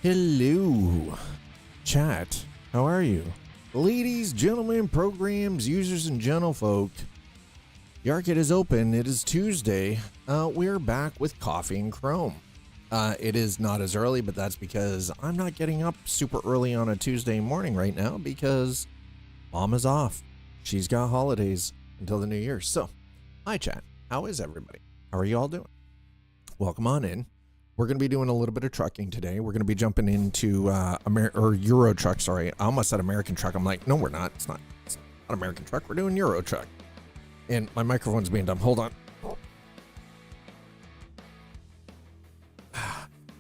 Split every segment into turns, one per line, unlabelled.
Hello, chat. How are you? Ladies, gentlemen, programs, users, and gentlefolk. The arcade is open. It is Tuesday. We're back with Coffee and Chrome. It is not as early, but that's because I'm not getting up super early on a Tuesday morning right now because Mom is off. She's got holidays until the new year. So, hi, chat. How is everybody? How are you all doing? Welcome on in. We're going to be doing a little bit of trucking today. We're going to be jumping into Euro truck. Sorry, I almost said American truck. I'm like, no, we're not. It's not American truck. We're doing Euro truck. And my microphone's being dumb. Hold on.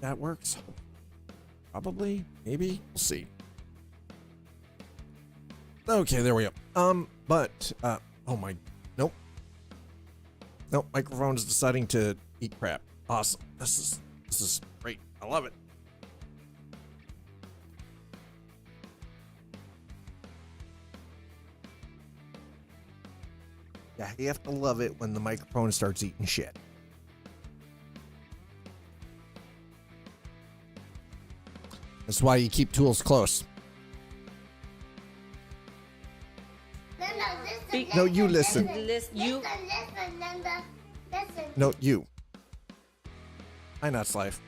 That works. Probably. Maybe. We'll see. Okay, there we go. Oh my. Nope. Nope. Microphone's deciding to eat crap. Awesome. This is great. I love it. Yeah, you have to love it when the microphone starts eating shit. That's why you keep tools close. No, you listen.
Listen.
No, you. Hi, Nuts Life.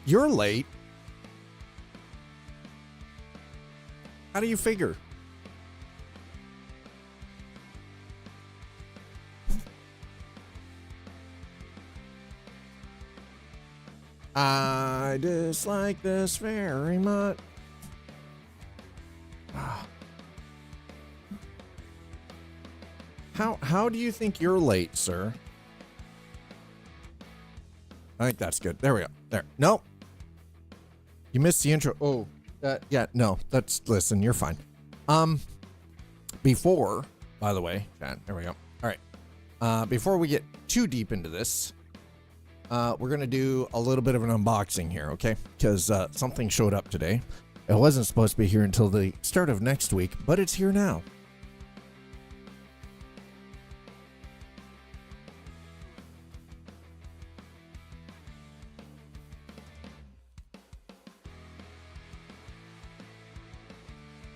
You're late. How do you figure? I dislike this very much. How do you think you're late, sir? I think that's good. There we go. There. Nope. You missed the intro. Oh, yeah, no. Listen, you're fine. Before, by the way, chat, there we go. All right. Before we get too deep into this, we're going to do a little bit of an unboxing here, okay? Because something showed up today. It wasn't supposed to be here until the start of next week, but it's here now.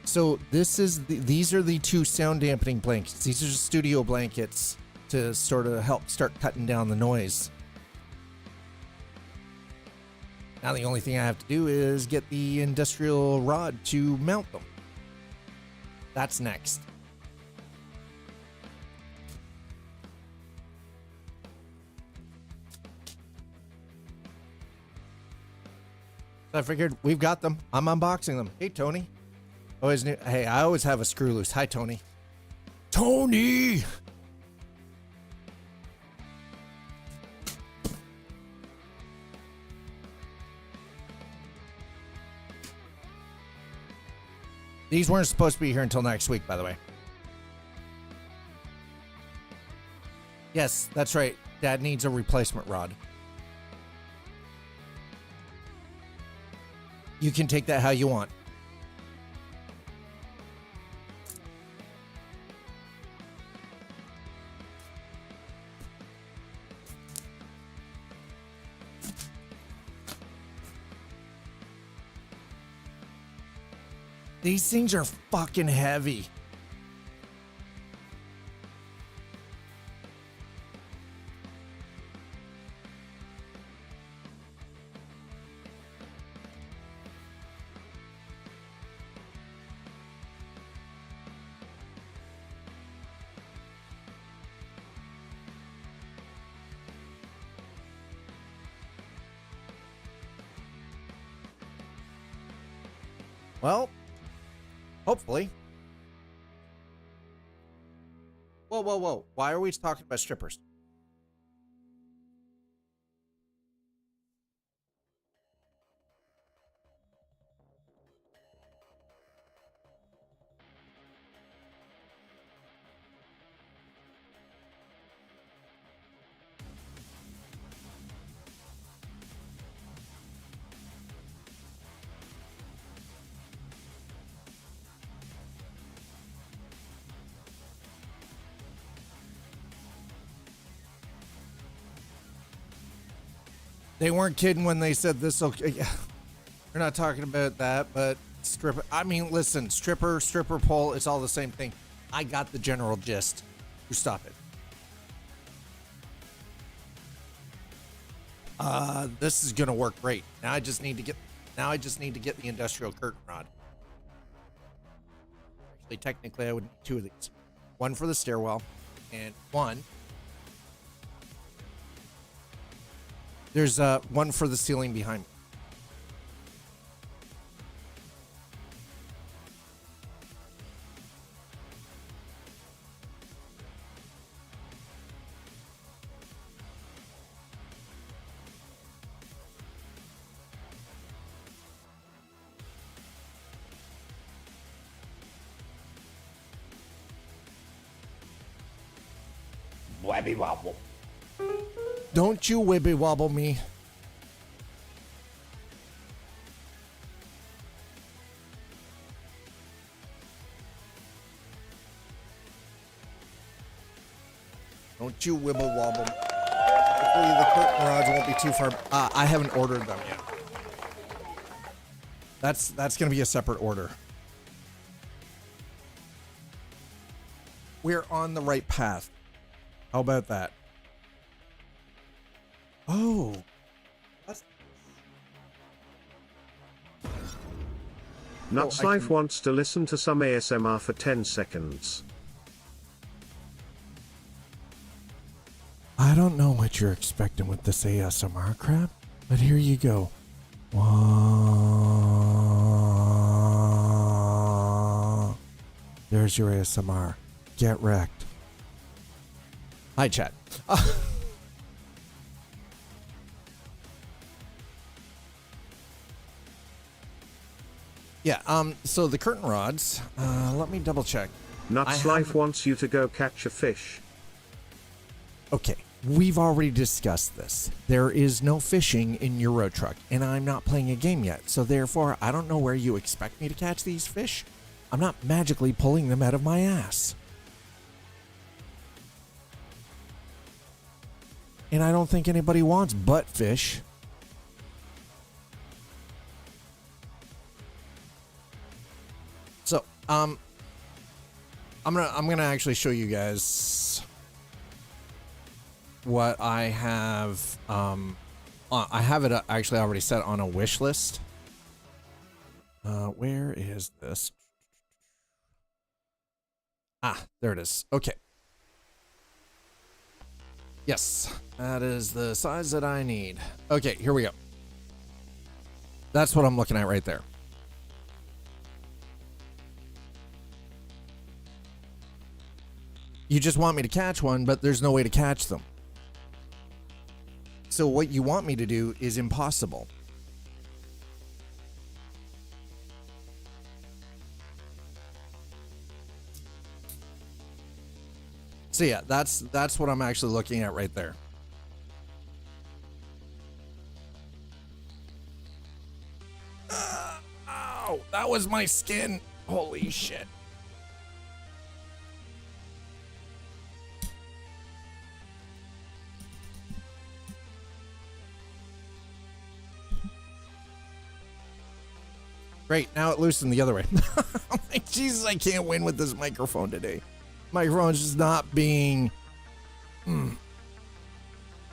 So these are the two sound dampening blankets. These are studio blankets to sort of help start cutting down the noise. Now the only thing I have to do is get the industrial rod to mount them. That's next. I figured we've got them. I'm unboxing them. Hey, Tony. Hey, I always have a screw loose. Hi, Tony. Tony! These weren't supposed to be here until next week, by the way. Yes, that's right. Dad needs a replacement rod. You can take that how you want. These things are fucking heavy. Well, hopefully. Whoa. Why are we talking about strippers? They weren't kidding when they said this. Okay, yeah. We're not talking about that, but stripper. I mean, listen, stripper pole. It's all the same thing. I got the general gist. You stop it. This is gonna work great. Now I just need to get the industrial curtain rod. Actually, technically, I would need two of these. One for the stairwell, and one. There's one for the ceiling behind me.
Wabby wobble.
Don't you wibby wobble me. Don't you wibble wobble. Hopefully the curtain rods won't be too far. I haven't ordered them yet. That's going to be a separate order. We're on the right path. How about that? Oh.
Nuts Life wants to listen to some ASMR for 10 seconds.
I don't know what you're expecting with this ASMR crap, but here you go. There's your ASMR. Get wrecked. Hi, chat. Yeah, so the curtain rods, let me double check.
Nuts Life wants you to go catch a fish.
Okay, we've already discussed this. There is no fishing in Euro Truck, and I'm not playing a game yet, so therefore I don't know where you expect me to catch these fish. I'm not magically pulling them out of my ass. And I don't think anybody wants butt fish. So, I'm gonna actually show you guys what I have. I have it actually already set on a wish list. Where is this? Ah, there it is. Okay. Yes, that is the size that I need. Okay, here we go. That's what I'm looking at right there. You just want me to catch one, but there's no way to catch them. So what you want me to do is impossible. So yeah, that's what I'm actually looking at right there. Ow, that was my skin. Holy shit. Great, now it loosened the other way. I'm like, Jesus, I can't win with this microphone today. Microphone's just not being...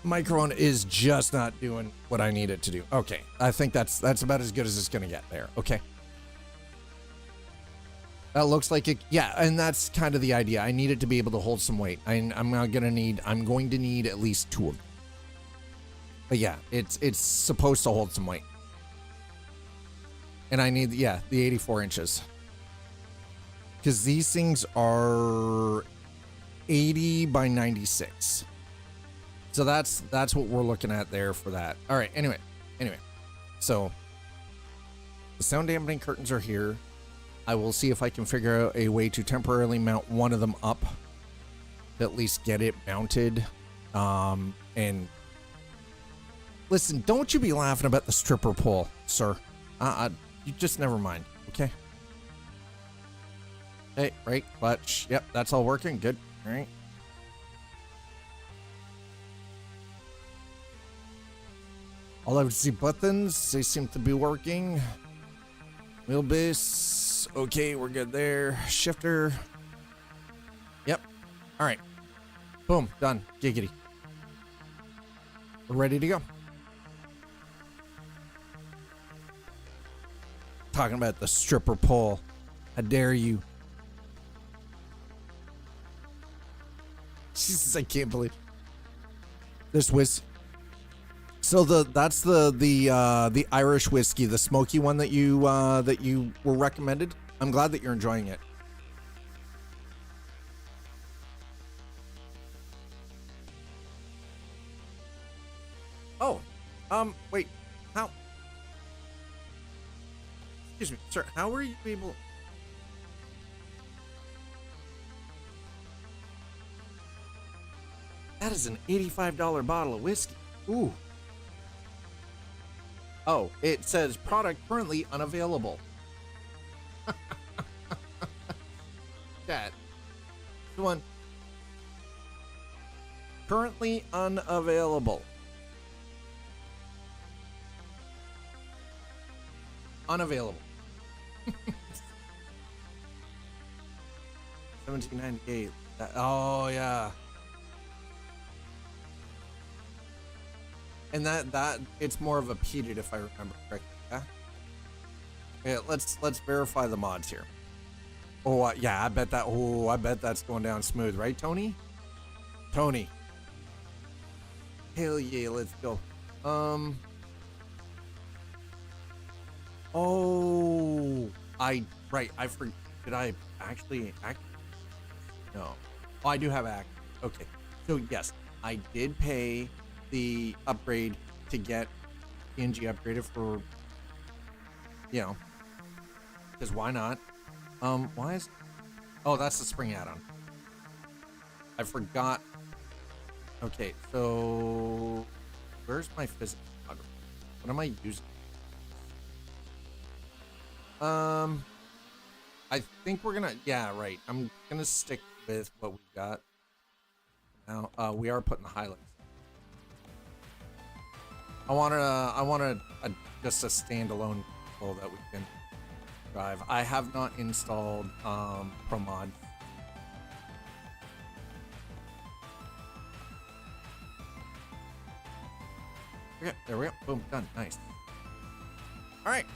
Microphone is just not doing what I need it to do. Okay, I think that's about as good as it's gonna get there. Okay. That looks like it, yeah, and that's kind of the idea. I need it to be able to hold some weight. I'm going to need at least two of them. But yeah, it's supposed to hold some weight. And I need, yeah, the 84 inches. Because these things are 80 by 96. So that's what we're looking at there for that. All right, anyway. So the sound dampening curtains are here. I will see if I can figure out a way to temporarily mount one of them up. To at least get it mounted. And listen, don't you be laughing about the stripper pole, sir. You just never mind, okay? Hey, right, clutch. Yep, that's all working. Good. All right. All I see buttons, they seem to be working. Wheelbase, okay, we're good there. Shifter. Yep. All right. Boom, done. Giggity. We're ready to go. Talking about the stripper pole. How dare you? Jesus, I can't believe this whiskey. So that's the Irish whiskey, the smoky one that you were recommended. I'm glad that you're enjoying it. Oh, wait, how? Excuse me, sir. How were you able? That is an $85 bottle of whiskey. Ooh. Oh, it says product currently unavailable. Chat. The one. Currently unavailable. Unavailable. 1798. Oh yeah. And that it's more of a peated, if I remember correctly. Yeah. Yeah. Let's verify the mods here. Oh yeah, I bet that. Oh, I bet that's going down smooth, right, Tony? Tony. Hell yeah, let's go. Oh, I forgot. Did I actually act? No. Oh, I do have act. Okay. So yes, I did pay the upgrade to get PNG upgraded for, you know, because why not? Why is? Oh, that's the spring add-on. I forgot. Okay, so where's my physics photography? What am I using? I think we're gonna, yeah, right. I'm gonna stick with what we got. Now, we are putting the highlights. I want just a standalone tool that we can drive. I have not installed ProMod. Yeah, there we go. Boom, done. Nice. All right.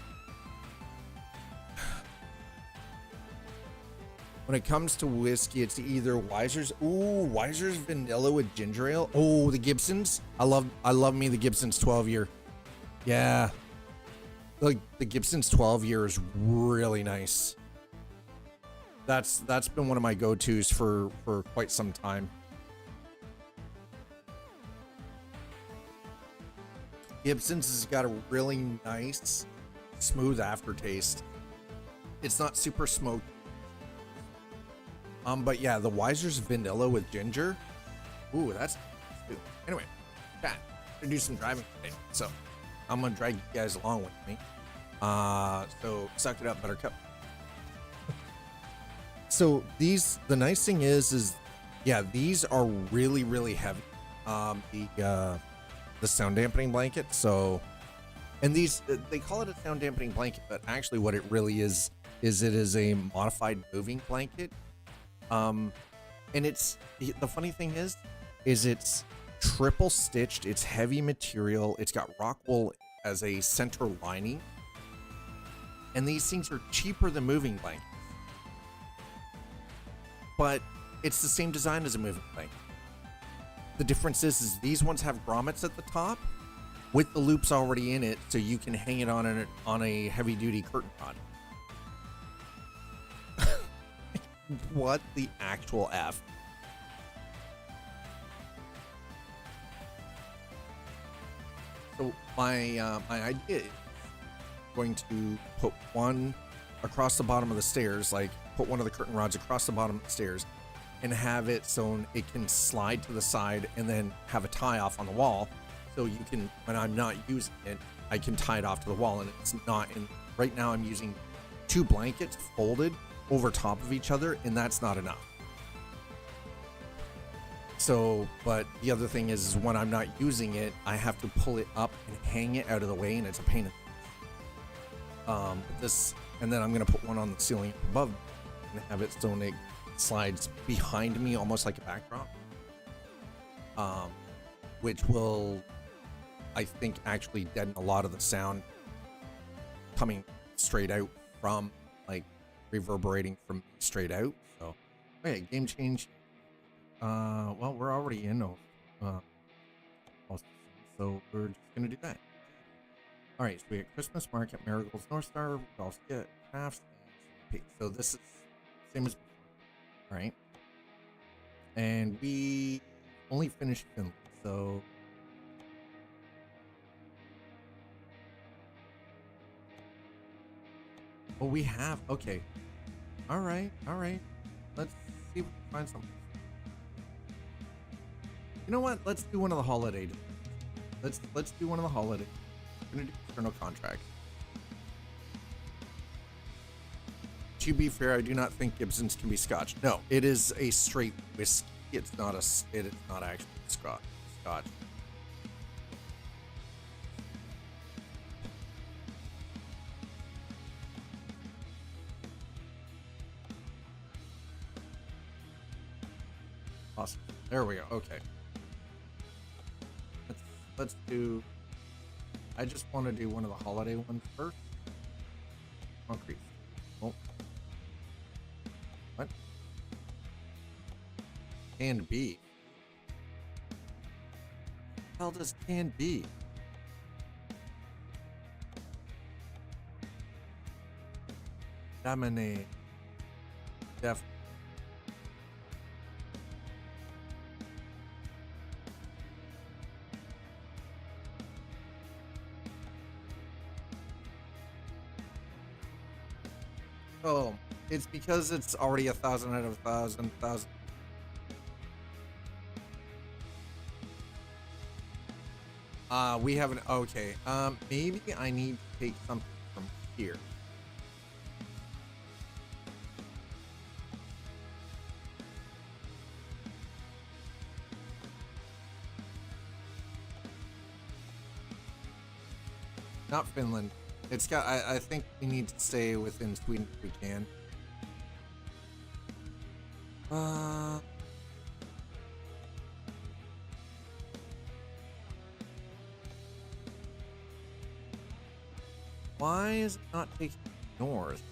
When it comes to whiskey, it's either Weiser's. Ooh, Weiser's vanilla with ginger ale. Oh, the Gibsons. I love me the Gibsons 12-year. Yeah. The Gibsons 12-year is really nice. That's been one of my go-tos for quite some time. Gibsons has got a really nice, smooth aftertaste. It's not super smoked. But yeah, the Weiser's vanilla with ginger. Ooh, that's good. Anyway, chat. I'm gonna do some driving today, so I'm gonna drag you guys along with me. So suck it up, Buttercup. So the nice thing is yeah, these are really, really heavy. The sound dampening blanket. So, and these, they call it a sound dampening blanket, but actually what it really is it is a modified moving blanket. And it's, the funny thing is it's triple stitched. It's heavy material. It's got rock wool as a center lining. And these things are cheaper than moving blankets. But it's the same design as a moving blanket. The difference is these ones have grommets at the top with the loops already in it, so you can hang it on a heavy duty curtain rod. What the actual F? So my idea is going to put one across the bottom of the stairs, like put one of the curtain rods across the bottom of the stairs, and have it so it can slide to the side, and then have a tie off on the wall, so you can, when I'm not using it, I can tie it off to the wall, and it's not in. Right now I'm using 2 blankets folded over top of each other, and that's not enough. So, but the other thing is when I'm not using it, I have to pull it up and hang it out of the way, and it's a pain in this, and then I'm gonna put one on the ceiling above and have it so it slides behind me almost like a backdrop, which will, I think, actually deaden a lot of the sound coming straight out from, like, reverberating from straight out. So okay, game change. Well, we're already in so we're just gonna do that. All right, so we got Christmas Market, Marigolds, North Star, we also get crafts, and so this is same as before. All right, and we only finished Finland, so oh, we have, okay. All right. Let's see if we can find something. You know what? Let's do one of the holiday. Let's do one of the holiday. We're gonna do external contract. To be fair, I do not think Gibson's can be Scotch. No, it is a straight whiskey. It's not a. It is not actually Scotch. Awesome. There we go. Okay. Let's do. I just want to do one of the holiday ones first. Concrete. Oh. What? Canned beef. What the hell does canned beef? Lemonade. Def. Oh, it's because it's already 1,000 out of 1,000. We haven't. Okay. Maybe I need to take something from here. Not Finland. It's got. I think we need to stay within Sweden if we can. Why is it not taking north?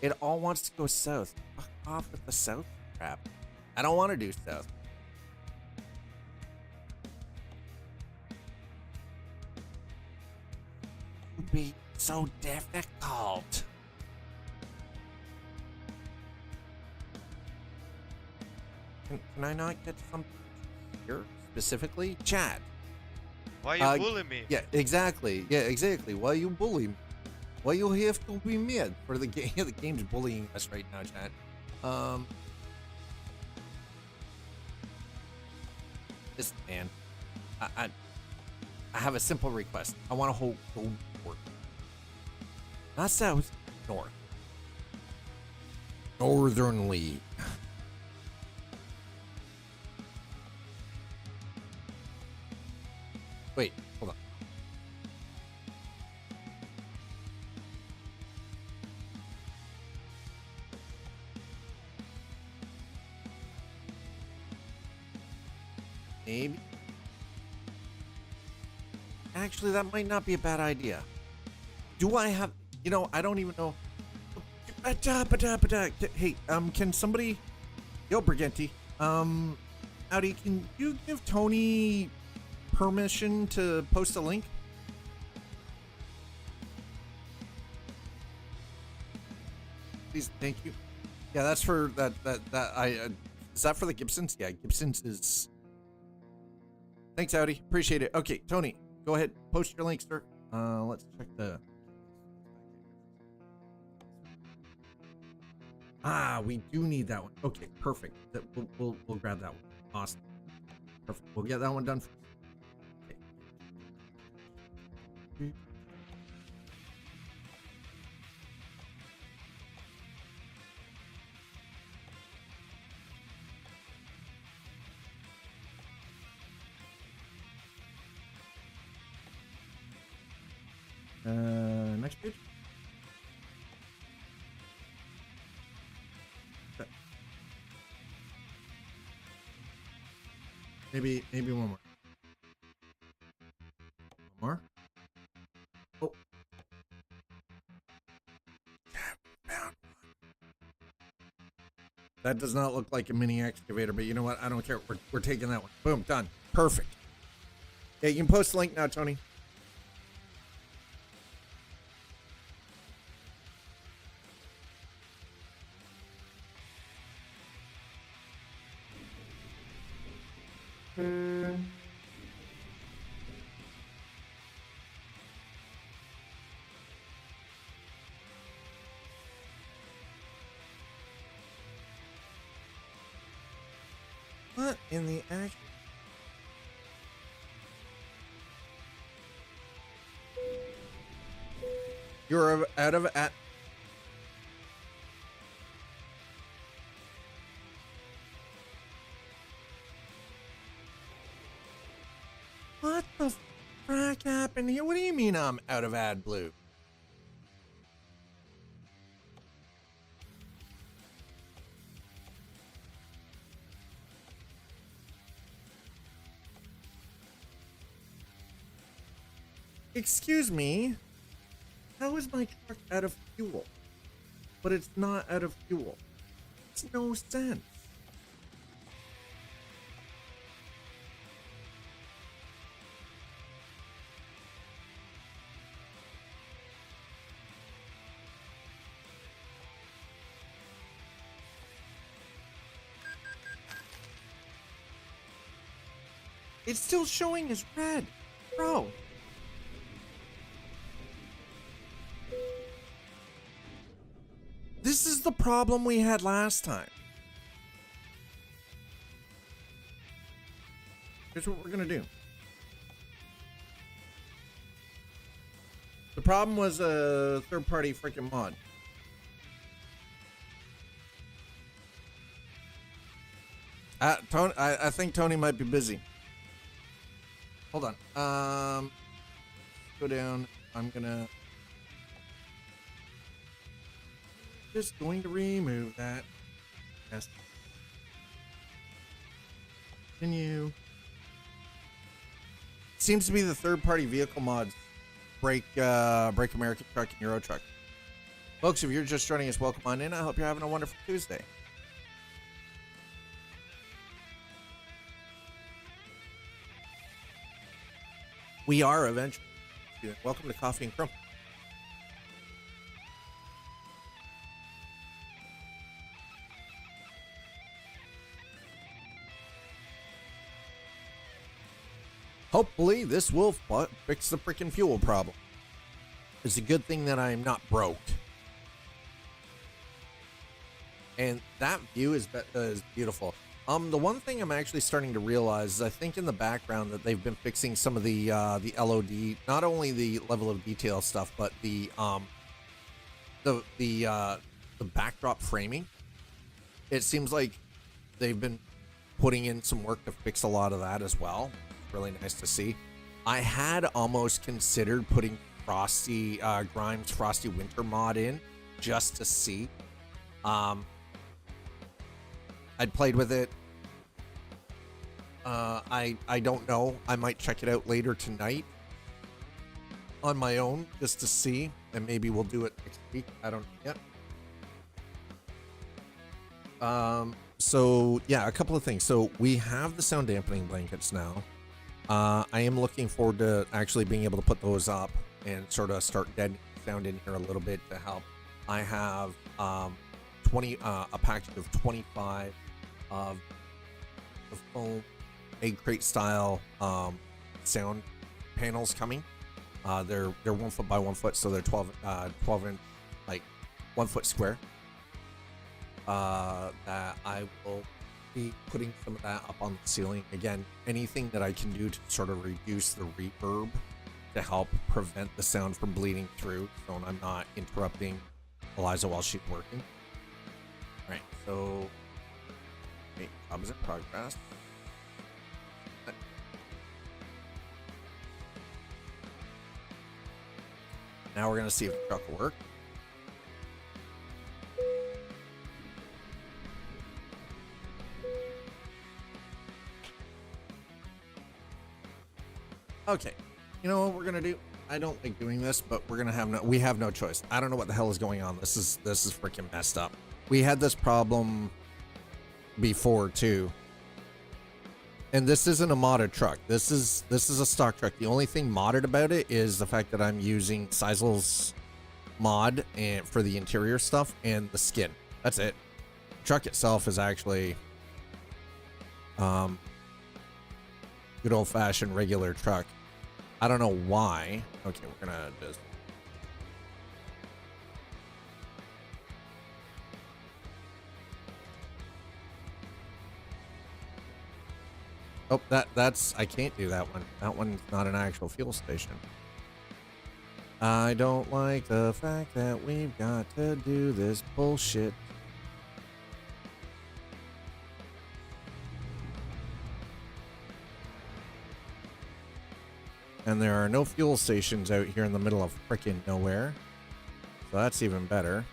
It all wants to go south. Fuck off with the south crap. I don't want to do south. Be so difficult. Can I not get something here specifically? Chat.
Why you bully me?
Yeah, exactly. Why you bully me? Why you have to be mad for the game? The game's bullying us right now, chat. This man, I have a simple request. I want to go north, not south, north. Northern League. Wait, hold on. Maybe. Actually, that might not be a bad idea. Do I have, I don't even know. Hey, can somebody, yo, Briganti, howdy, can you give Tony permission to post a link? Please, thank you. Yeah, that's for that is that for the Gibsons? Yeah, Gibsons is. Thanks, Audi. Appreciate it. Okay, Tony, go ahead. Post your link, sir. Let's check the. We do need that one. Okay, perfect. We'll grab that one. Awesome. Perfect. We'll get that one done. Okay. Next page. Okay. Maybe one more. One more. Oh. That does not look like a mini excavator, but you know what? I don't care. We're taking that one. Boom, done. Perfect. Yeah, you can post the link now, Tony. What in the action? You're out of at. What the frack happened here? What do you mean I'm out of AdBlue? Excuse me. How is my truck out of fuel? But it's not out of fuel. It's no sense. It's still showing as red. Bro. This is the problem we had last time. Here's what we're gonna do. The problem was a third-party freaking mod. Tony, I think Tony might be busy. Hold on. Go down. I'm gonna. Just going to remove that. Yes. Continue. Seems to be the third-party vehicle mods. Break American Truck and Euro Truck. Folks, if you're just joining us, welcome on in. I hope you're having a wonderful Tuesday. We are eventually. Welcome to Coffee and Chrome. Hopefully, this will fix the freaking fuel problem. It's a good thing that I'm not broke. And that view is beautiful. The one thing I'm actually starting to realize is I think in the background that they've been fixing some of the LOD, not only the level of detail stuff, but the backdrop framing. It seems like they've been putting in some work to fix a lot of that as well. Really nice to see. I had almost considered putting Grimes Frosty Winter mod in just to see. I'd played with it. I don't know. I might check it out later tonight on my own just to see, and maybe we'll do it next week. I don't know yet. So yeah, a couple of things. So we have the sound dampening blankets now. I am looking forward to actually being able to put those up and sort of start deadening sound in here a little bit to help. I have a package of 25 of the foam egg crate style sound panels coming. They're 1 foot by 1 foot, so they're 12 inch, like 1 foot square. That I will be putting some of that up on the ceiling. Again, anything that I can do to sort of reduce the reverb to help prevent the sound from bleeding through, so I'm not interrupting Eliza while she's working. All right, so job is in progress. Now we're gonna see if the truck will work. Okay, you know what we're gonna do? I don't like doing this, but we have no choice. I don't know what the hell is going on. This is freaking messed up. We had this problem before too. And this isn't a modded truck. This is a stock truck. The only thing modded about it is the fact that I'm using Seizel's mod and for the interior stuff and the skin. That's it. The truck itself is actually good old-fashioned regular truck. I don't know why. Okay, we're gonna just oh, that's I can't do that one. That one's not an actual fuel station. I don't like the fact that we've got to do this bullshit. And there are no fuel stations out here in the middle of frickin' nowhere. So that's even better.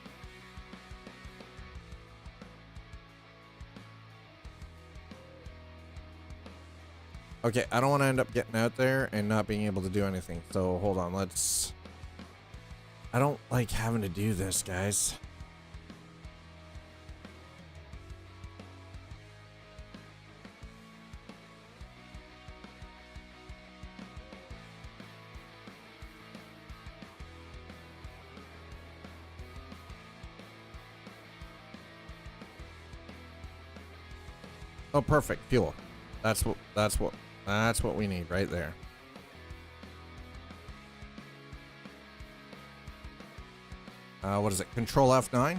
Okay, I don't want to end up getting out there and not being able to do anything. So hold on, I don't like having to do this, guys. Oh, perfect. Fuel. That's what we need right there. What is it? Control F9.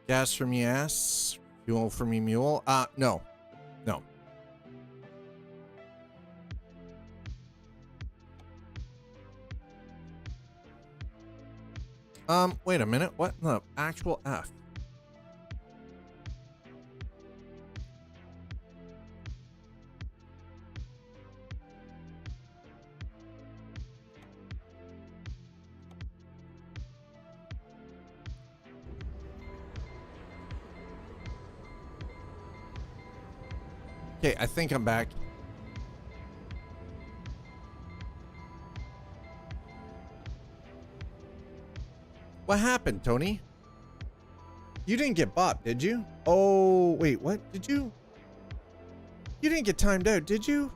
Gas for me ass. Fuel for me mule. No. No. Wait a minute. What in the actual F? Okay, I think I'm back. What happened, Tony? You didn't get bopped, did you? Oh, wait, what? Did you? You didn't get timed out, did you?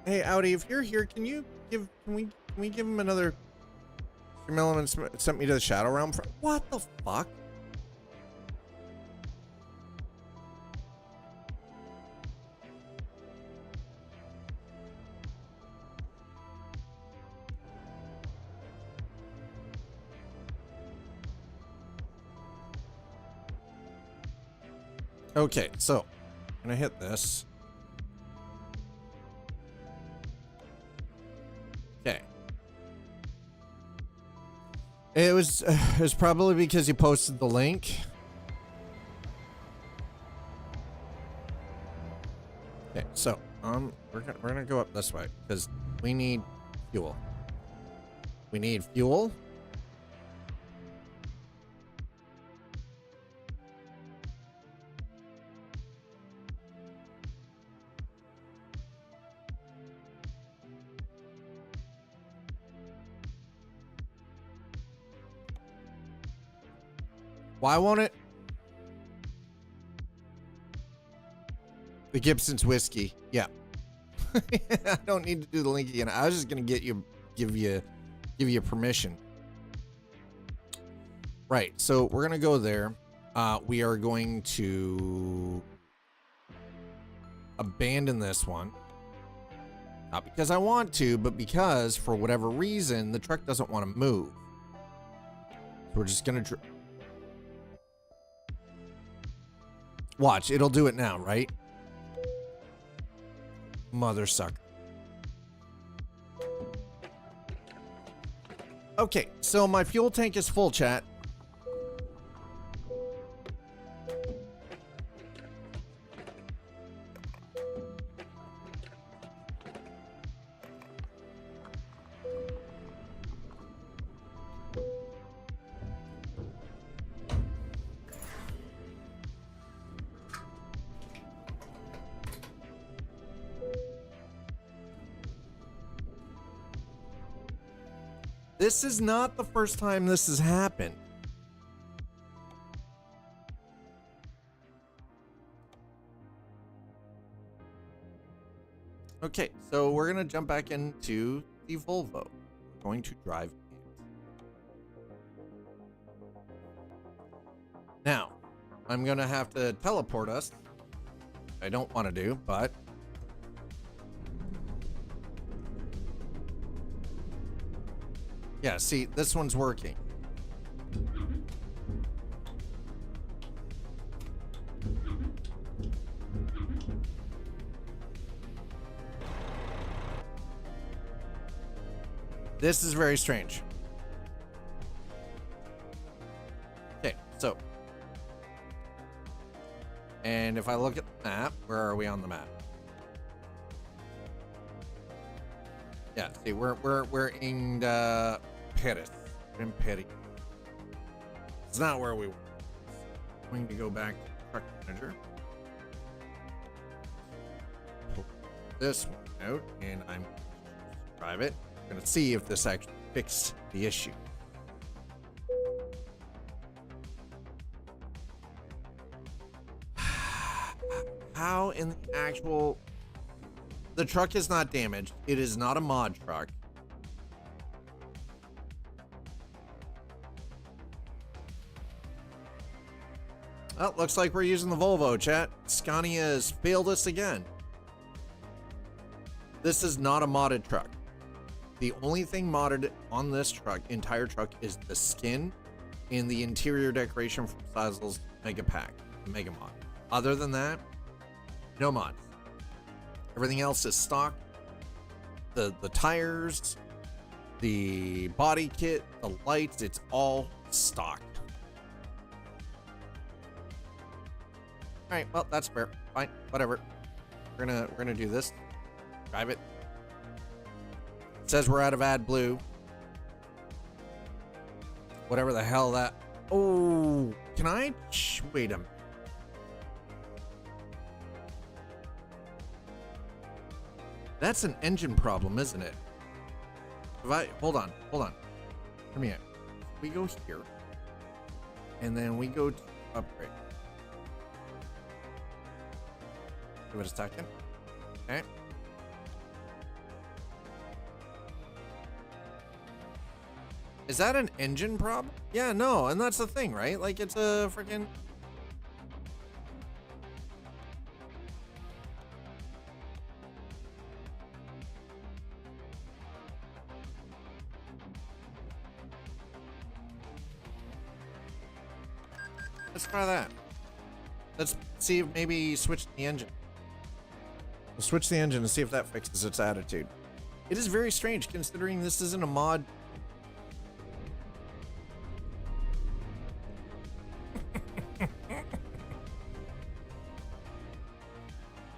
Hey, Audi, if you're here, can we give him another $3 million and sent me to the Shadow Realm for what the fuck? Okay, so I'm gonna hit this. Okay. It was probably because you posted the link. Okay, so we're gonna go up this way because we need fuel. We need fuel. Why won't it? The Gibson's whiskey. Yeah. I don't need to do the link again. I was just gonna give you permission. Right. So we're gonna go there. We are going to abandon this one. Not because I want to, but because for whatever reason the truck doesn't want to move. So we're just gonna. Watch, it'll do it now, right? Mother sucker. Okay, so my fuel tank is full, chat. This is not the first time this has happened. Okay, so we're gonna jump back into the Volvo. We're going to drive it. Now, I'm gonna have to teleport us. I don't want to do, but yeah, see, this one's working. This is very strange. Okay, so. And if I look at the map, where are we on the map? Yeah, see, we're in Paris. We're in Paris. It's not where we were. I'm going to go back to truck manager. Pull this one out, and I'm going to drive it. I'm going to see if this actually fixed the issue. How in the actual... The truck is not damaged. It is not a mod truck. Oh, looks like we're using the Volvo, chat. Scania has failed us again. This is not a modded truck. The only thing modded on this truck, entire truck, is the skin and the interior decoration from Sazel's Mega Pack, Mega Mod. Other than that, no mods. Everything else is stock. The tires, the body kit, the lights, it's all stock. All right, well, that's fair. Fine, whatever. We're gonna do this. Drive it. It says we're out of AdBlue. Whatever the hell that. Oh, can I? Wait a minute. That's an engine problem, isn't it? If I hold on. Come here. We go here, and then we go to upgrade. Give it a second. Okay. Is that an engine problem? Yeah, no, and that's the thing, right? Like, it's a freaking... Let's try that. Let's see if maybe switch the engine. We'll switch the engine and see if that fixes its attitude. It is very strange considering this isn't a mod.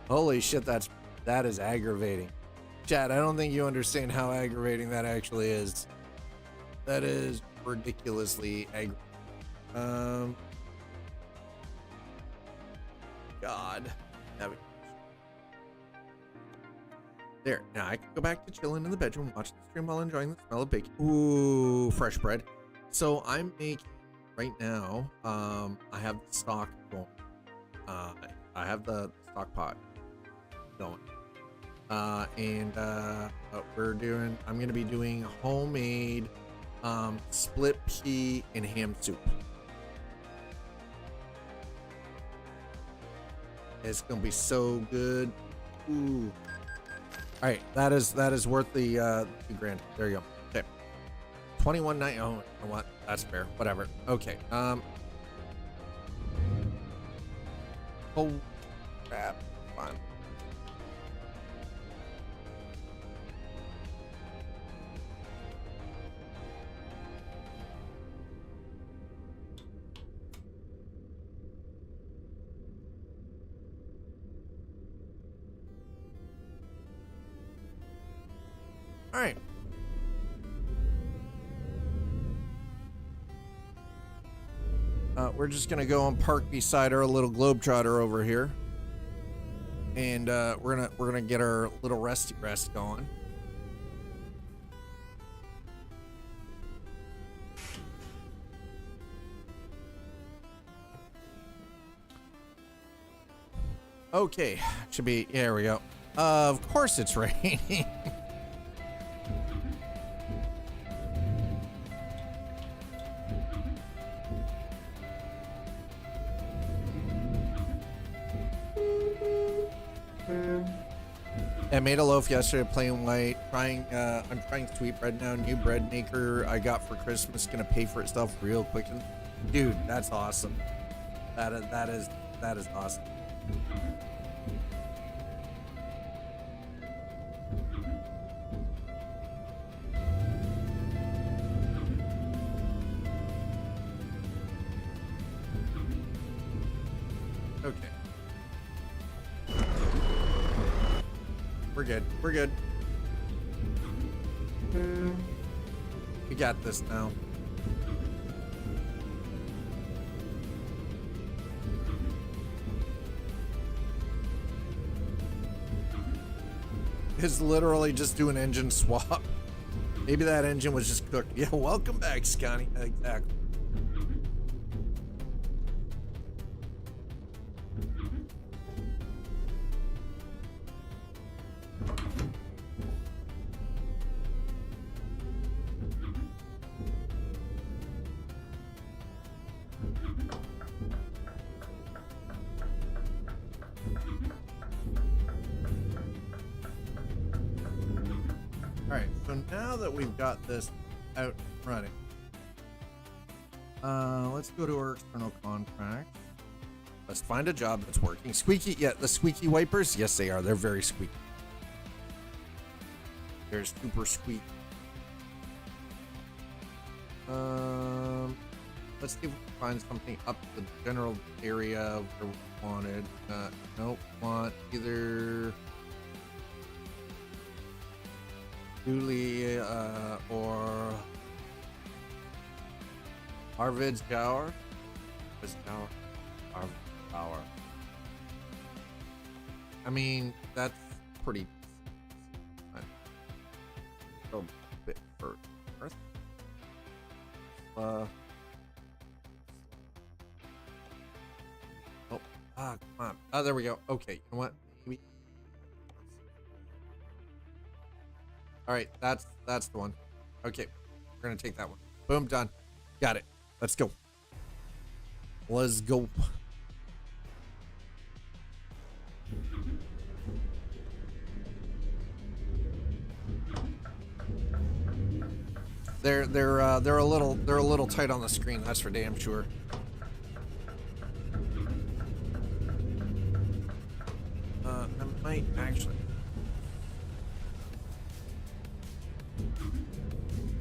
Holy shit, that is aggravating. Chat, I don't think you understand how aggravating that actually is. That is ridiculously aggravating. God. There. Now I can go back to chilling in the bedroom, watch the stream while enjoying the smell of bacon. Ooh, fresh bread. So I'm making right now. I have the stock going. I have the stock pot going. We're doing. I'm gonna be doing homemade split pea and ham soup. It's gonna be so good. Ooh. All right, that is worth the $2,000. There you go. Okay. 21.90. Oh, you know what? That's fair. Whatever. Okay. Oh, crap. Fine. All right. We're just gonna go and park beside our little globetrotter over here, and we're gonna get our little resty rest going. Okay, should be. There we go. Of course it's raining. I made a loaf yesterday, plain white. I'm trying sweet bread now. New bread maker I got for Christmas. Gonna pay for itself real quick. Dude, that's awesome. That is awesome. Okay. We're good. We're good. We got this now. It's literally just do an engine swap. Maybe that engine was just cooked. Yeah, welcome back, Scotty. Exactly. Alright, so now that we've got this out and running, let's go to our external contract. Let's find a job that's working. Squeaky, yeah, the squeaky wipers, yes they are. They're very squeaky. They're super squeaky. Let's see if we can find something up the general area where we wanted. Nope, want either Julie or Arvid's Tower. Arvid's Tower. I mean, that's pretty. A bit for Earth. Oh, come on. Oh, there we go. Okay, you know what? Maybe. All right, that's the one. Okay, we're gonna take that one. Boom, done. Got it. Let's go. Let's go. They're a little tight on the screen. That's for damn sure. I might actually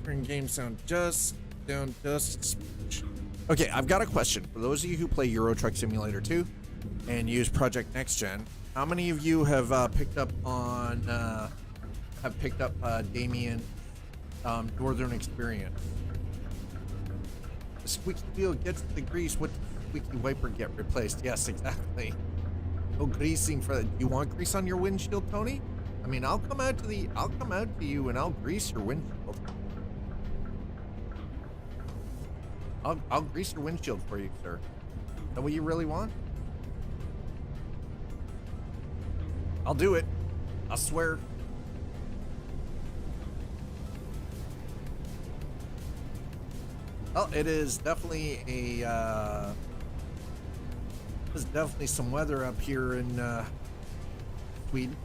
turn game sound just down just a smidge. Okay, I've got a question for those of you who play Euro Truck Simulator 2 and use Project Next Gen. How many of you have picked up Damien? Northern Experience. The squeaky wheel gets the grease. What does the squeaky wiper get replaced? Yes, exactly. No greasing for that. You want grease on your windshield, Tony? I mean, I'll come out to you and I'll grease your windshield. I'll grease your windshield for you, sir. Is that what you really want? I'll do it. I swear. Well, it is definitely there's definitely some weather up here in Sweden.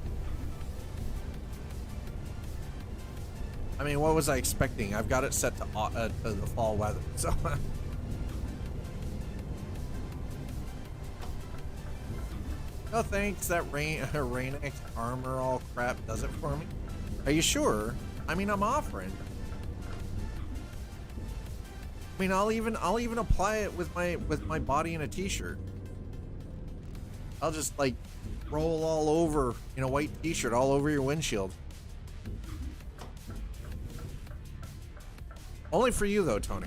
I mean, what was I expecting? I've got it set to the fall weather, so. No thanks, that rain X armor all crap does it for me. Are you sure? I mean, I'm offering. I mean, I'll even apply it with my body in a t-shirt. I'll just like roll all over in a white t-shirt all over your windshield. Only for you, though, Tony.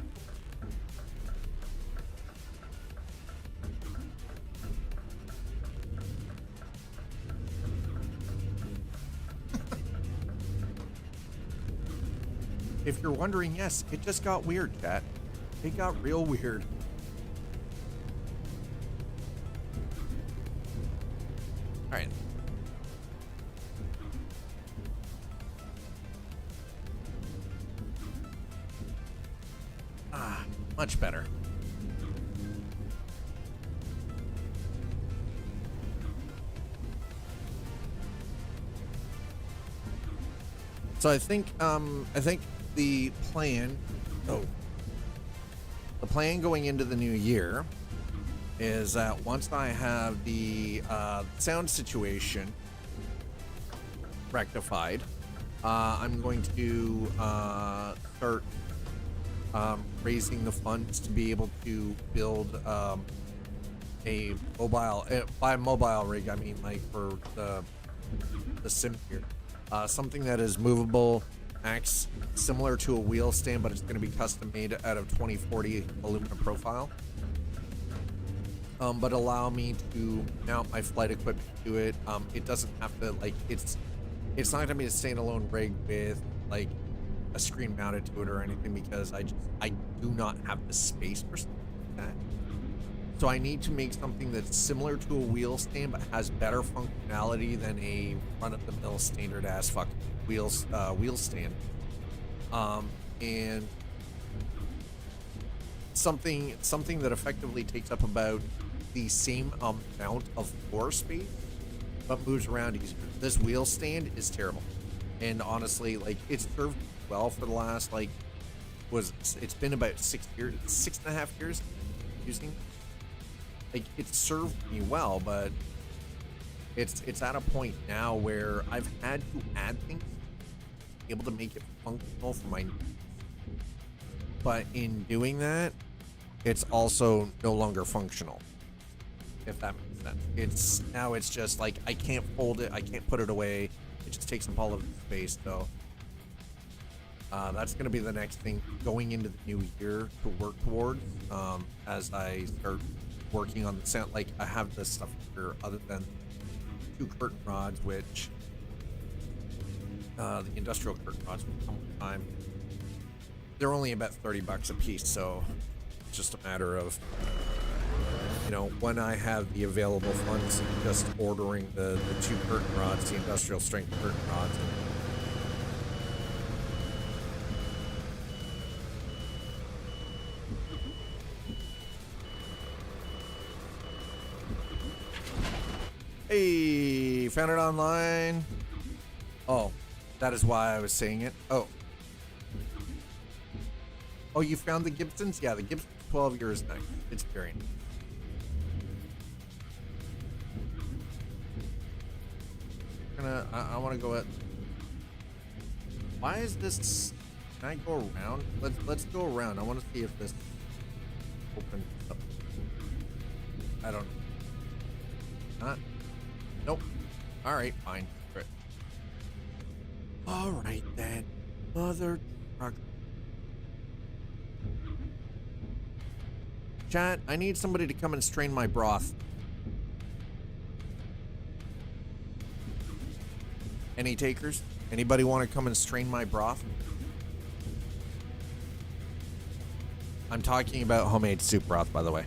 If you're wondering, yes, it just got weird, chat. It got real weird. All right. Ah, much better. So I think the plan going into the new year is that once I have the sound situation rectified, I'm going to start raising the funds to be able to build a mobile. By mobile rig, I mean like for the sim here, something that is movable, acts similar to a wheel stand, but it's going to be custom made out of 2040 aluminum profile. But allow me to mount my flight equipment to it. It doesn't have to like it's not going to be a standalone rig with like a screen mounted to it or anything, because I do not have the space for something like that. So I need to make something that's similar to a wheel stand but has better functionality than a run-of-the-mill standard-ass fucking wheel stand. And something that effectively takes up about the same amount of floor space but moves around easier. This wheel stand is terrible, and honestly, like, it's served well for the last it's been about 6.5 years using. Like, it's served me well, but it's at a point now where I've had to add things to be able to make it functional for my needs. But in doing that, it's also no longer functional, if that makes sense. It's just like I can't fold it, I can't put it away. It just takes up all of the space. So that's going to be the next thing going into the new year to work towards, as I start working on the sound. Like, I have this stuff here other than 2 curtain rods, which the industrial curtain rods will come with time. They're only about $30 a piece, so it's just a matter of, you know, when I have the available funds, just ordering the 2 curtain rods, the industrial strength curtain rods. Hey, found it online. Oh, that is why I was saying it. Oh, you found the Gibsons? Yeah, the Gibson's 12 years next. It's very nice. I want to go at. Why is this? Can I go around? Let's go around. I want to see if this opens up. I don't. Not. Nope. All right, fine. Great. All right then, mother trucker. Chat, I need somebody to come and strain my broth. Any takers? Anybody want to come and strain my broth? I'm talking about homemade soup broth, by the way.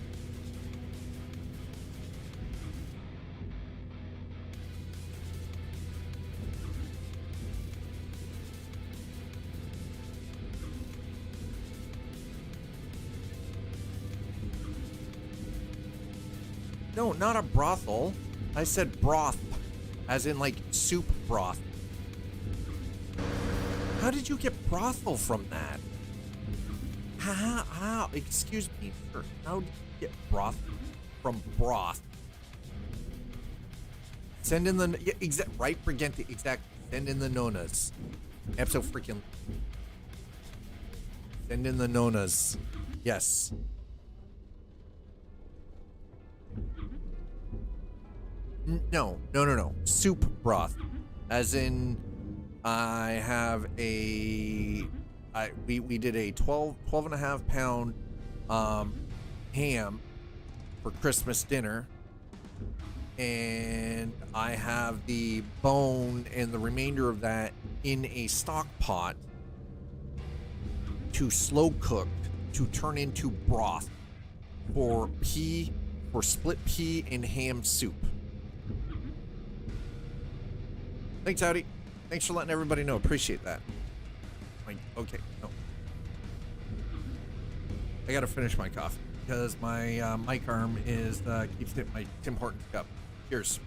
No, not a brothel. I said broth, as in like soup broth. How did you get brothel from that? How? Excuse me, sir. How did you get broth from broth? Send in the right, Briganti, exactly. Send in the nonas. Freaking. Send in the nonas. Yes. No. Soup broth. As in, I have a we did a 12 and a half pound ham for Christmas dinner, and I have the bone and the remainder of that in a stock pot to slow cook to turn into broth for split pea and ham soup. Thanks, Howdy. Thanks for letting everybody know. Appreciate that. Like, okay, no. I gotta finish my coffee because my mic arm is keeps hitting my Tim Hortons cup. Cheers.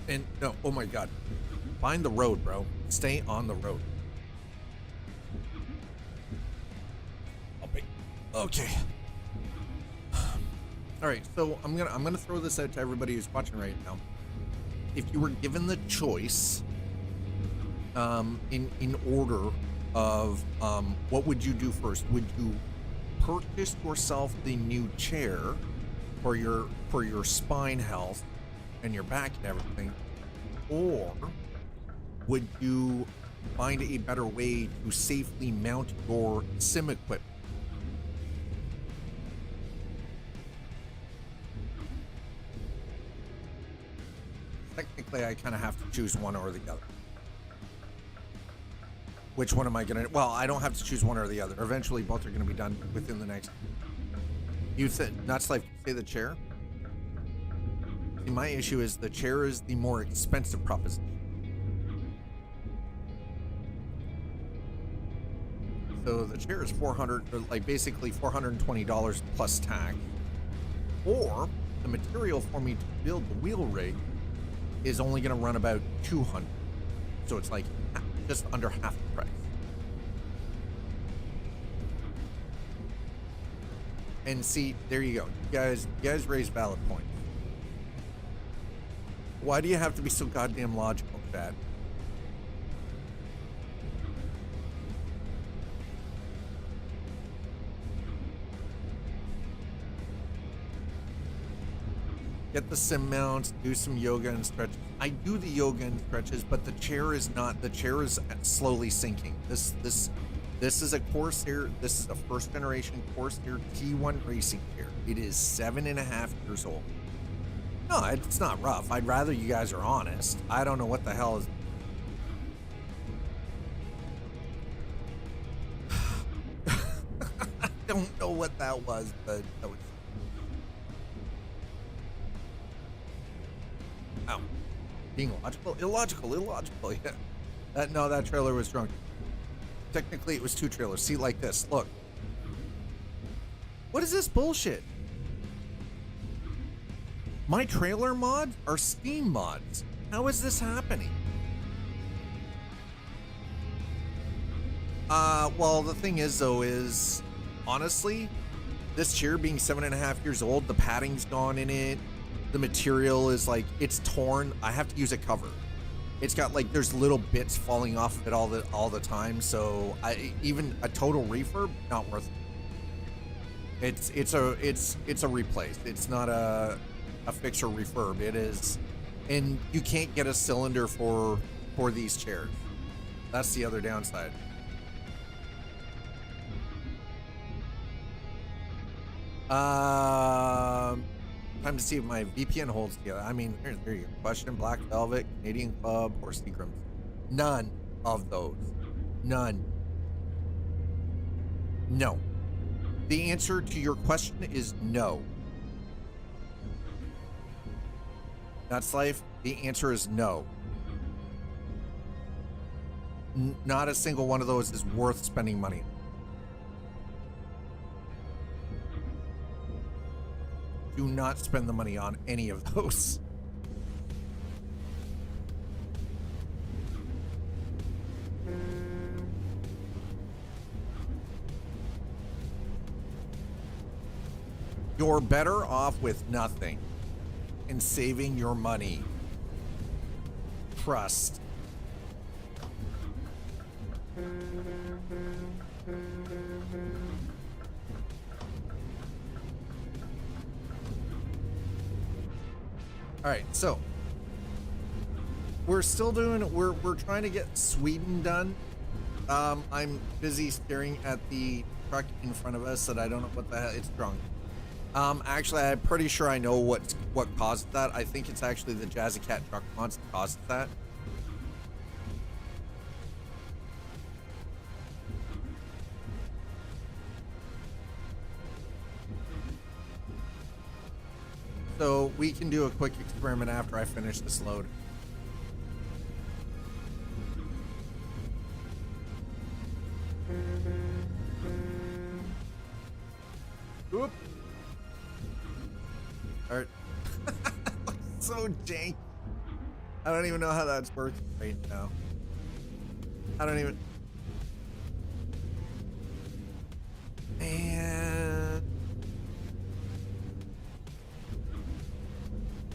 And no, oh my God, find the road, bro. Stay on the road. Okay. All right, so I'm gonna throw this out to everybody who's watching right now. If you were given the choice, in order of what would you do first? Would you purchase yourself the new chair for your spine health and your back and everything, or would you find a better way to safely mount your sim equipment? Technically, I kind of have to choose one or the other. Which one am I gonna? Well, I don't have to choose one or the other. Eventually, both are gonna be done within the next. You said not like say the chair. See, my issue is the chair is the more expensive proposition. So the chair is basically $420 plus tax, or the material for me to build the wheel rig is only going to run about $200. So it's like just under half the price. And see, there you go. You guys raise valid points. Why do you have to be so goddamn logical, Chad? Get the sim mounts, do some yoga and stretches. I do the yoga and stretches, but the chair is not. The chair is slowly sinking. This is a Corsair. This is a first generation Corsair T1 racing chair. It is 7.5 years old. No, it's not rough. I'd rather you guys are honest. I don't know what the hell is. I don't know what that was, but that was. Ow. Being logical? Illogical, yeah. That trailer was drunk. Technically, it was 2 trailers. See, like this. Look. What is this bullshit? My trailer mods are Steam mods. How is this happening? Well, the thing is, though, is honestly, this chair being 7.5 years old, the padding's gone in it. The material is like, it's torn. I have to use a cover. It's got like, there's little bits falling off of it all the time. So even a total refurb, not worth it. It's a replace. It's not a fix or refurb. It is, and you can't get a cylinder for these chairs. That's the other downside. Time to see if my VPN holds together. I mean, there you go. Question: Black Velvet, Canadian Club, or Seagrams? None of those. None. No. The answer to your question is no. That's life. The answer is no. Not a single one of those is worth spending money on. Do not spend the money on any of those. You're better off with nothing and saving your money. Trust. All right, so we're still doing. We're trying to get Sweden done. I'm busy staring at the truck in front of us that I don't know what the hell. It's drunk. Actually, I'm pretty sure I know what caused that. I think it's actually the Jazzy Cat truck mods that caused that. So we can do a quick experiment after I finish this load. Oop. Alright. So jank. I don't even know how that's working right now. I don't even. And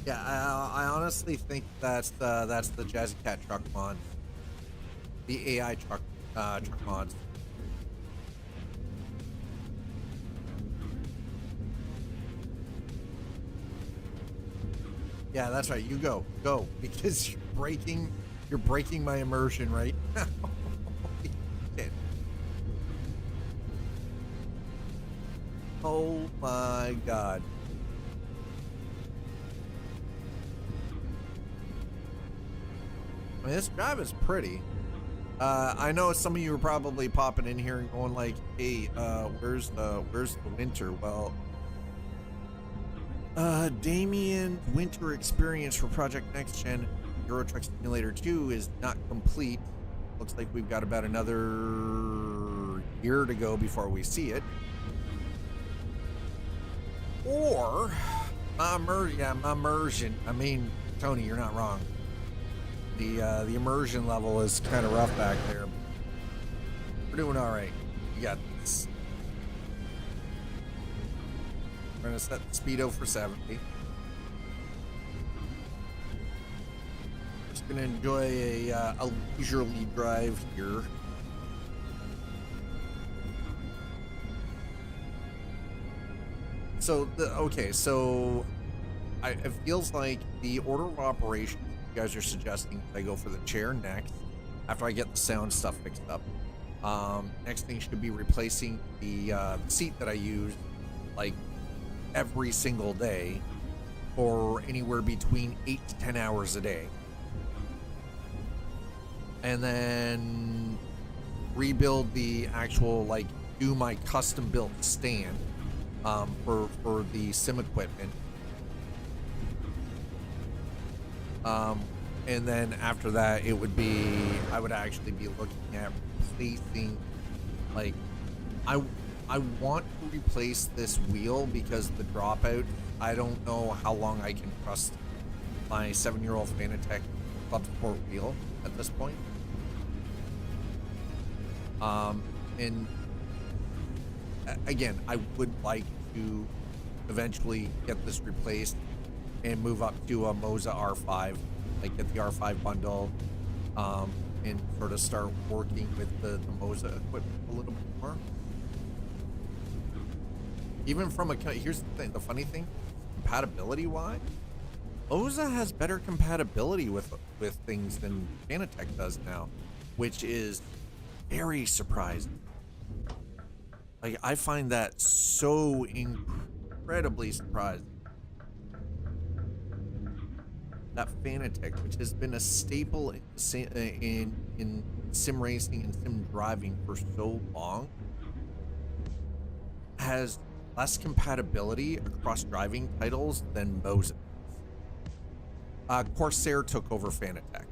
yeah, I honestly think that's the Jazzy Cat truck mod, the AI truck mods. Yeah, that's right. You go, because you're breaking my immersion right now. Holy shit. Oh my god. I mean, this drive is pretty. I know some of you are probably popping in here and going like, "Hey, where's the winter?" Well, Damien's winter experience for Project Next Gen Euro Truck Simulator 2 is not complete. Looks like we've got about another year to go before we see it. Or my immersion. I mean, Tony, you're not wrong. The immersion level is kind of rough back there. We're doing all right. You got this. We're gonna set the speedo for 70. Just gonna enjoy a leisurely drive here. So so it feels like the order of operations you guys are suggesting I go for the chair next after I get the sound stuff fixed up. Next thing should be replacing the seat that I use like every single day for anywhere between 8 to 10 hours a day. And then rebuild the actual, like, do my custom built stand for the sim equipment. And then after that, I would actually be looking at replacing, like, I want to replace this wheel because the dropout, I don't know how long I can trust my 7-year-old Fanatec Club Sport wheel at this point. And again, I would like to eventually get this replaced and move up to a Moza R5, like get the R5 bundle, and sort of start working with the Moza equipment a little bit more. Even from here's the thing, the funny thing, compatibility wise, Moza has better compatibility with things than Fanatec does now, which is very surprising. Like, I find that so incredibly surprising. That Fanatec, which has been a staple in sim racing and sim driving for so long, has less compatibility across driving titles than Moza. Corsair took over Fanatec.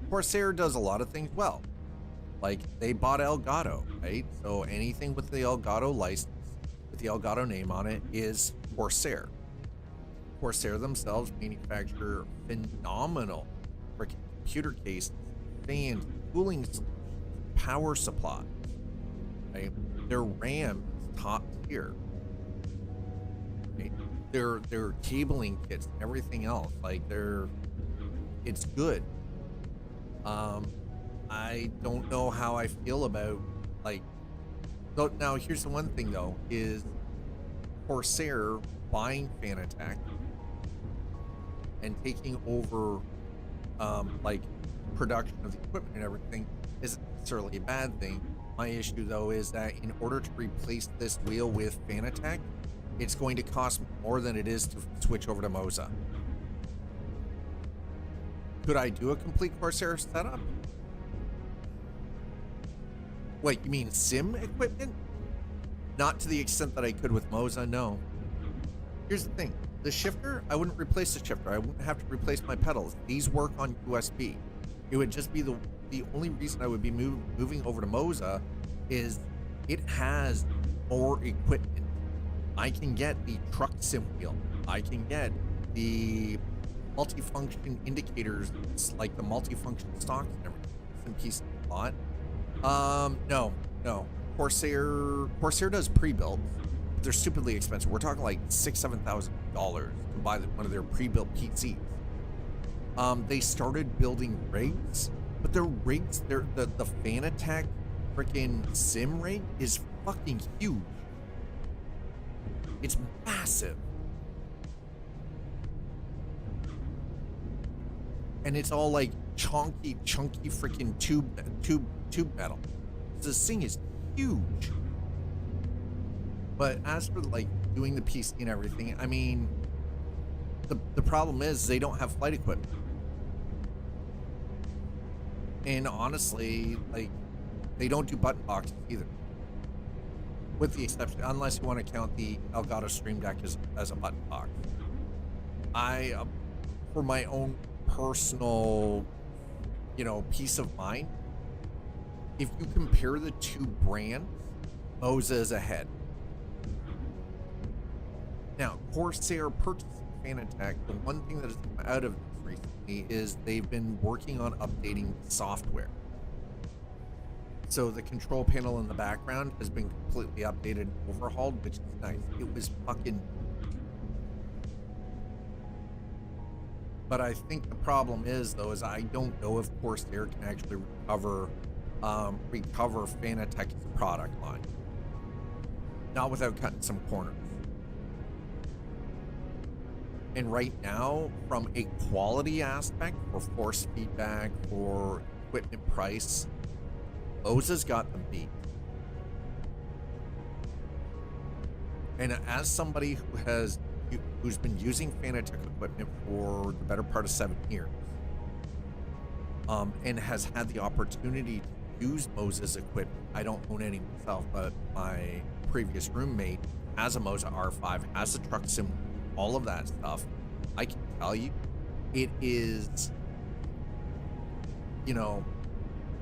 Corsair does a lot of things well. Like, they bought Elgato, right? So anything with the Elgato license, with the Elgato name on it, is Corsair. Corsair themselves manufacture phenomenal freaking computer cases, fans, cooling solutions, power supply. Right? Their RAM is top tier. Right? Their cabling kits, everything else, like it's good. I don't know how I feel about, like, So now here's the one thing though, is Corsair buying Fanatec and taking over like production of the equipment and everything isn't necessarily a bad thing. My issue though is that in order to replace this wheel with Fanatec, it's going to cost more than it is to switch over to Moza. Could I do a complete Corsair setup? Wait, you mean sim equipment? Not to the extent that I could with Moza, no. Here's the thing. The shifter, I wouldn't replace the shifter. I wouldn't have to replace my pedals. These work on USB. It would just be the only reason I would be moving over to Moza is it has more equipment. I can get the truck sim wheel. I can get the multifunction indicators, like the multifunction stocks and everything. Some piece of lot. No. Corsair does pre-built. They're stupidly expensive. We're talking like $6,000-$7,000 to buy one of their pre-built PCs. They started building rigs, but their rigs, the Fanatec freaking sim rig is fucking huge. It's massive. And it's all like chunky freaking tube metal. This thing is huge. But as for like doing the PC and everything, I mean, the problem is they don't have flight equipment. And honestly, like, they don't do button boxes either. With the exception, unless you want to count the Elgato Stream Deck as a button box. For my own personal, peace of mind, if you compare the two brands, Moza is ahead. Now, Corsair purchasing Fanatec, the one thing that has come out of this recently is they've been working on updating software. So the control panel in the background has been completely updated and overhauled, which is nice. It was fucking... But I think the problem is, though, is I don't know if Corsair can actually recover Fanatec's product line. Not without cutting some corners. And right now, from a quality aspect, for force feedback, for equipment price, Moza's got them beat. And as somebody who's been using Fanatec equipment for the better part of 7 years, and has had the opportunity to use Moza's equipment, I don't own any myself, but my previous roommate has a Moza R5, has a truck sim, all of that stuff. I can tell you, it is,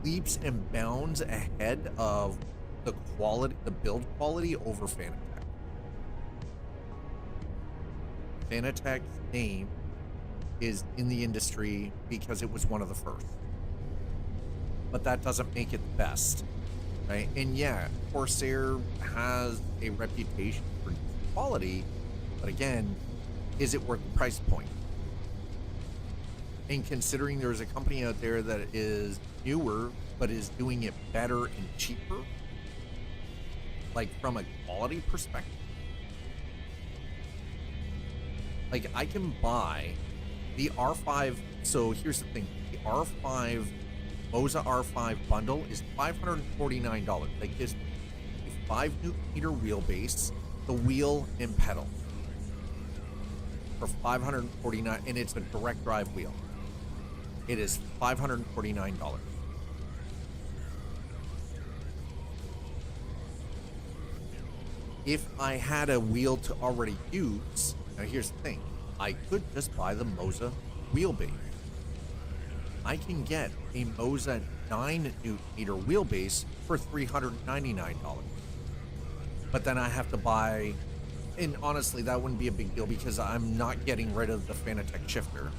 leaps and bounds ahead of the quality, the build quality over Fanatec. Fanatec's name is in the industry because it was one of the first. But that doesn't make it the best, right? And yeah, Corsair has a reputation for quality, but again, is it worth the price point? And considering there's a company out there that is newer, but is doing it better and cheaper, like from a quality perspective, like I can buy the R5. So here's the thing: the R5 Moza R5 bundle is $549. That gives a 5 Nm wheelbase, the wheel and pedal for $549, and it's a direct drive wheel. It is $549. If I had a wheel to already use, now here's the thing, I could just buy the Moza wheelbase. I can get a Moza 9 Nm wheelbase for $399. But then I have to buy, and honestly, that wouldn't be a big deal because I'm not getting rid of the Fanatec shifter.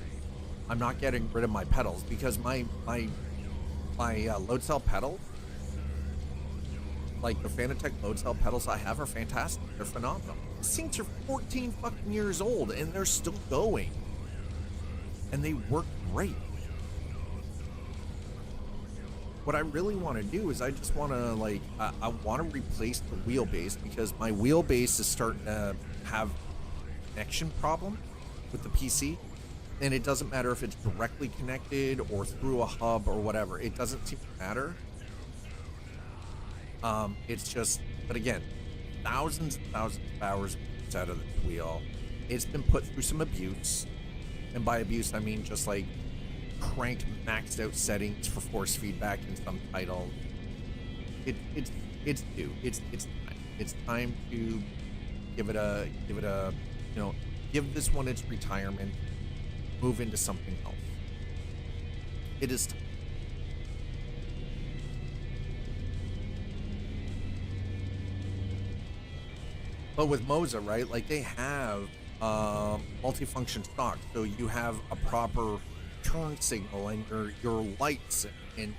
I'm not getting rid of my pedals because my load cell pedals, like the Fanatec load cell pedals I have, are fantastic. They're phenomenal. These things are 14 fucking years old and they're still going. And they work great. what I really want to do is I just want to like I want to replace the wheelbase because my wheelbase is starting to have connection problem with the PC, and it doesn't matter if it's directly connected or through a hub or whatever. It doesn't seem to matter. It's just, but again, thousands and thousands of hours out of this wheel. It's been put through some abuse, and by abuse I mean just like cranked maxed out settings for force feedback in some titles. It's due. It's time to give it a you know, give this one its retirement, move into something else. It is time. But with Moza, right, like they have multifunction stock, so you have a proper turn signal and your lights and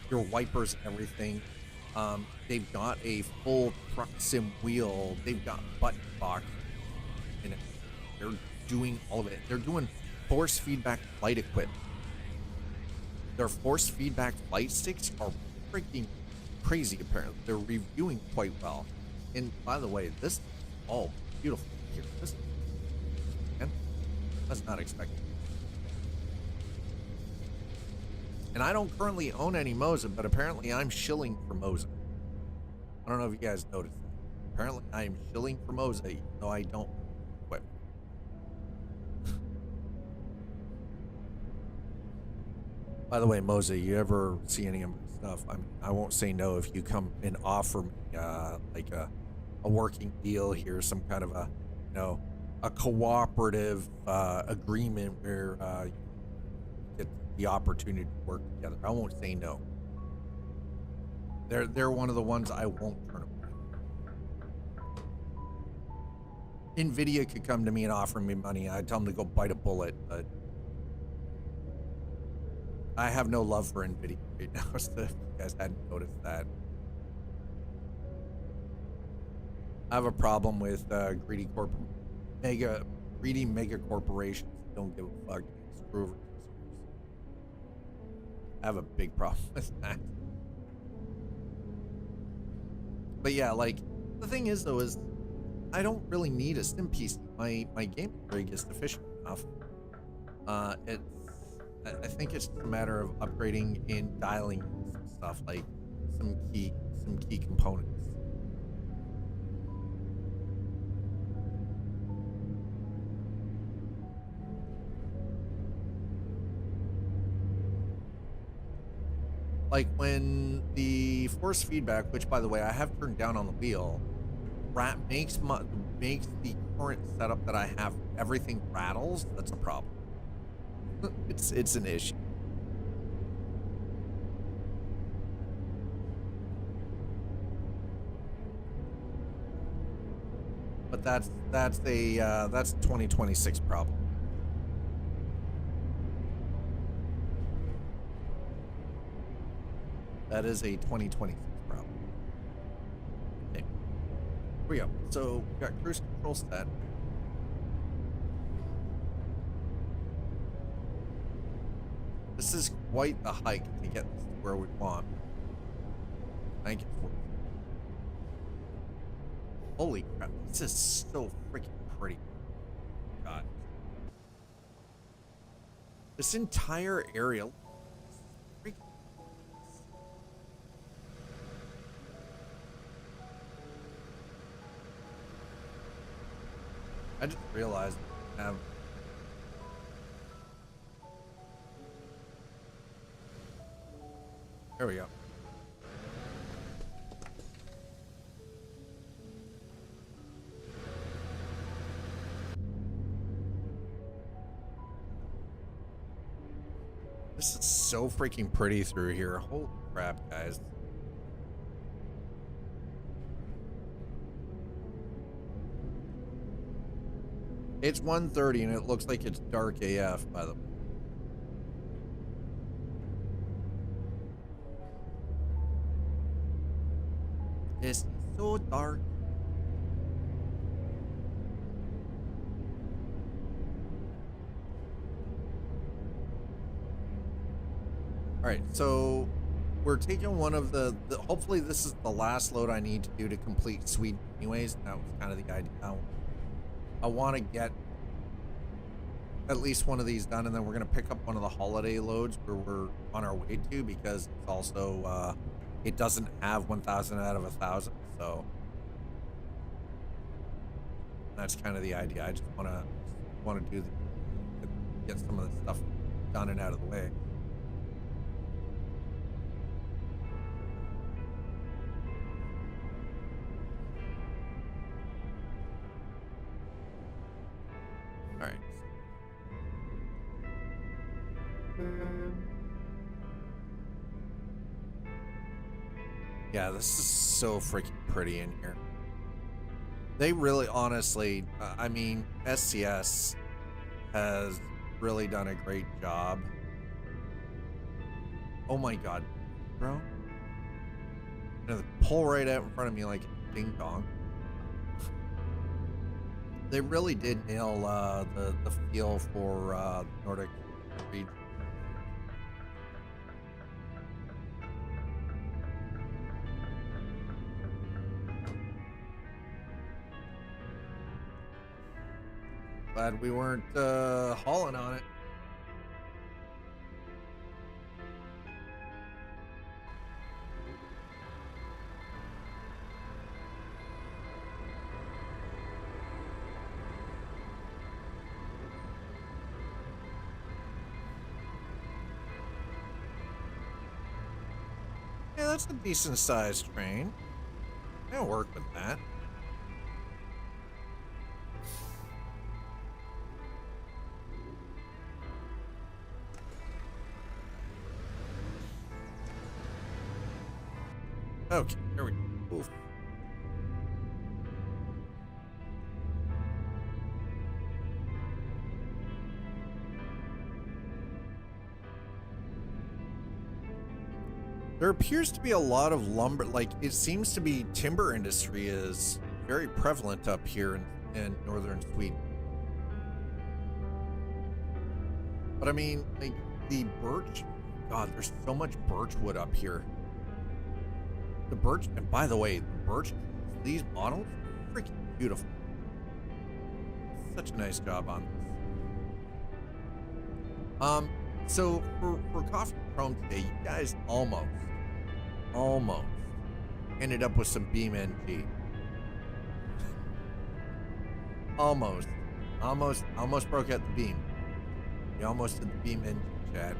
your wipers and everything. They've got a full truck sim wheel. They've got button box, and they're doing all of it. They're doing force feedback light equipment. Their force feedback light sticks are freaking crazy. Apparently, they're reviewing quite well. And by the way, this is all beautiful here. This, man, I was not expecting. And I don't currently own any Moza, but apparently I'm shilling for Moza. I don't know if you guys noticed that. Apparently I am shilling for Moza, even though I don't quit. By the way, Moza, you ever see any of my stuff? I mean, I won't say no if you come and offer me like a working deal here, some kind of a, you know, a cooperative agreement where you get the opportunity to work together. I won't say no. They're one of the ones I won't turn away. Nvidia could come to me and offer me money. I'd tell them to go bite a bullet, but I have no love for Nvidia right now, so if you guys hadn't noticed that. I have a problem with greedy mega corporations that don't give a fuck. Screw over consumers. I have a big problem with that. But yeah, like the thing is though is I don't really need a sim PC. My game rig is sufficient enough. I think it's a matter of upgrading and dialing some stuff, like some key components. Like when the force feedback, which by the way I have turned down on the wheel, makes the current setup that I have, everything rattles. That's a problem. It's an issue. But that's a 2026 problem. That is a 2026 problem. Okay. Here we go. So we got cruise control set. This is quite the hike to get this to where we want. I think it's worth it. Holy crap, this is so freaking pretty. God. This entire area. I just realized I have there we go. This is so freaking pretty through here. Holy crap, guys. It's 1:30 and it looks like it's dark AF, by the way. It's so dark. All right, so we're taking one of the hopefully this is the last load I need to do to complete Sweden anyways. That was kind of the idea. I want to get at least one of these done, and then we're going to pick up one of the holiday loads where we're on our way to, because it's also it doesn't have 1,000 out of 1,000, so that's kind of the idea. I just want to do get some of the stuff done and out of the way. All right. Yeah, this is so freaking pretty in here. They really, honestly, I mean, SCS has really done a great job. Oh my god, bro. You know, they pull right out in front of me like a ding dong. They really did nail the feel for the Nordic region. Glad we weren't hauling on it. Yeah, that's a decent sized train. I'll work with that. Okay, here we go. Oof. There appears to be a lot of lumber, like it seems to be timber industry is very prevalent up here in northern Sweden. But I mean, like the birch, God, there's so much birch wood up here. The birch, and by the way, the birch, these models, freaking beautiful. Such a nice job on this. So for Coffee and Chrome today, you guys almost ended up with some Beam NG. almost broke out the beam. You almost did the Beam NG, chat.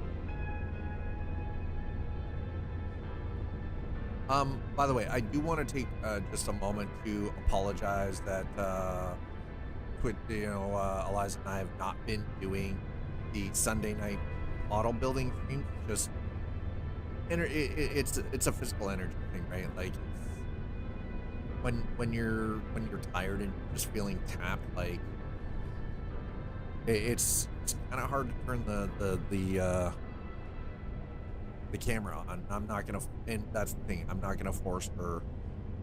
By the way, I do want to take just a moment to apologize that Eliza and I have not been doing the Sunday night model building stream. Just it's a physical energy thing, right? Like when you're tired and just feeling tapped, like it's kind of hard to turn the camera on. I'm not gonna, and that's the thing, I'm not gonna force her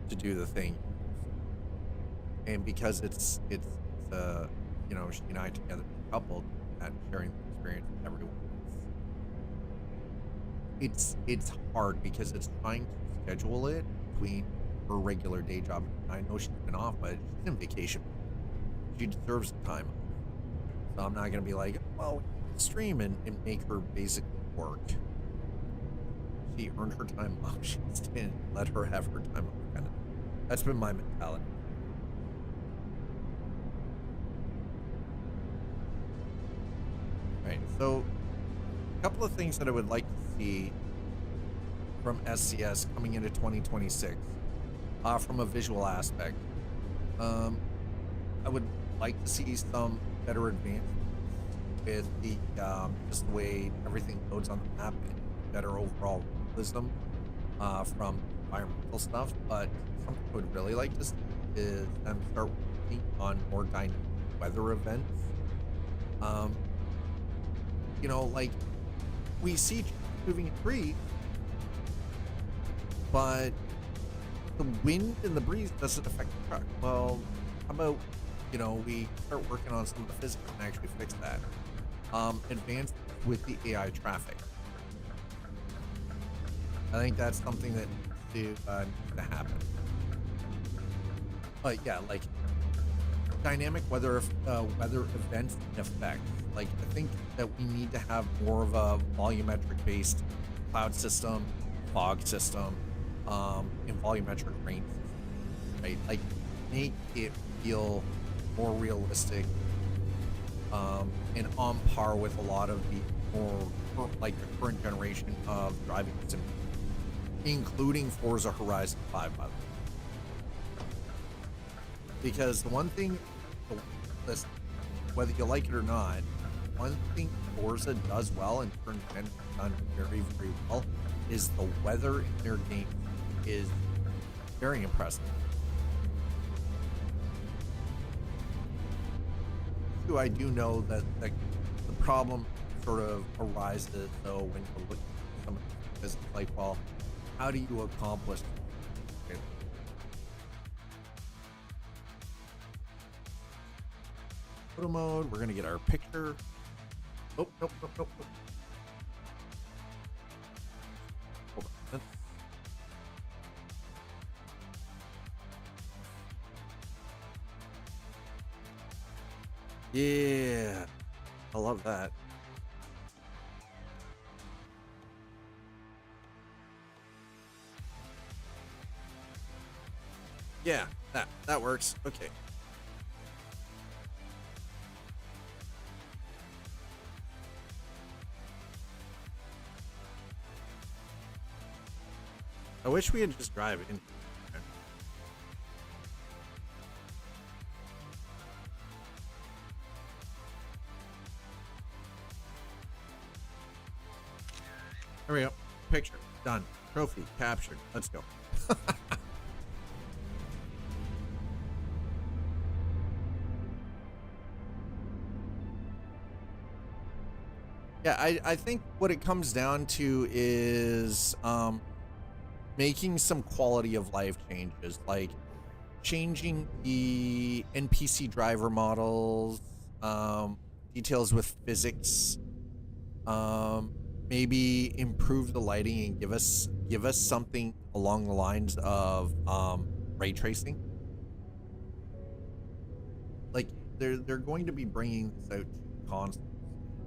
to do the thing. And because it's you know, she and I together coupled and sharing the experience with everyone, it's hard because it's trying to schedule it between her regular day job. I know she's been off, but she's in vacation. She deserves the time off. So I'm not gonna be like, well, stream and make her basically work. She earned her time off. She didn't let her have her time off. Kind of. That's been my mentality. Right. So, a couple of things that I would like to see from SCS coming into 2026, from a visual aspect. I would like to see some better advancements with the just the way everything loads on the map and better overall wisdom from environmental stuff. But something I would really like to see is them start working on more dynamic weather events. You know, like we see moving trees, but the wind and the breeze doesn't affect the truck. Well, how about, you know, we start working on some of the physics and actually fix that. Advance with the AI traffic. I think that's something that needs to happen. But yeah, like dynamic weather events and effects. Like I think that we need to have more of a volumetric based cloud system, fog system, and volumetric rain system, right? Like make it feel more realistic, and on par with a lot of the like the current generation of driving simulators, including Forza Horizon 5, by the way. Because the one thing, listen, whether you like it or not, one thing Forza does well and current gen done very, very well is the weather in their game is very impressive. I do know that the problem sort of arises though when you're looking at some of this, like, well, how do you accomplish it? Photo mode, we're gonna get our picture. Oh, nope. Hold on. Yeah, I love that. Yeah, that works. Okay. I wish we had just drive in. There we go. Picture done. Trophy captured. Let's go. Yeah, I think what it comes down to is making some quality of life changes, like changing the NPC driver models, details with physics, maybe improve the lighting and give us something along the lines of ray tracing. Like they're going to be bringing this out to consoles.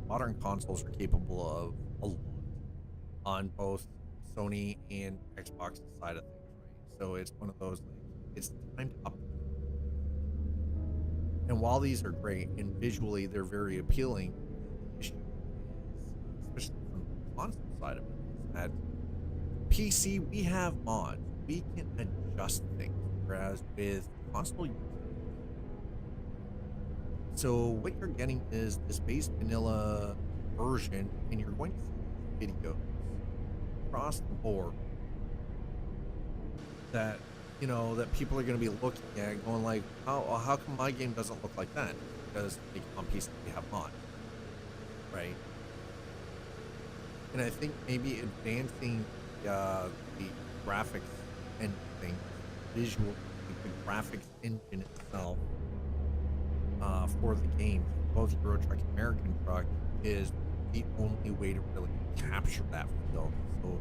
Modern consoles are capable of a lot on both Sony and Xbox side of things, right? So it's one of those, like, it's time to up. And while these are great and visually they're very appealing, the issue is, especially from the console side of it, is that PC, we have mods, we can adjust things, whereas with console, so what you're getting is this base vanilla version, and you're going to see videos across the board that, you know, that people are going to be looking at going like, how come my game doesn't look like that? Because like, on PC we have mods, right? And I think maybe advancing the graphics and things, visual, like the graphics engine itself, for the game, both Euro Truck and American Truck, is the only way to really capture that feel. So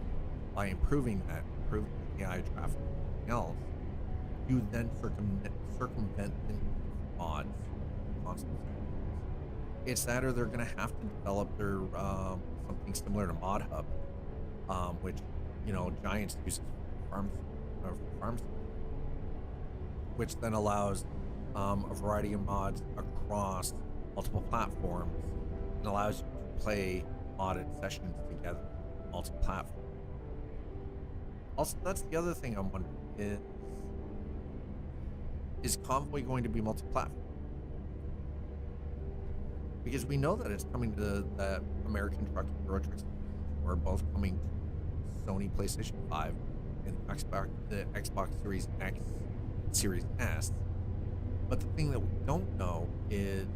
by improving that, improving the AI traffic and everything else, you then circumvent the mods constantly. It's that, or they're going to have to develop their something similar to Mod Hub, which, you know, Giants uses farms, which then allows a variety of mods across multiple platforms and allows you to play modded sessions together, multi-platform. Also, that's the other thing I'm wondering is Convoy going to be multi-platform? Because we know that it's coming to the American Truck and Euro Truck, are both coming to Sony PlayStation 5 and the Xbox Series X, Series S. But the thing that we don't know is,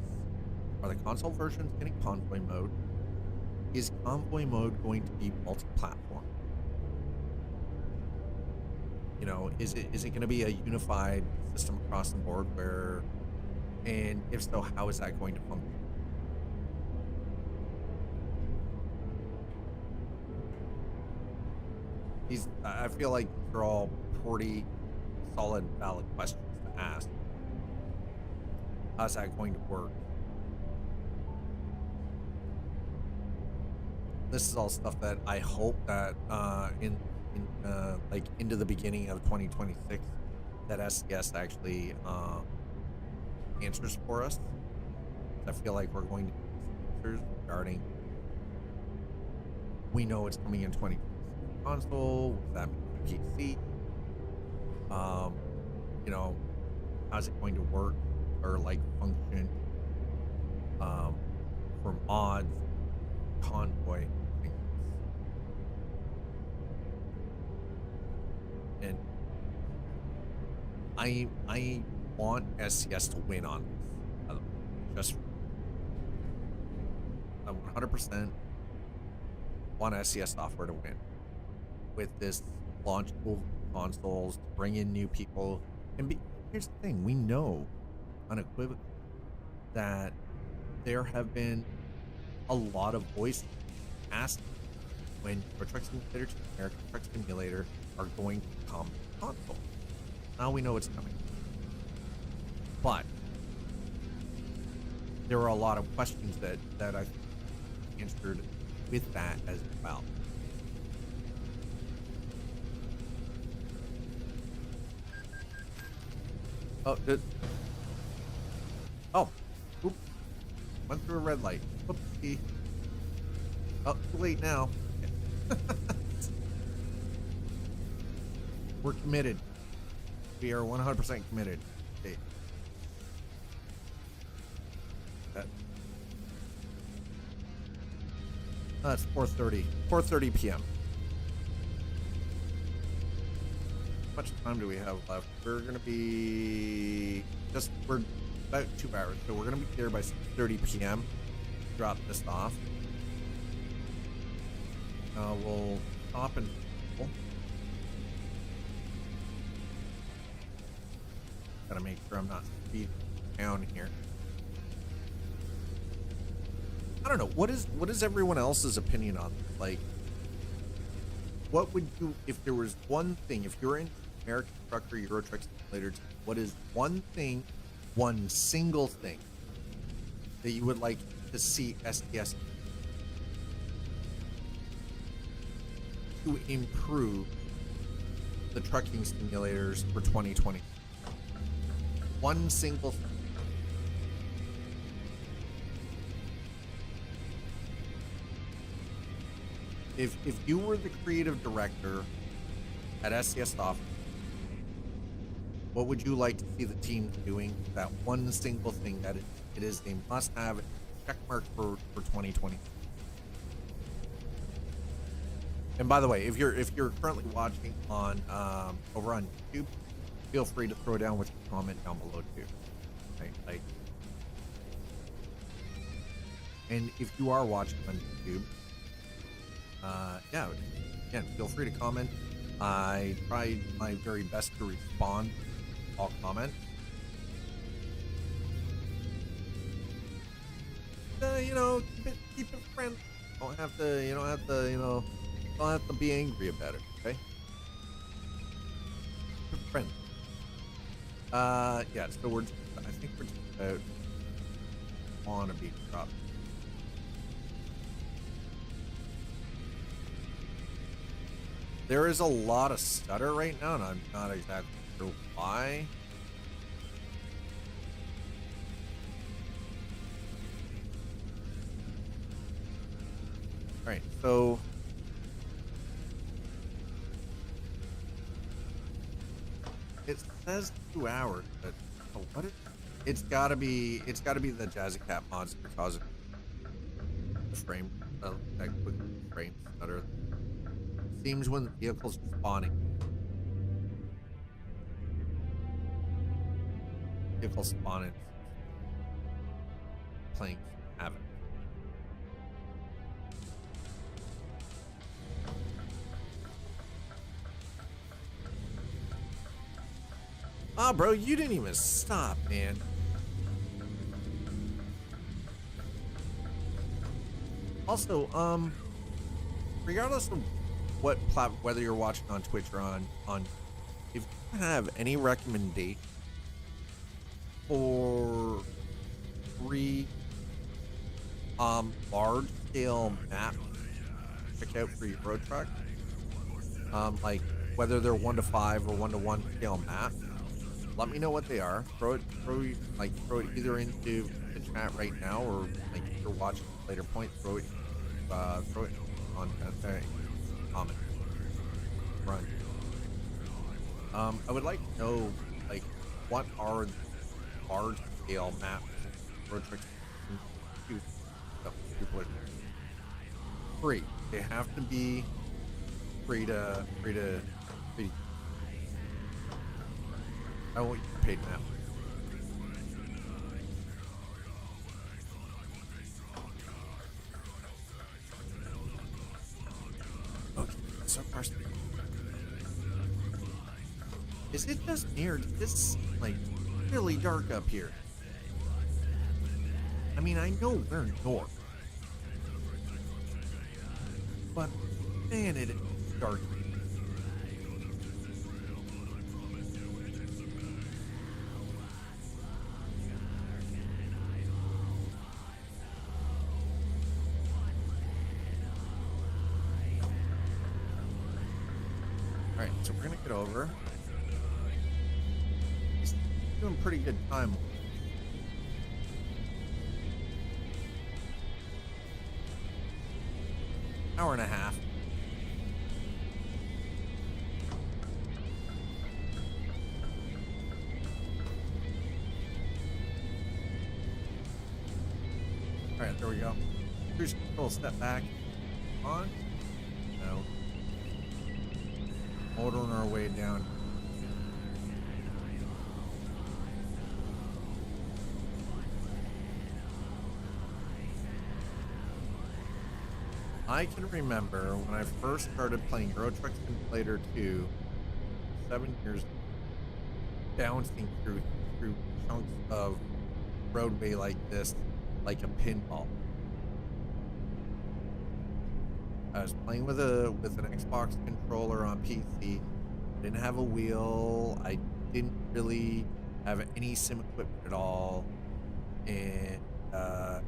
are the console versions getting Convoy mode? Is Convoy mode going to be multi-platform? You know, is it going to be a unified system across the board where, and if so, how is that going to function? I feel like they're all pretty solid, valid questions to ask. How's that going to work? This is all stuff that I hope that like into the beginning of 2026 that SCS actually answers for us. I feel like we're going to get answers regarding. We know it's coming in 2026 console. What does that mean for PC? You know, how's it going to work or like function for mods, convoy, things. And I want SCS to win on this. Just I 100% want SCS software to win with this launch of consoles, to bring in new people. And here's the thing, we know unequivocally that there have been a lot of voices asked when Euro Truck Simulator to American Truck Simulator are going to come to console. Now we know it's coming. But there are a lot of questions that I answered with that as well. Oh, oop. Went through a red light. Whoopsie. Oh, too late now. We're committed. We are 100% committed. Okay. It's 4:30 p.m. How much time do we have left? We're gonna be we're about 2 hours, so we're gonna be here by 6:30 p.m. Drop this off. We'll stop and gotta make sure I'm not speeding down here. I don't know. What is everyone else's opinion on this? Like, what would you, if there was one thing, if you're in American Truck or Euro Truck Simulator, what is one thing, one single thing that you would like to see STS to improve the trucking simulators for 2020? One single thing. If you were the creative director at SCS Software, what would you like to see the team doing? That one single thing that it is a must-have check mark for 2020. And by the way, if you're currently watching on over on YouTube, feel free to throw down with your comment down below too. Right? Like, and if you are watching on YouTube, yeah, again, feel free to comment. I tried my very best to respond to all comments. You know, keep it friendly. You don't have to be angry about it. Okay. Keep it friendly. Yeah. So I think we're just about on a beach drop. There is a lot of stutter right now, and I'm not exactly sure why. Alright, so it says 2 hours, but what is it's gotta be the Jazzy Cat mods that are causing the frame that quick frame stutter. Seems when the vehicle's spawning. Vehicle spawning. Playing havoc. Ah, bro, you didn't even stop, man. Also, regardless of whether you're watching on Twitch or on, if you have any recommendation for free large scale maps to check out for your road truck, like whether they're 1 to 5 or 1 to 1 scale maps, let me know what they are. Throw it either into the chat right now, or like if you're watching at a later point, throw it on comment. Run. I would like to know, like, what are large scale maps road trucks people are free. They have to be free. I want you paid now. Okay, so far. Is it just near? It's like really dark up here. I mean, I know we're north, but man, it is dark. Alright, so we're gonna get over. He's doing pretty good time. Hour and a half. Alright, there we go. Cruise control, step back. On. No. Motoring our way down. I can remember when I first started playing Euro Truck Simulator 2, 7 years ago, bouncing through chunks of roadway like this, like a pinball. I was playing with an Xbox controller on PC. I didn't have a wheel. I didn't really have any sim equipment at all, and it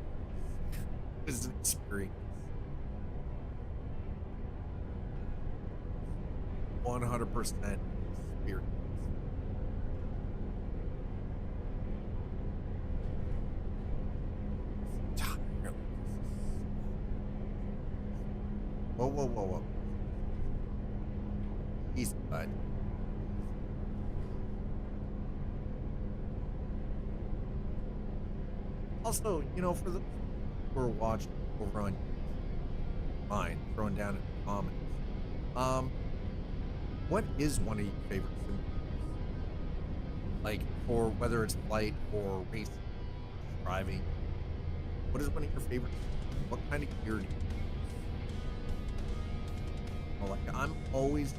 was an experience. 100% experience. Whoa. Easy, bud. Also, you know, for the who are watching over on mine, throwing down in the comments, what is one of your favorite simulators? Like, for whether it's flight or racing, driving, what is one of your favorites? What kind of gear do you use? Well, like, I'm always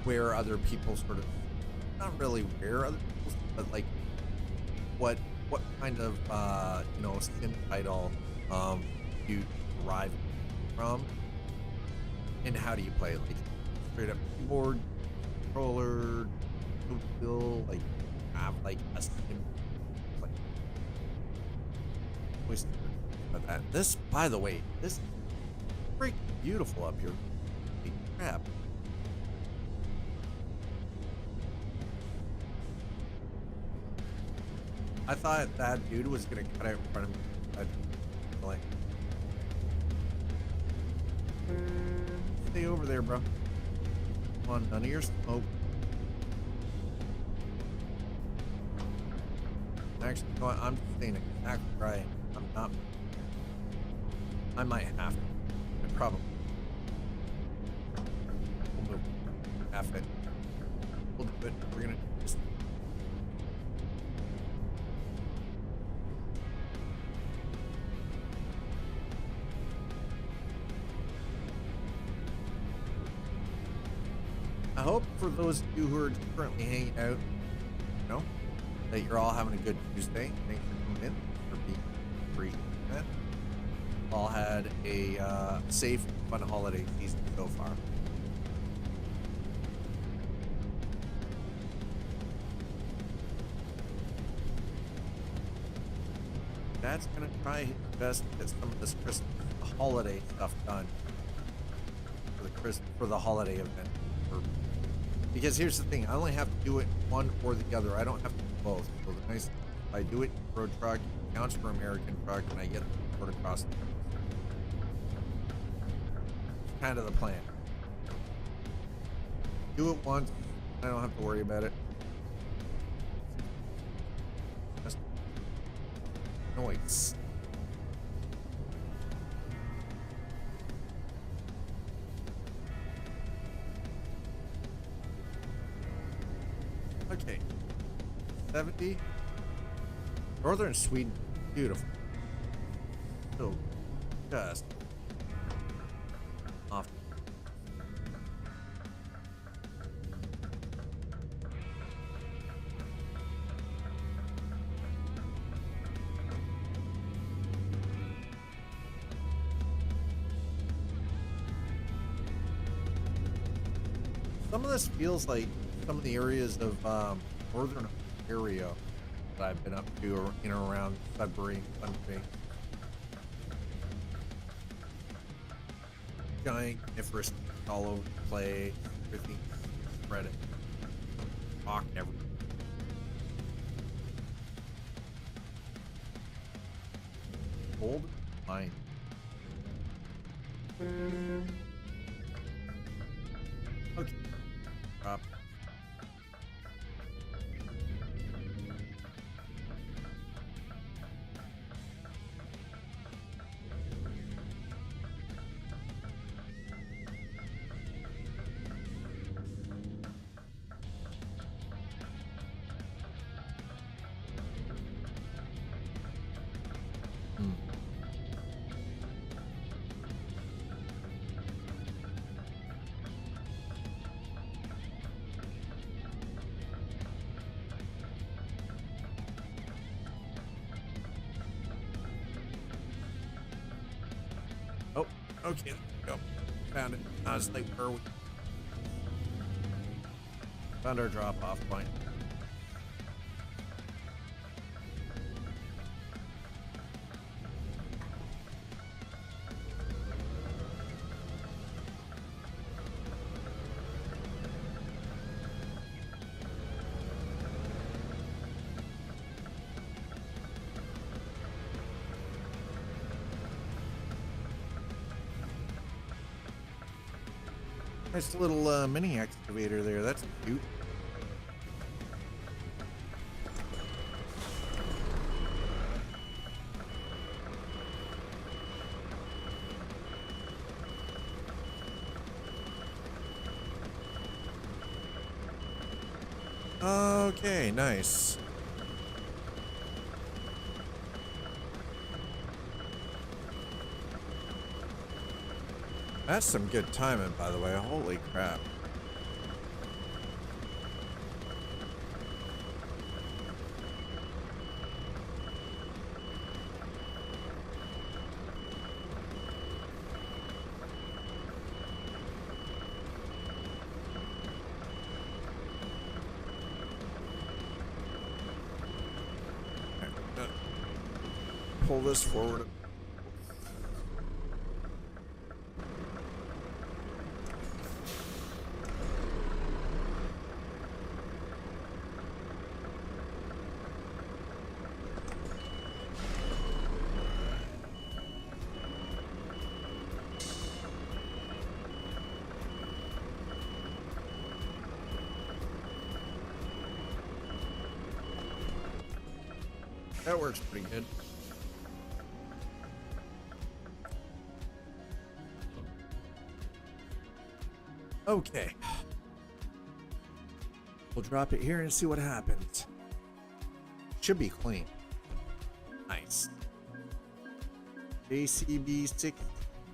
where other people sort of, not really where other people, but like what kind of you know, sim title you derive from, and how do you play? Like straight up keyboard, controller, wheel, like have like a sim, like always about that. This, by the way, this is freaking beautiful up here. Holy crap. I thought that dude was gonna cut out in front of me. Like, stay over there, bro. Come on, none of your smoke. Actually, you know what? I'm just saying exactly right. I'm not. I might have to. I probably. We'll move half it. We'll do it. We're gonna just. I hope for those of you who are currently hanging out, you know, that you're all having a good Tuesday. Thanks for coming in, for being free. all had a safe, fun holiday season so far. Dad's gonna try his best to get some of this Christmas holiday stuff done for the holiday event. Because here's the thing, I only have to do it one or the other. I don't have to do both. So the nice, if I do it road truck, it counts for American truck, and I get the port across the coast. It's kind of the plan. Do it once, I don't have to worry about it. Just noise. Okay, 70. Northern Sweden, beautiful. So, just off. Some of this feels like some of the areas of northern Ontario that I've been up to or in and around Sudbury country. Giant coniferous all over the place, everything spread it. Rock everywhere. Gold mine. Okay. Drop. Oh, okay, there we go. Found it. I was like, where are we? Found our drop-off point. Nice little mini excavator there. That's cute. Okay, nice. That's some good timing, by the way. Holy crap. Okay, pull this forward. That works pretty good. Okay. We'll drop it here and see what happens. Should be clean. Nice. JCB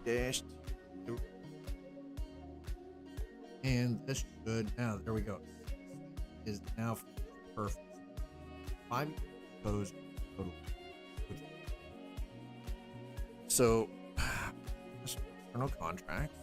6-2. And this should, now there we go. Is now perfect. 5 goes total. So no contracts.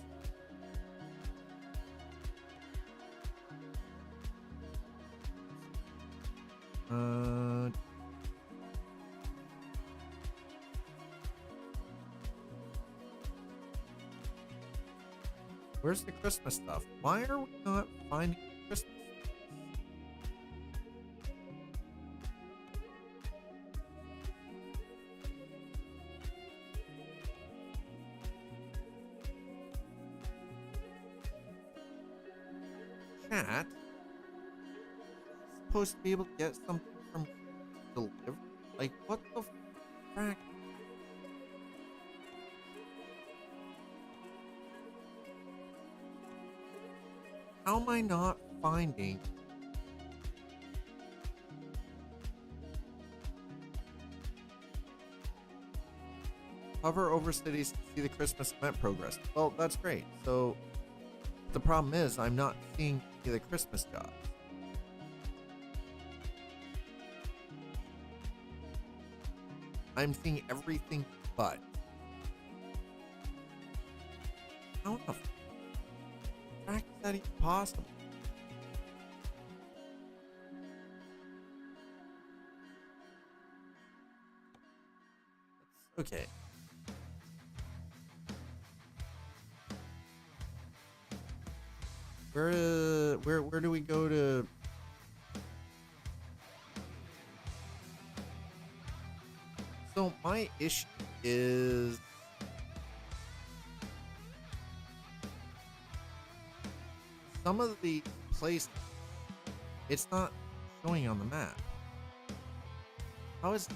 Where's the Christmas stuff? Why are we not finding Christmas? Chat? Supposed to be able to get something from Deliveries? Like, what the frack? How am I not finding? Hover over cities to see the Christmas event progress. Well, that's great. So the problem is I'm not seeing any of the Christmas jobs. I'm seeing everything but. How the frack is that even possible? Okay. Where do we go to? So my issue is some of the places it's not showing on the map. How is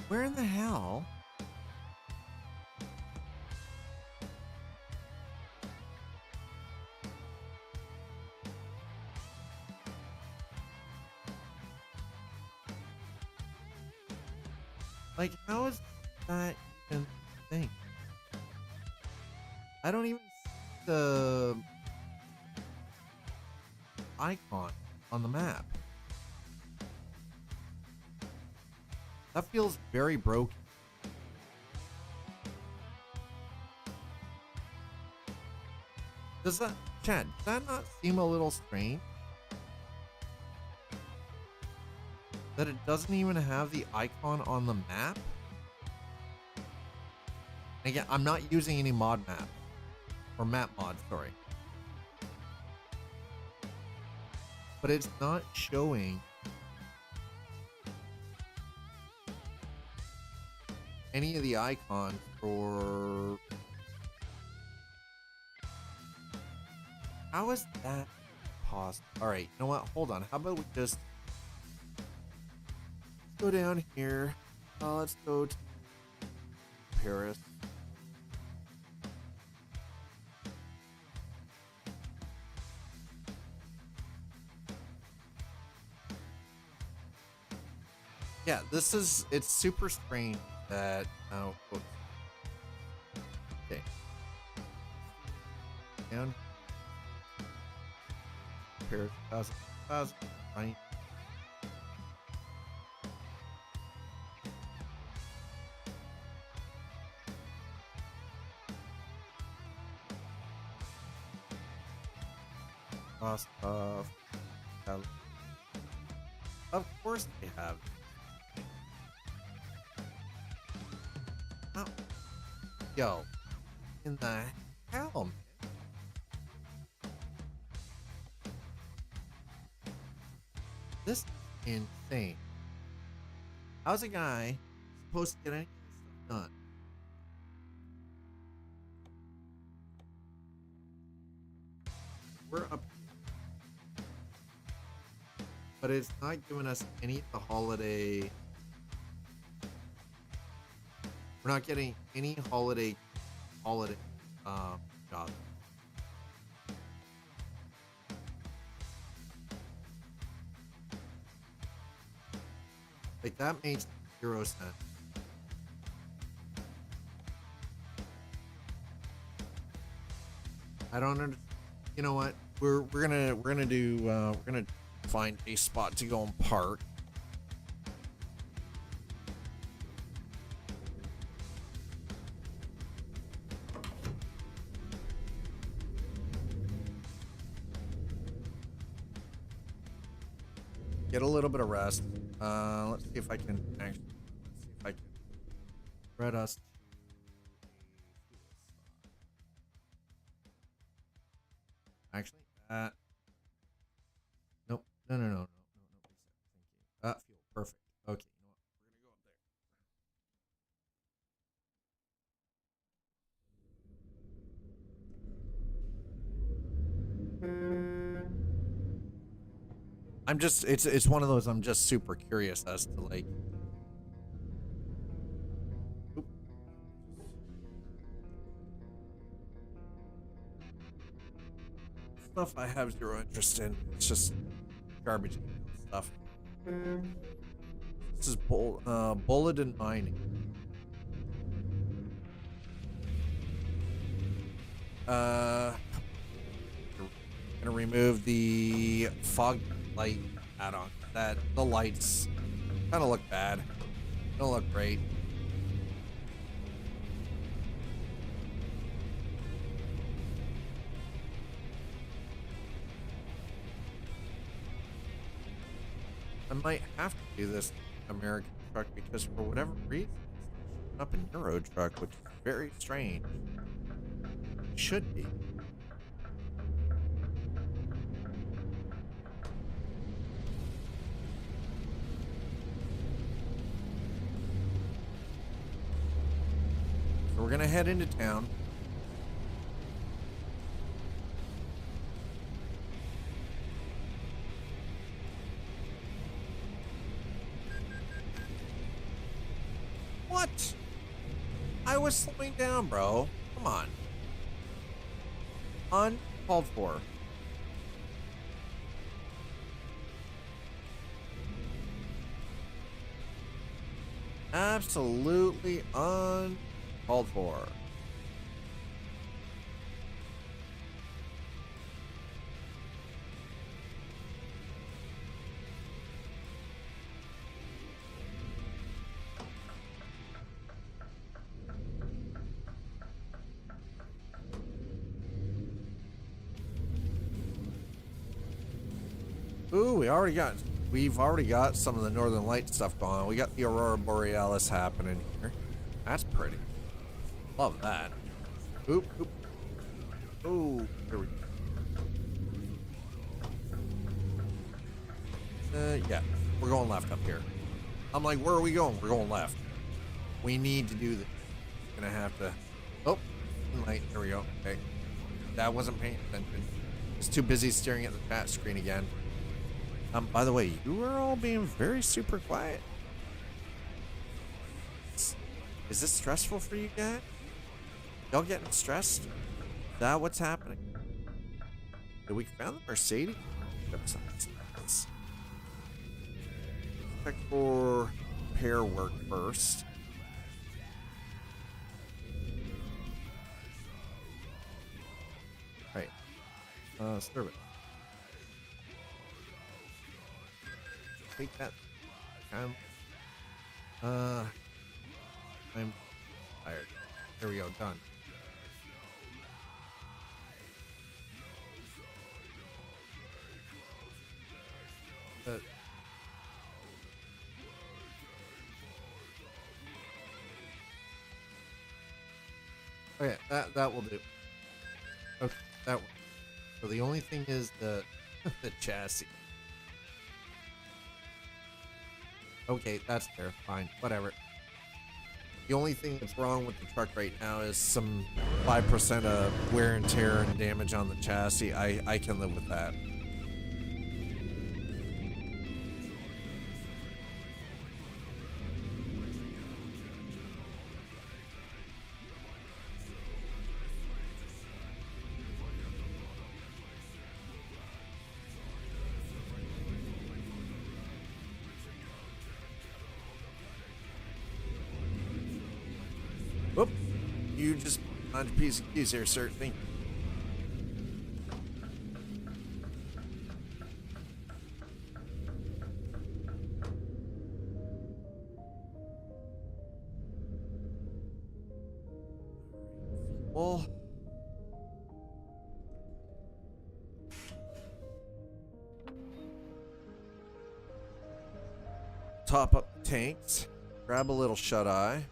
where in the hell? Like, how is that even a thing? I don't even see the icon on the map. That feels very broken. Does that, Chad, does that not seem a little strange? That it doesn't even have the icon on the map? And again, I'm not using any mod map. Or map mod, sorry. But it's not showing any of the icons for... How is that possible? Alright, you know what? Hold on. How about we just... Let's go down here. Let's go to Paris. Yeah, this is, it's super strange that, oh, whoops. Okay. Down. Paris, 1,000, right? Cost of course they have. Oh. Yo, in the hell, man? This is insane. How's a guy supposed to get any of this stuff done? We're up here. But it's not giving us any of the holiday. We're not getting any holiday jobs. Like, that makes 0 sense. I don't understand. You know what? We're gonna find a spot to go and park. Get a little bit of rest. Let's see if I can actually. Let's see if I can spread us. Actually, nope. No. Reset. Thank you. Fuel. Perfect. Okay. You know what? We're gonna go up there. I'm just. It's one of those. I'm just super curious as to like. Oop. Stuff I have zero interest in. It's just garbage stuff. This is bulletin mining. Gonna remove the fog light add-on. That the lights kind of look bad. Don't look great. I might have to do this American truck because for whatever reason it's up in Euro truck, which is very strange. Should be. So we're gonna head into town. What? I was slowing down, bro. Come on. Uncalled for. Absolutely uncalled for. Ooh, we've already got some of the Northern Light stuff going on. We got the Aurora Borealis happening here. That's pretty. Love that. Oop, oop. Ooh, here we go. Yeah, we're going left up here. I'm like, where are we going? We're going left. We need to do this. Gonna have to. Oh, light. Here we go. Okay. That wasn't paying attention. Just too busy staring at the chat screen again. By the way, you are all being very super quiet. Is this stressful for you guys? Y'all getting stressed? Is that what's happening? Did we found the Mercedes? Check for repair work first. Right. Serve it. Take that. I'm tired. There we go. Done. Okay, that will do. Okay, that will. So the only thing is the the chassis. Okay, that's fair. Fine. Whatever. The only thing that's wrong with the truck right now is some 5% of wear and tear and damage on the chassis. I can live with that. Whoop. You just on a piece of keys here, sir. Thank you. we'll top up the tanks, grab a little shut-eye.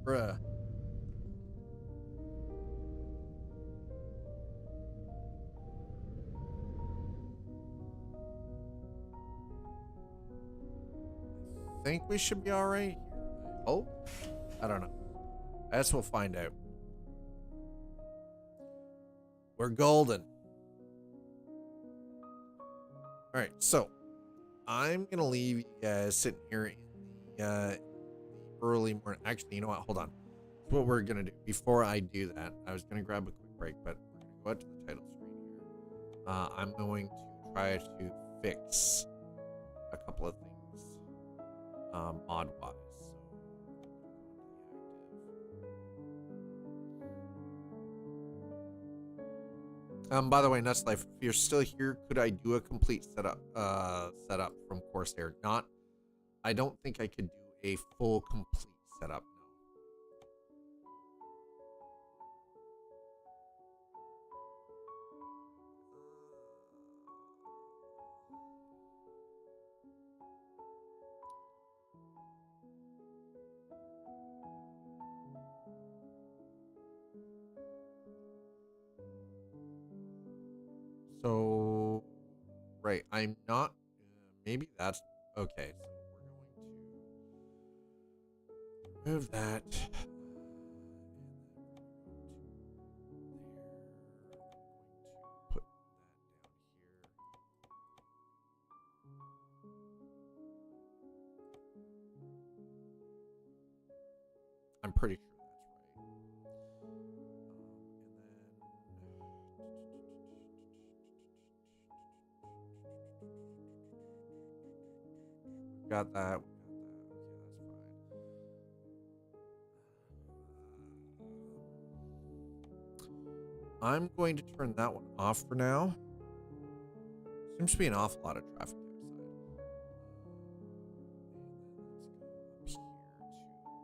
Bruh. Think we should be all right. Oh, I don't know. I guess we'll find out. We're golden. All right, so I'm gonna leave you guys sitting here in the early morning. Actually, you know what? Hold on. That's what we're gonna do. Before I do that, I was gonna grab a quick break, but we're gonna go out to the title screen here. I'm going to try to fix a couple of things, mod wise. By the way, Nuts Life, if you're still here, could I do a complete setup from Corsair? I don't think I could do a full complete setup. So, right, I'm not, maybe that's, okay, so we're going to remove that. Put that down here. I'm pretty sure that's right. Got that. Okay, that's fine. I'm going to turn that one off for now. Seems to be an awful lot of traffic outside. Let's go up here to our AI stuff.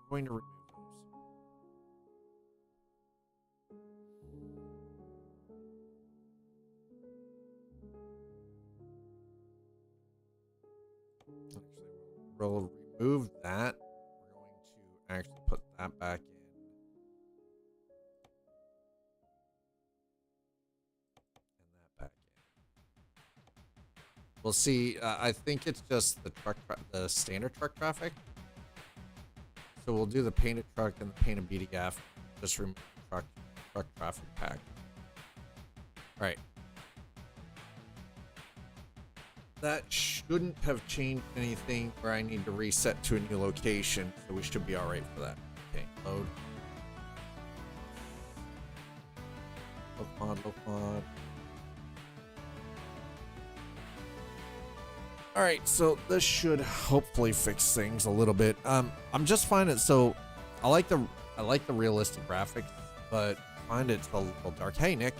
I'm going to remove those. Actually, we'll remove that. We're going to actually put that back in. And that back in. We'll see. I think it's just the standard truck traffic. So we'll do the painted truck and the painted BDF. Just remove the truck traffic pack. All right. That shouldn't have changed anything where I need to reset to a new location, so we should be all right for that. Okay, load. Load mod. All right, so this should hopefully fix things a little bit. I'm just finding it so I like the realistic graphics, but I find it's a little dark. Hey, Nick.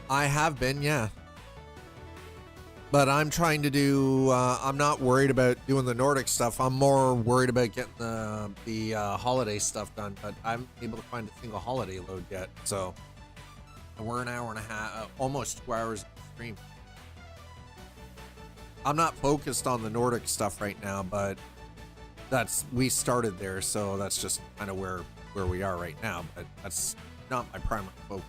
I have been, yeah. But I'm trying to do, I'm not worried about doing the Nordic stuff. I'm more worried about getting the holiday stuff done. But I haven't been able to find a single holiday load yet. So we're an hour and a half, almost 2 hours of stream. I'm not focused on the Nordic stuff right now, but we started there, so that's just kind of where we are right now. But that's not my primary focus.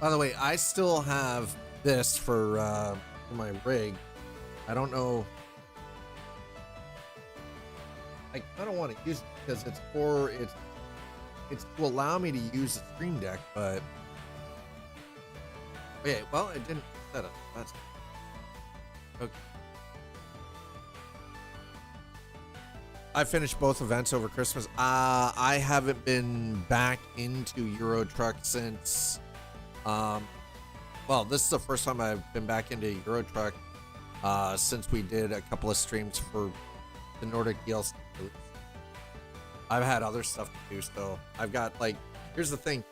By the way, I still have this for my rig. I don't know. I kind of want to use it because it's to allow me to use the Stream Deck, but okay. Well, it didn't set up. That's okay. I finished both events over Christmas. I haven't been back into Euro Truck since. Well, this is the first time I've been back into Euro Truck since we did a couple of streams for the Nordic DLC. I've had other stuff to do, so I've got like. Here's the thing.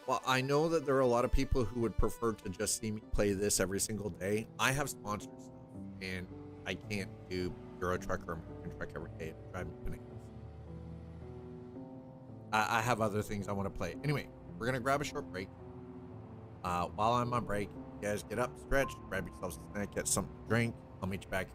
Well, I know that there are a lot of people who would prefer to just see me play this every single day. I have sponsored stuff, and I can't do Euro Truck or American Truck every day. It'd drive me bananas. I have other things I want to play. Anyway, we're gonna grab a short break. While I'm on break, you guys get up, stretch, grab yourselves a snack, get something to drink. I'll meet you back.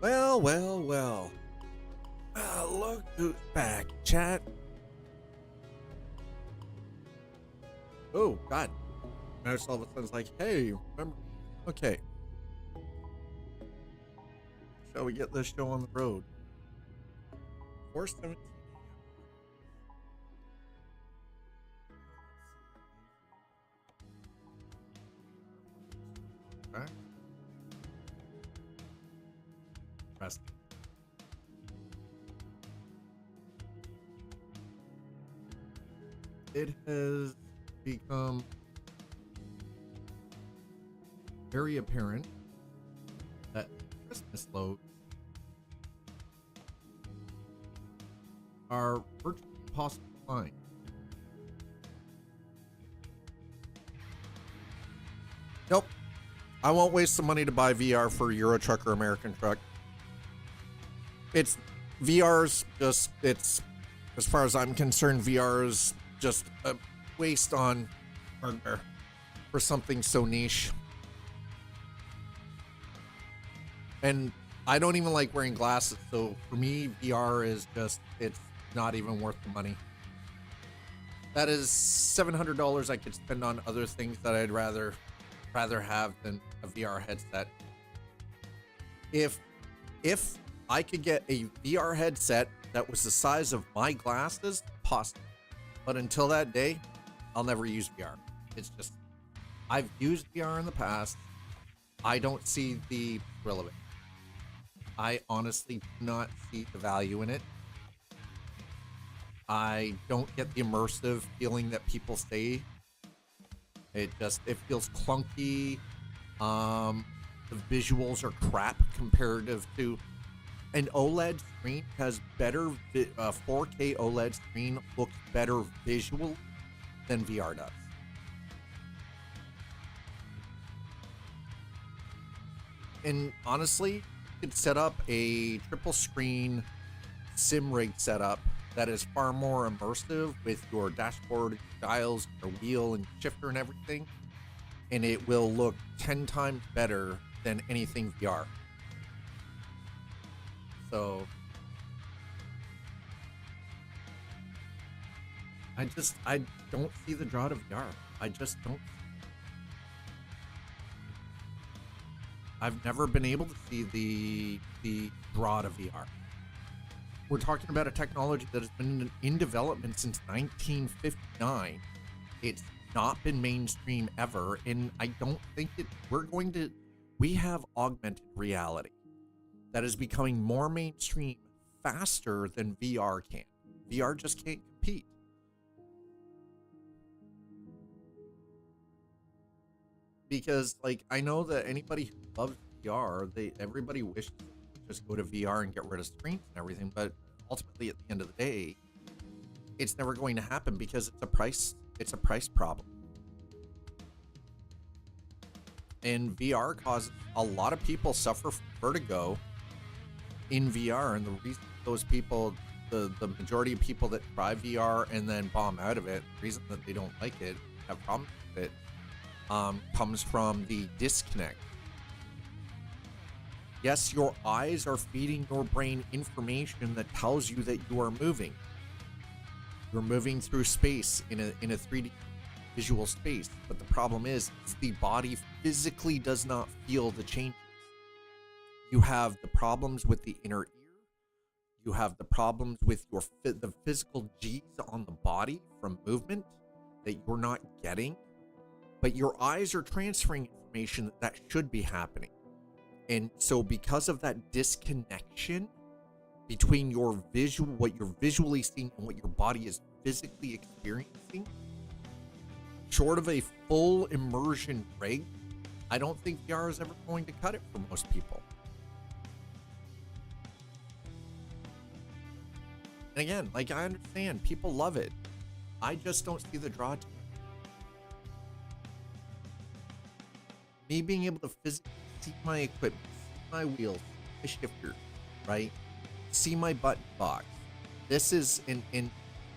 Well, well, well. Look who's back, chat. Oh, God. Now all of a sudden it's like, hey, remember? Okay. Shall we get this show on the road? 4:17 a.m. Okay. Resting. It has become very apparent that Christmas loads are virtually impossible to find. Nope. I won't waste the money to buy VR for Euro Truck or American Truck. VR's just, it's, as far as I'm concerned, VR is just a waste on hardware for something so niche. And I don't even like wearing glasses, so for me, VR is just, it's not even worth the money. That is $700 I could spend on other things that I'd rather have than a VR headset. If I could get a VR headset that was the size of my glasses, possible. But until that day, I'll never use VR. It's just, I've used VR in the past. I don't see the thrill of it. I honestly do not see the value in it. I don't get the immersive feeling that people say. It feels clunky. The visuals are crap comparative to an OLED screen. Has better 4K OLED screen looks better visual than VR does. And honestly, you could set up a triple screen sim rig setup that is far more immersive with your dashboard, dials, your wheel and shifter and everything, and it will look 10 times better than anything VR. So I don't see the draw to VR. I just don't. I've never been able to see the draw to VR. We're talking about a technology that has been in development since 1959. It's not been mainstream ever, and I don't think we have augmented reality that is becoming more mainstream faster than VR can. VR just can't compete. Because, like, I know that anybody who loves VR, everybody wishes to just go to VR and get rid of screens and everything, but ultimately at the end of the day, it's never going to happen because it's a price problem. And VR causes a lot of people suffer from vertigo in VR, and the reason those people, the majority of people that try VR and then bomb out of it, the reason that they don't like it, have problems with it, comes from the disconnect. Yes, your eyes are feeding your brain information that tells you that you are moving. You're moving through space in a 3D visual space, but the problem is the body physically does not feel the changes. You have the problems with the inner ear. You have the problems with the physical G's on the body from movement that you're not getting, but your eyes are transferring information that should be happening. And so because of that disconnection between what you're visually seeing and what your body is physically experiencing, short of a full immersion rig, I don't think VR is ever going to cut it for most people. And again, like, I understand people love it. I just don't see the draw to it. Me being able to physically see my equipment, see my wheels, my shifter, right? See my button box. This is in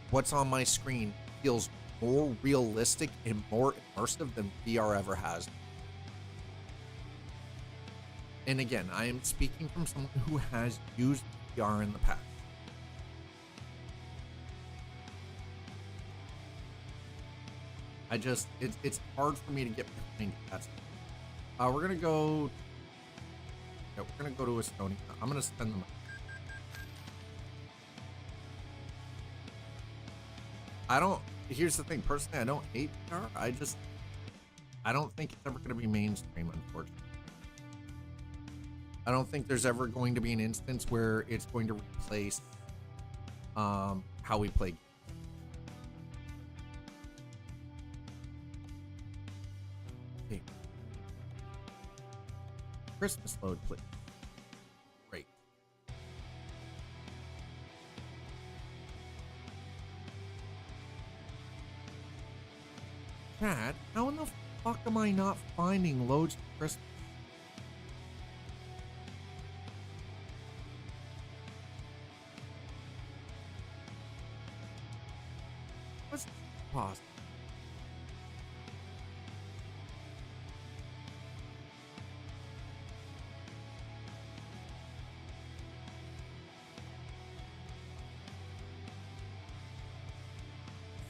what's on my screen feels more realistic and more immersive than VR ever has. And again, I am speaking from someone who has used VR in the past. It's hard for me to get behind that. We're gonna go. Yeah, we're gonna go to Estonia. I'm gonna spend them. I don't. Here's the thing. Personally, I don't hate VR. I don't think it's ever gonna be mainstream, unfortunately. I don't think there's ever going to be an instance where it's going to replace how we play games. Okay. Christmas load, please. Great. Chad, how in the fuck am I not finding loads for Christmas? What's possible?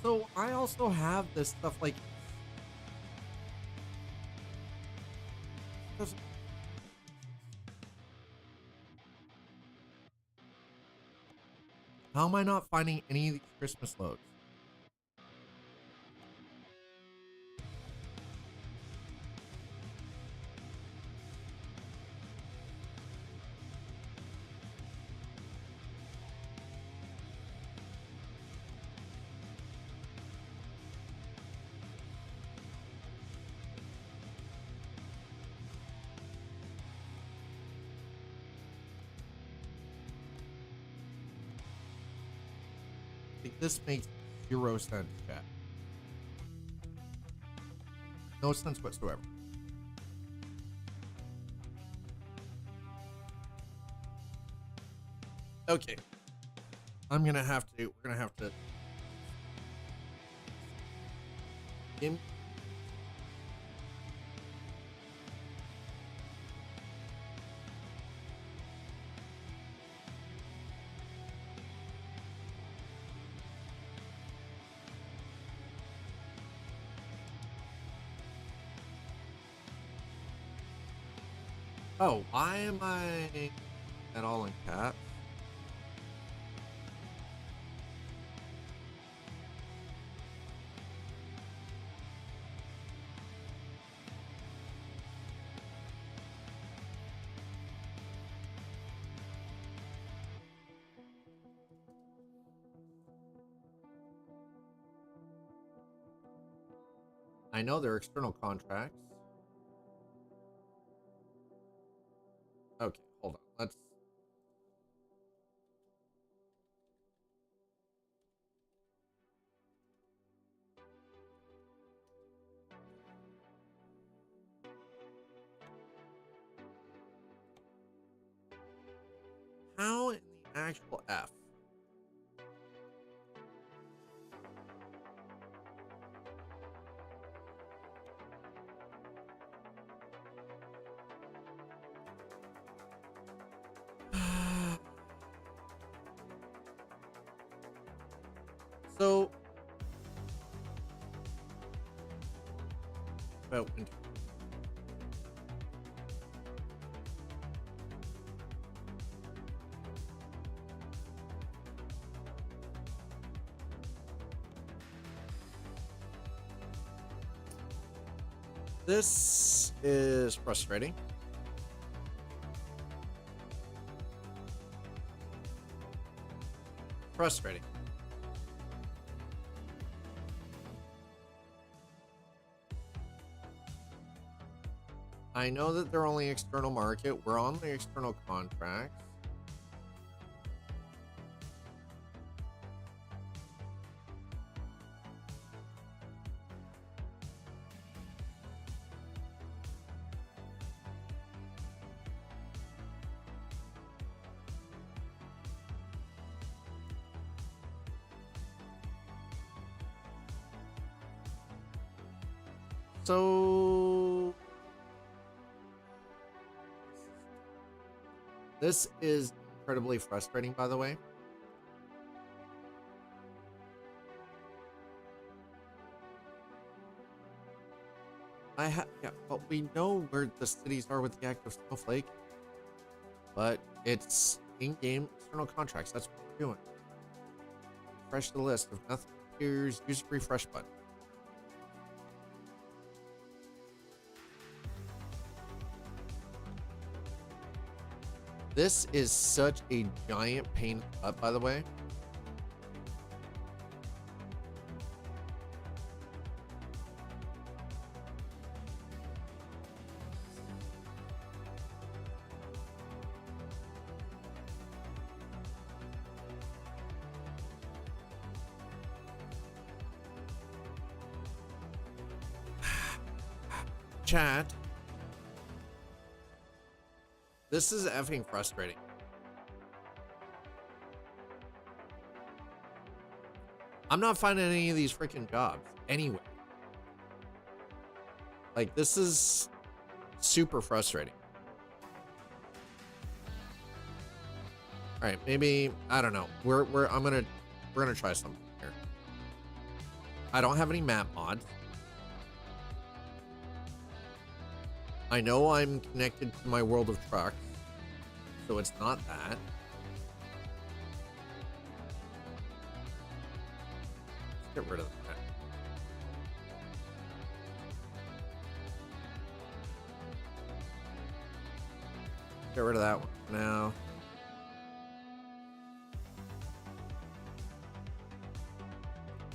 So I also have this stuff like how am I not finding any of these Christmas loads? Like, this makes 0 sense, chat. No sense whatsoever. Okay. We're gonna have to Oh, why am I at all in caps? I know they're external contracts. Okay, hold on. Let's. How in the actual F? So about winter. This is frustrating. Frustrating. I know that they're only external market. We're on the external contracts. So This is incredibly frustrating, by the way. Yeah, but we know where the cities are with the active snowflake, but it's in-game external contracts. That's what we're doing. Refresh the list. If nothing appears, use the refresh button. This is such a giant pain in the butt, by the way. Chat. This is effing frustrating. I'm not finding any of these freaking jobs anyway. Like, this is super frustrating. All right, maybe I don't know. We're gonna try something here. I don't have any map mods. I know I'm connected to my world of trucks, so it's not that. Let's get rid of that. Get rid of that one for now.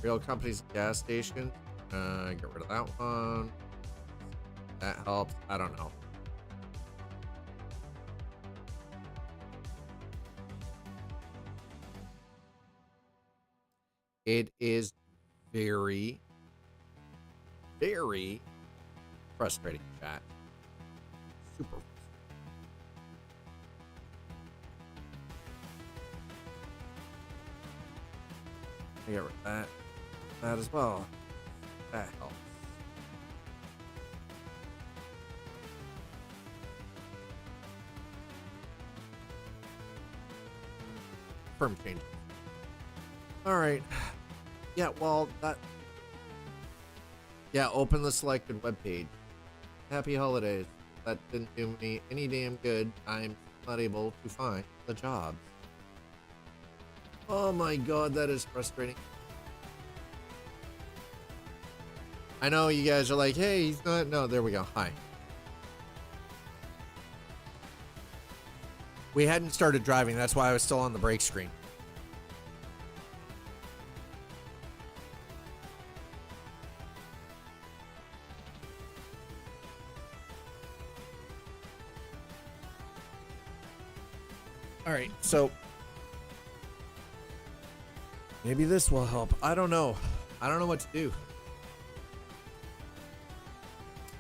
Real company's gas station. Get rid of that one. That helps. I don't know. It is very, very frustrating, chat. Super. I get rid of that. That as well. That helps. Firm changes. All right. Yeah, well, that. Yeah, open the selected web page. Happy holidays. That didn't do me any damn good. I'm not able to find the jobs. Oh my god, that is frustrating. I know you guys are like, hey, he's not. No, there we go. Hi. We hadn't started driving. That's why I was still on the brake screen. All right, so maybe this will help. I don't know. I don't know what to do.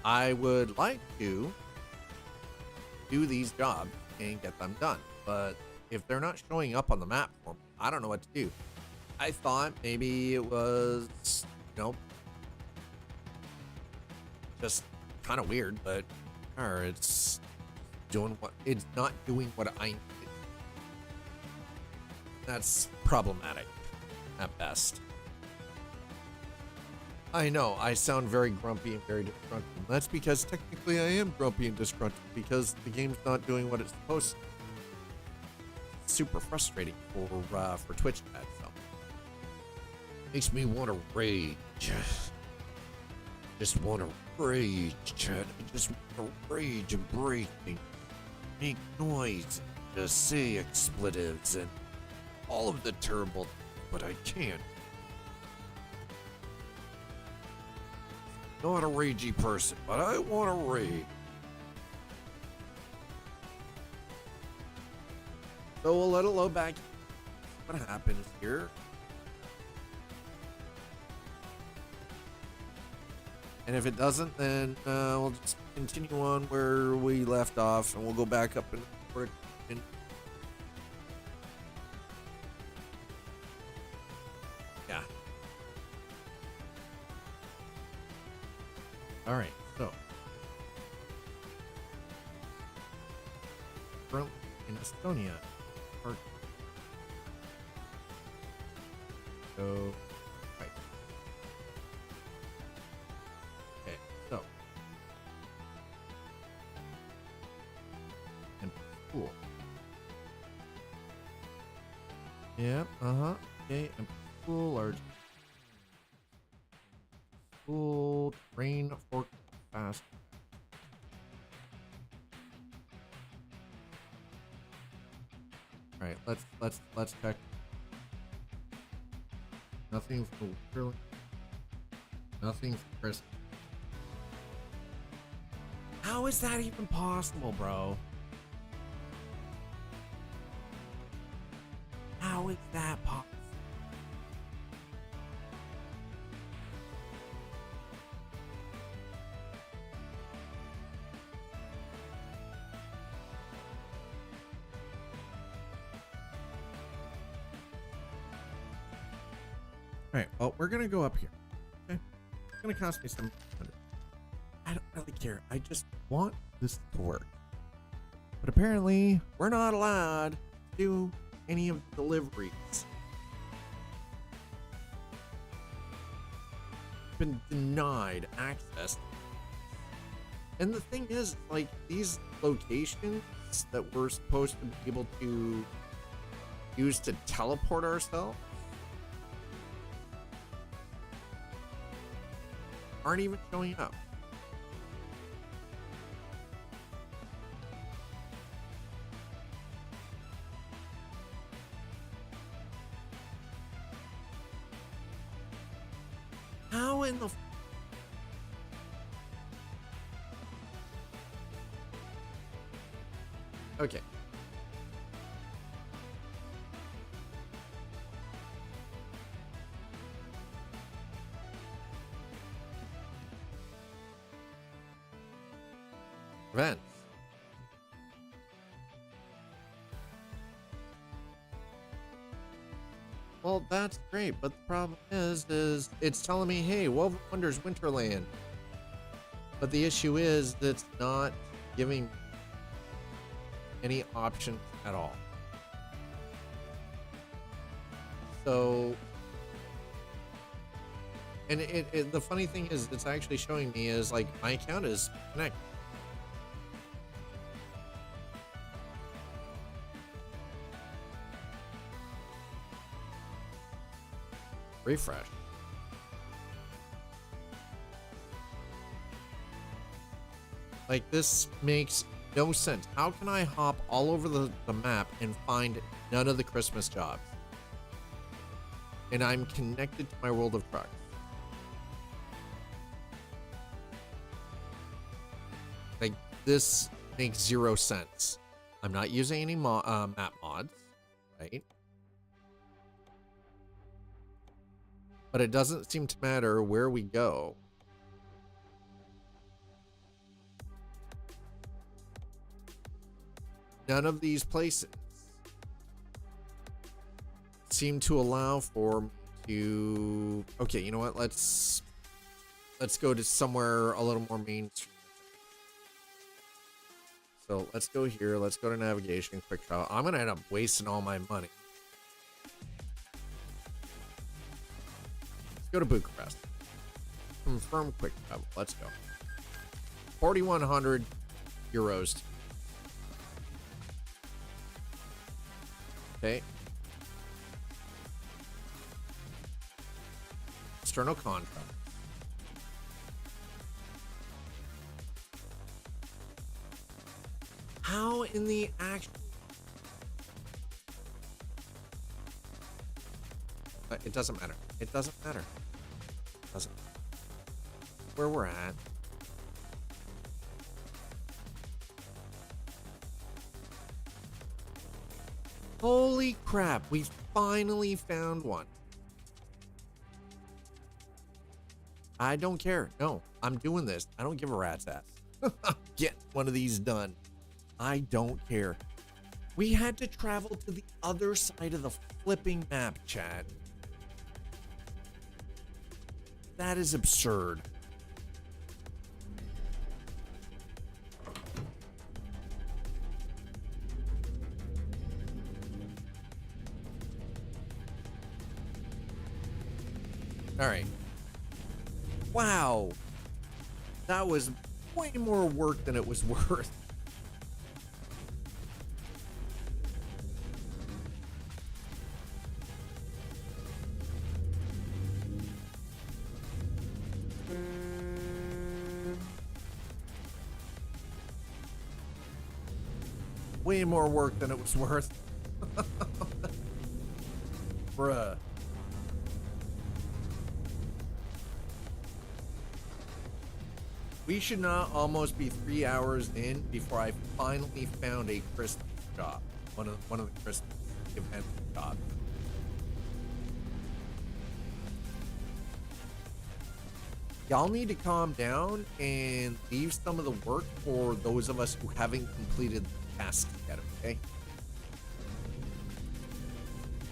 I would like to do these jobs and get them done, but if they're not showing up on the map for me, I don't know what to do. I thought maybe it was, just kind of weird, but it's not doing what I need. That's problematic at best. I know, I sound very grumpy and very disgruntled. That's because technically I am grumpy and disgruntled because the game's not doing what it's supposed to. It's super frustrating for Twitch chat, so. Makes me want to rage. Just want to rage, chat. I just want to rage and break things. Make noise, just say expletives and all of the terrible, but I can't. Not a ragey person, but I want to rage. So we'll let it load back. What happens here? And if it doesn't, then we'll just continue on where we left off, and we'll go back up and work. Yeah. All right. So. in Estonia. Or so right. Okay, so and cool. Yep, okay, and cool large cool train fork fast. Alright, let's check. Nothing for Winterland. Nothing for Christmas. How is that even possible, bro? How is that possible? Alright, well, we're gonna go up here. Okay? It's gonna cost me some $700. I don't really care. I just want this to work. But apparently, we're not allowed to do any of the deliveries. Been denied access. And the thing is, like, these locations that we're supposed to be able to use to teleport ourselves aren't even showing up. How in the okay. Events. Well, that's great, but the problem is it's telling me, hey, Woven Wonders Winterland. But the issue is that it's not giving any options at all. So, and the funny thing is, it's actually showing me is like my account is connected. Refresh. Like, this makes no sense. How can I hop all over the map and find none of the Christmas jobs? And I'm connected to my World of Trucks. Like, this makes zero sense. I'm not using any map mods, right? But it doesn't seem to matter where we go. None of these places seem to allow for me to... Okay, you know what? Let's go to somewhere a little more mainstream. So let's go here. Let's go to navigation, quick travel. I'm going to end up wasting all my money. Let's go to Bucharest. Confirm quick travel. Let's go. 4,100 euros. Okay. External contract. How in the action? It doesn't matter. It doesn't matter. It doesn't matter. Where we're at. Holy crap, we finally found one. I don't care. No, I'm doing this. I don't give a rat's ass. Get one of these done. I don't care. We had to travel to the other side of the flipping map, chat. That is absurd. All right. Wow. That was way more work than it was worth. Way more work than it was worth. Bruh. We should not almost be 3 hours in before I finally found a Christmas job. One of the Christmas event jobs. Y'all need to calm down and leave some of the work for those of us who haven't completed the task yet, okay?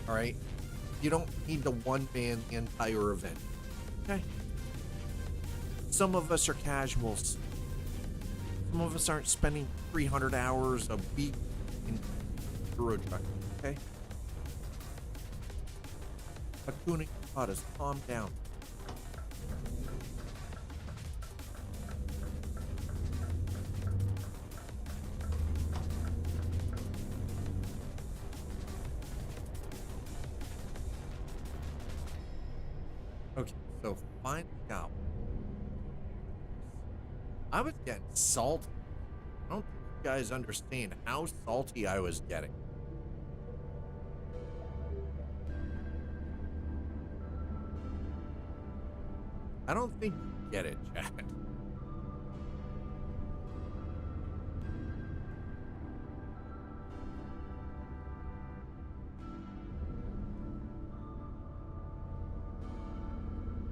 Alright? You don't need to one-man the entire event. Okay? Some of us are casuals. Some of us aren't spending 300 hours a week in Euro truck, okay? Hakuna Matata, calm down. Okay, so find out. I was getting salty. I don't think you guys understand how salty I was getting. I don't think you get it, Chad.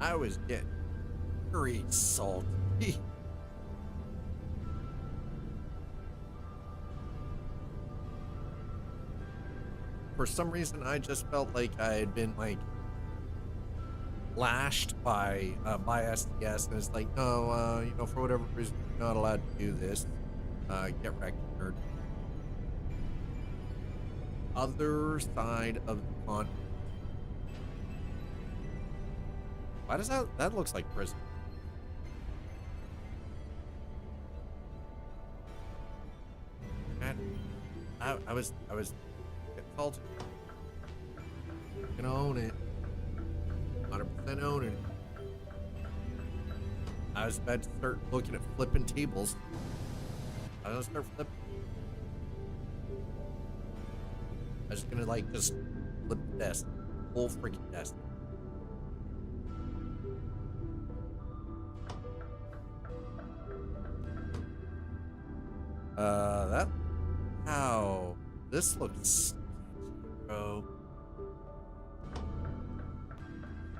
I was getting very salty. For some reason, I just felt like I had been like lashed by SDS, and it's like, no, you know, for whatever reason, you're not allowed to do this. Get wrecked, nerd. Other side of the continent. Why does that looks like prison? And I was getting salty. You can own it. 100% own it. I was about to start looking at flipping tables. I was gonna start flipping. I was gonna like just flip the desk. Whole freaking desk. That. Ow. This looks sketchy, bro.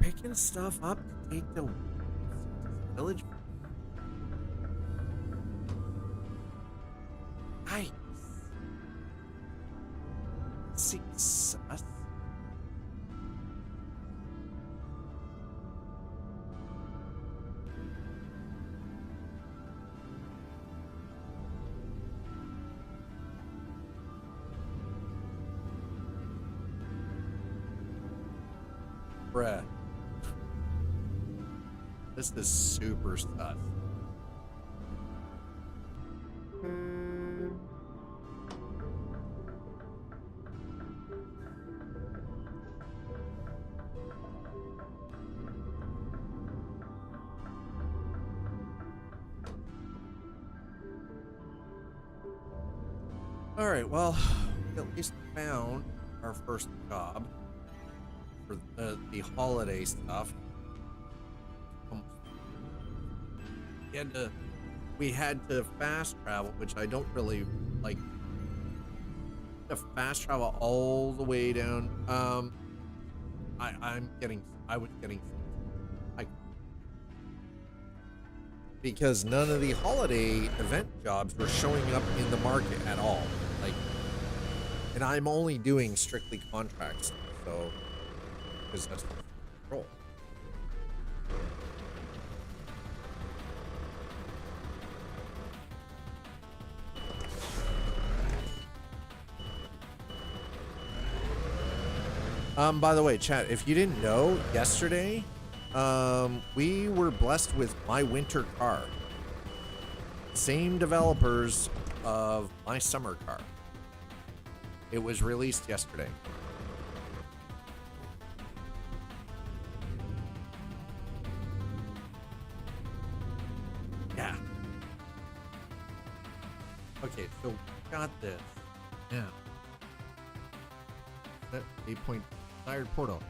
Picking stuff up to take to village. Nice. See, sus. Bruh. This is super sus. Alright, well, we at least found our first job for the holiday stuff. We had to fast travel, which I don't really like. To fast travel all the way down. I was getting because none of the holiday event jobs were showing up in the market at all. Like, and I'm only doing strictly contracts, so because that's control. By the way, chat, if you didn't know, yesterday We were blessed with My Winter Car. Same developers of My Summer Car. It was released yesterday. Yeah. Okay, so got this. Yeah. That 8-point desired portal.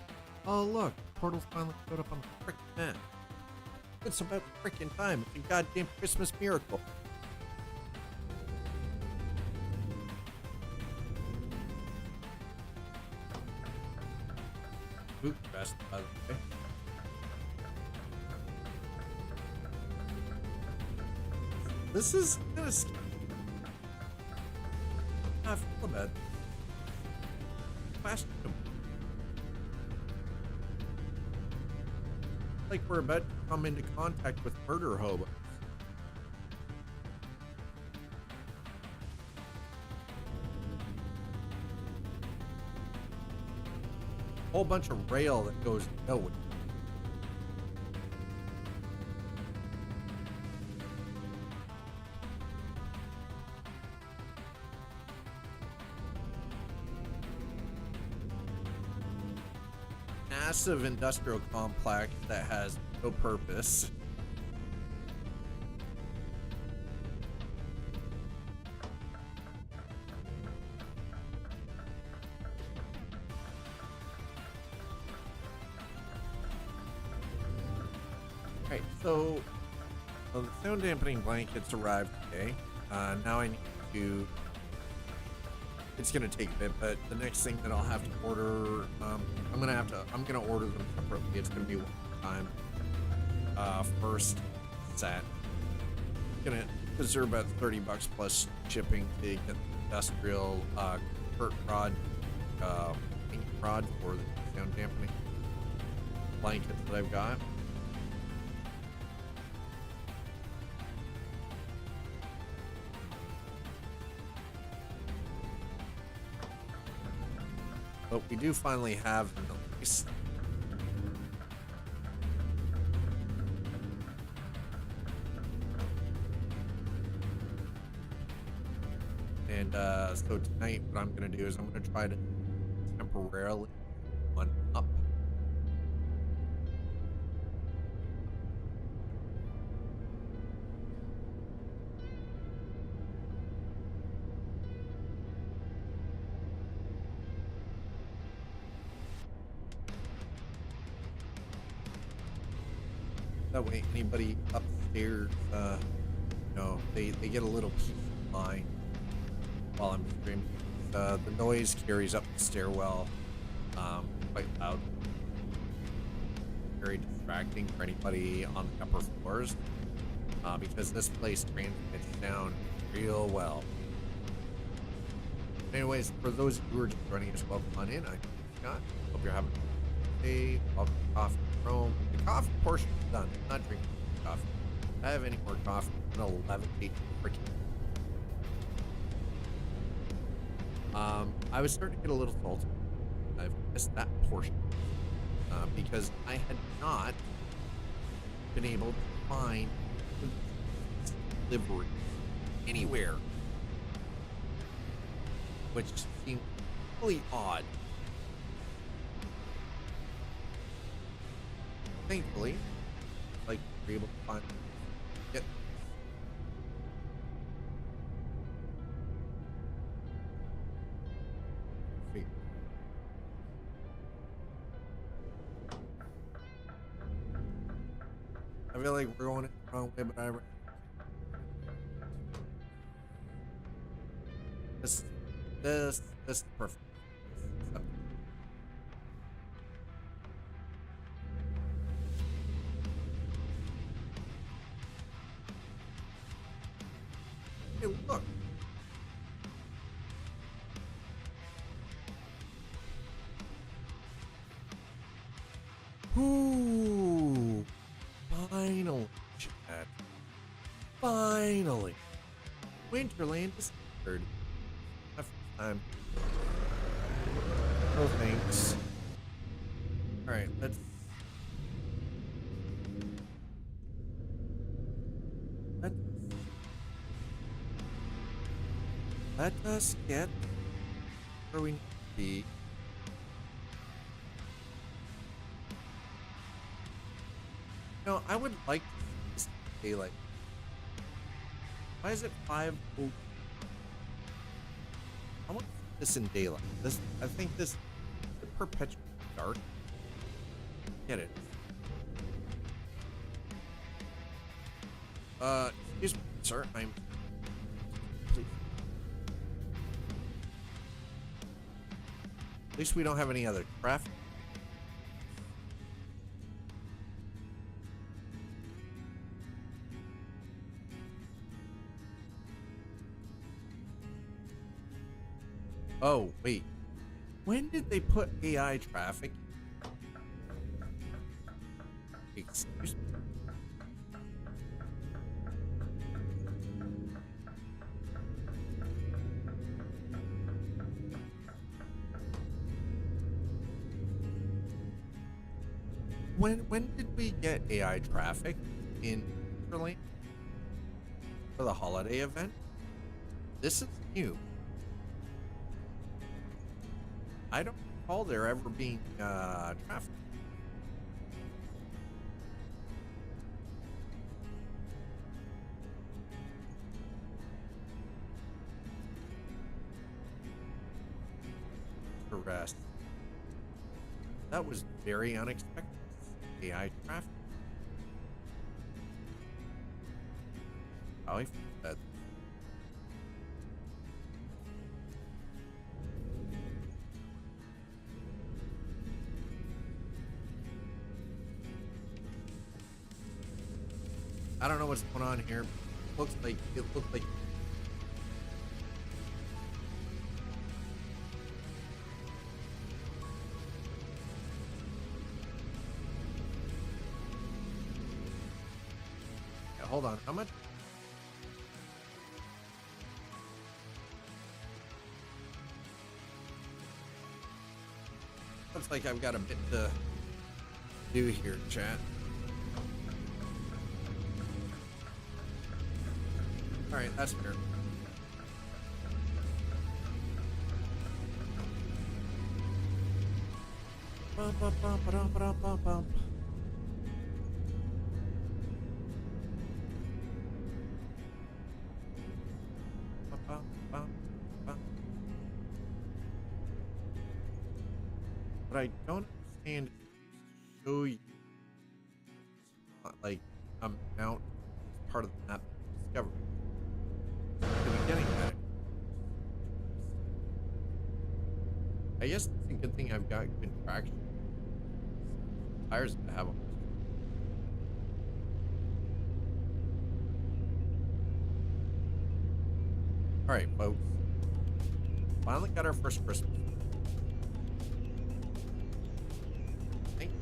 Oh look, portal's finally showed up on the frickin' map. It's about frickin' time. It's a goddamn Christmas miracle. Boot rest, by the way. This is kind of scary. I feel about it. Question. Like we're about to come into contact with murder hobos. Whole bunch of rail that goes nowhere. Massive industrial complex that has no purpose. Alright, so the sound dampening blankets arrived today. Now I need to. It's gonna take a bit, but the next thing that I'll have to order, I'm gonna order them separately. It's gonna be one time. First set. Because they're about $30 plus shipping to get the industrial curtain rod, ink rod for the sound dampening blankets that I've got. But we do finally have them at least. And so tonight what I'm going to do is I'm going to try to temporarily one up. That way anybody upstairs, they get a little peace of mind while I'm streaming. The noise carries up the stairwell quite loud. Very distracting for anybody on the upper floors because this place transmits sound real well. Anyways, for those of you who are just joining us, welcome on in. I'm Scott. Hope you're having a good day. Welcome to Coffee&Chrome. The coffee portion is done. I'm not drinking coffee. If I have any more coffee, I'm gonna levitate freaking. I was starting to get a little salty. I've missed that portion because I had not been able to find delivery anywhere, which seemed really odd. Thankfully, like we're able to find get. I feel like we're going it the wrong way, but this is perfect. Hey, look. Ooh. Finally, chat. Finally. Winterland is third. My first time. Oh, thanks. Alright, let's let us get where we need to be. No, I would like to see this daylight. Why is it 5? I want this in daylight. I think this is perpetually dark. Get it? Excuse me, sir. Please. At least we don't have any other traffic. Oh, wait. When did they put AI traffic? Excuse me. When did we get AI traffic in Interlane for the holiday event? This is new. I don't recall there ever being traffic. Arrest. That was very unexpected. AI traffic. How I feel that. I don't know what's going on here. It looked like yeah, hold on. How much? Looks like I've got a bit to do here, chat. Alright, that's fair. Bum, bum, bum, ba-dum, ba-dum, bum, bum. Bum, bum, bum, bum. But I don't understand if you show you like amount as part of the map discovery. Getting that. I guess it's a good thing I've got good traction. Tires to have them. Alright, folks. Finally got our first Christmas. Thank you.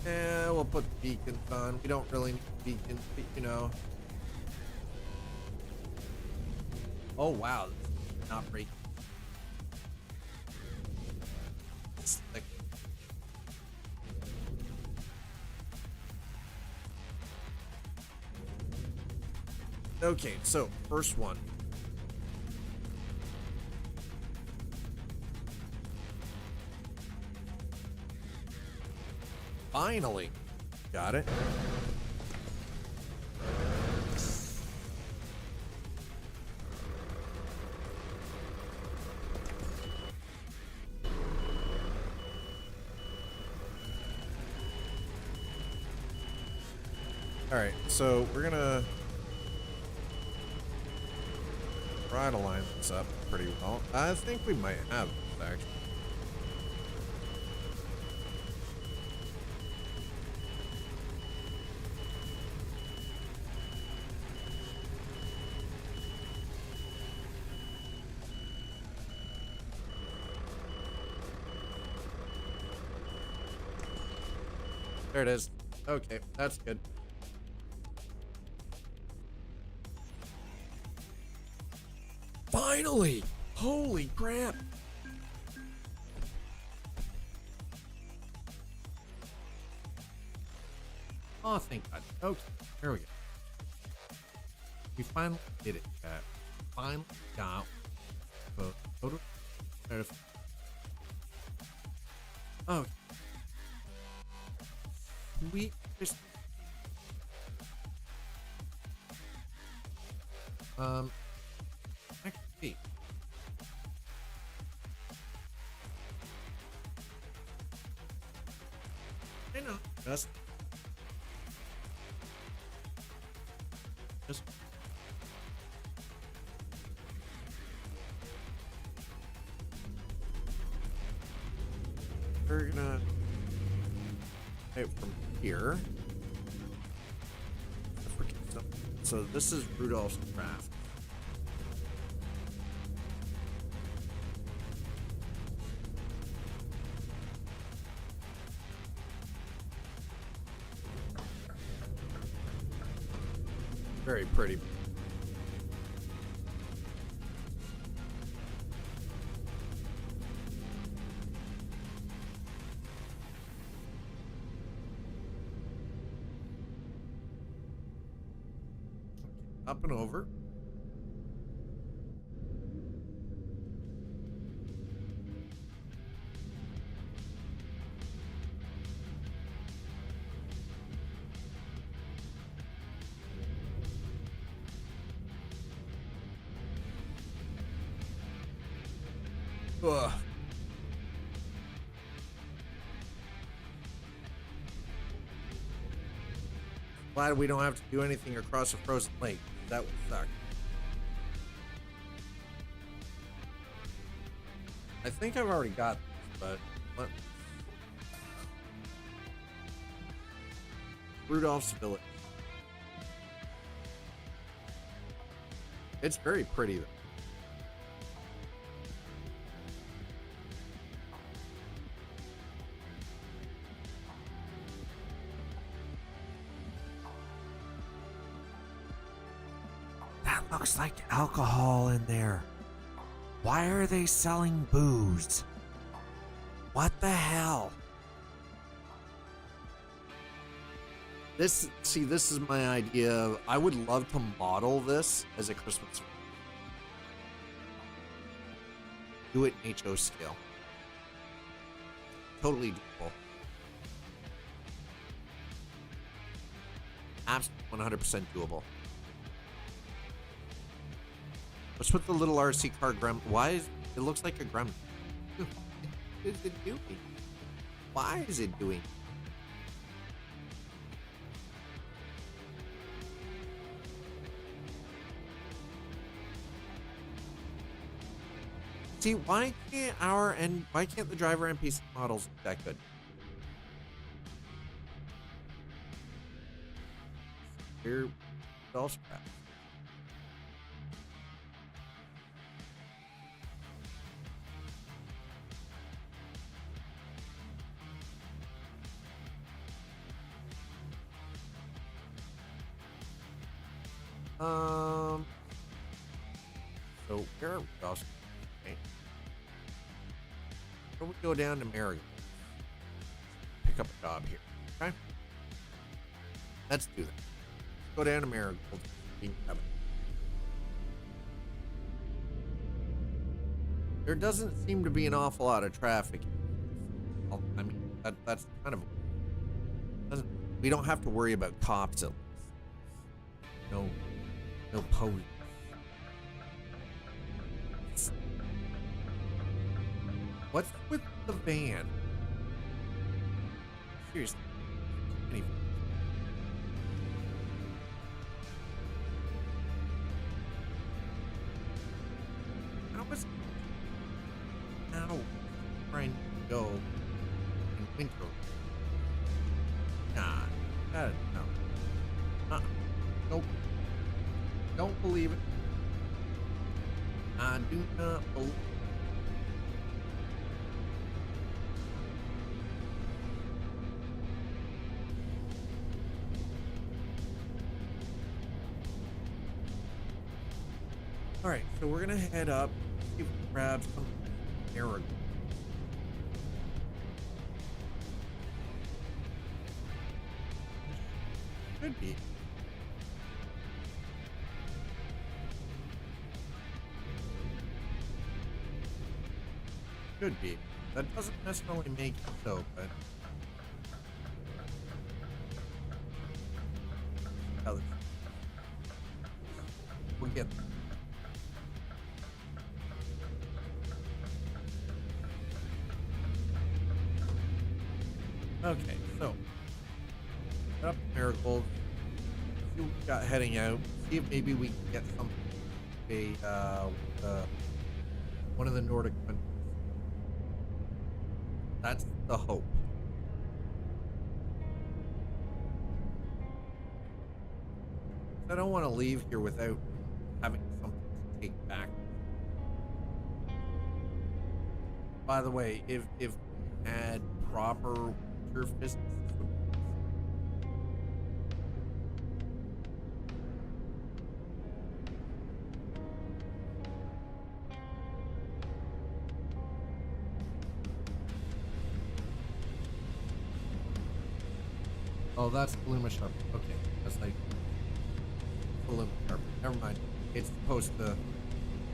Yeah, we'll put beacons on. We don't really need beacons, but you know. Oh wow, this is not breaking. Like, okay, so first one. Finally, got it. All right, so we're gonna try to line this up pretty well. I think we might have this actually. There it is. Okay, that's good. Finally! Holy crap! Oh, thank God. Okay, there we go. We finally did it, chat. Finally got photo. Oh, we just actually, I know, just we're gonna type from here. So this is Rudolph's craft. Very pretty. Up and over. Ugh. Glad we don't have to do anything across a frozen lake. That would suck. I think I've already got this, but what? Rudolph's Village. It's very pretty though. That looks like alcohol in there. Why are they selling booze? What the hell? This is my idea. I would love to model this as a Christmas tree. Do it in HO scale. Totally doable. Absolutely 100% doable. What's with the little RC car grem? Why is it looks like a gremlin? What is it doing? Why is it doing? See, why can't the driver NPC models look that good? Here, all scrap. So where are we also? Okay. Where we go down to Marigold? Pick up a job here. Okay. Let's do that. Let's go down to Marigold. There doesn't seem to be an awful lot of traffic. I mean, that's kind of. We don't have to worry about cops at least. No police. What's with the van? Seriously. Anyway. How was now trying to go in winter? Nah, no. Nope. Don't believe it. I do not believe it. Alright, so we're gonna head up, see if we can grab some Aragorn. Could be. Could be. That doesn't necessarily make it so, but we'll get there. Okay, so set up Marigold. See what we got heading out. See if maybe we can get some one of the Nordic countries. That's the hope. I don't want to leave here without having something to take back. By the way, if we had proper winter businesses, oh, that's Bluma Sharp. Okay, that's like Bluma Sharp. Never mind. It's supposed to.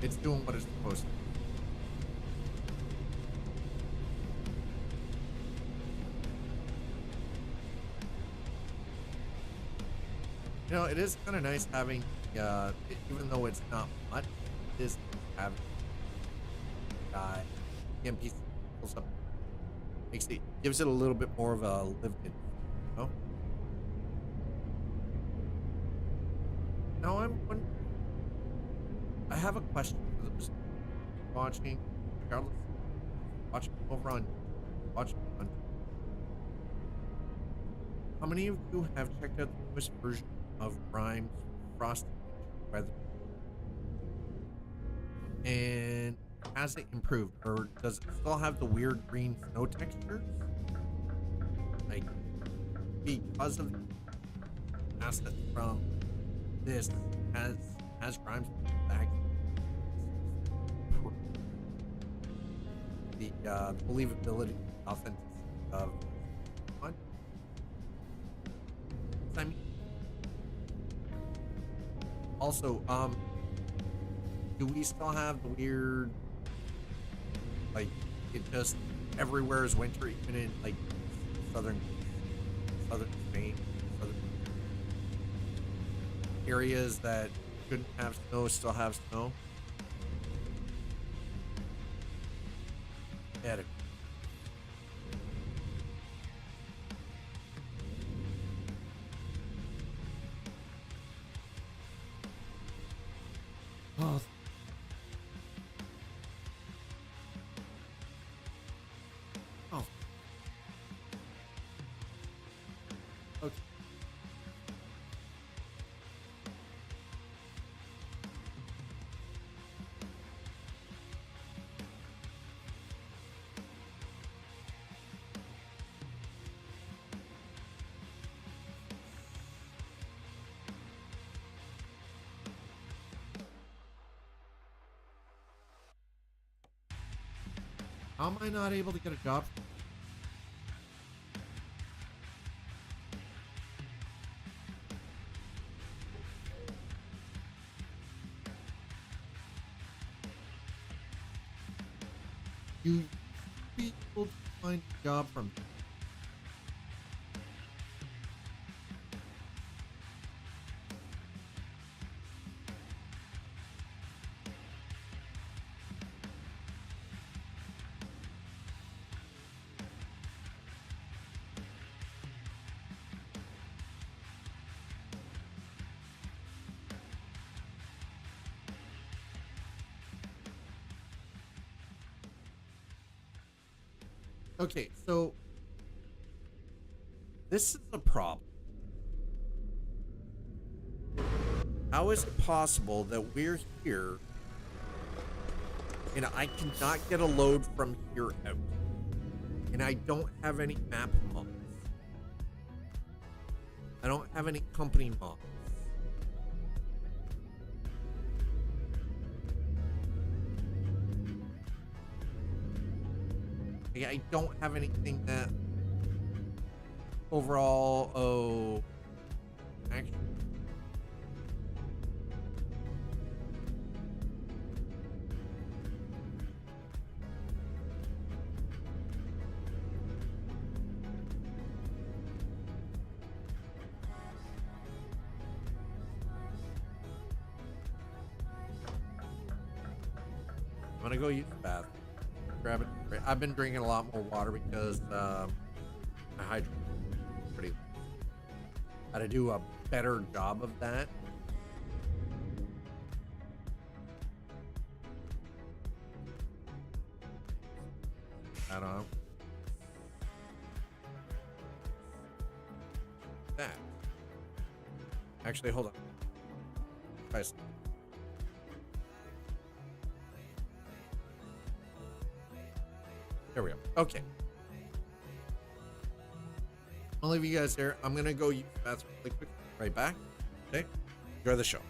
It's doing what it's supposed to. You know, it is kind of nice having, even though it's not much, it is having NPC pulls up, gives it a little bit more of a lived in, you know? Now I have a question for those watching, regardless, watching over on, watching on. How many of you have checked out the newest version of Grime's Frosty Weather? And has it improved, or does it still have the weird green snow textures? Like, because of the assets from this, has Grime's back the believability, authenticity of what? I mean, also, do we still have the weird, like, it just everywhere is winter, even in like southern Spain, southern areas that couldn't have snow still have snow? Yeah. Oh. Oh. Okay. How am I not able to get a job? You be able to find a job from. Okay, so this is a problem. How is it possible that we're here and I cannot get a load from here out? And I don't have any map mods. I don't have any company mods. I don't have anything that overall, gonna go use the bathroom. Grab it. I've been drinking a lot more water because my hydrate pretty. Gotta do a better job of that. That on. That. Actually, hold on. Guys. There we go. Okay. I'll leave you guys there. I'm gonna go use the bathroom really quick. Right back. Okay. Enjoy the show.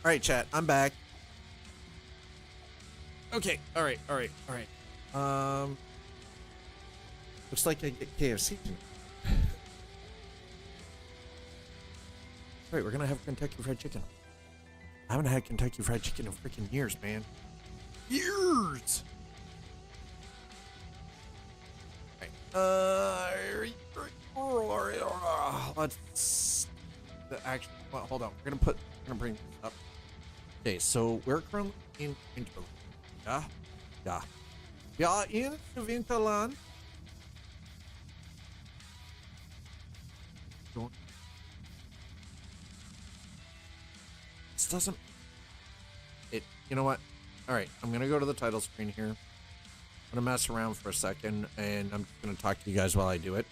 All right, chat. I'm back. Okay. All right. Looks like I get KFC tonight. All right, we're gonna have Kentucky Fried Chicken. I haven't had Kentucky Fried Chicken in freaking years, man. Years. Let's actually. Well, hold on. We're gonna bring this up. Okay, so we're currently in Winterland. Yeah. We are in Winterland. This doesn't. You know what? All right, I'm gonna go to the title screen here. I'm gonna mess around for a second, and I'm just gonna talk to you guys while I do it.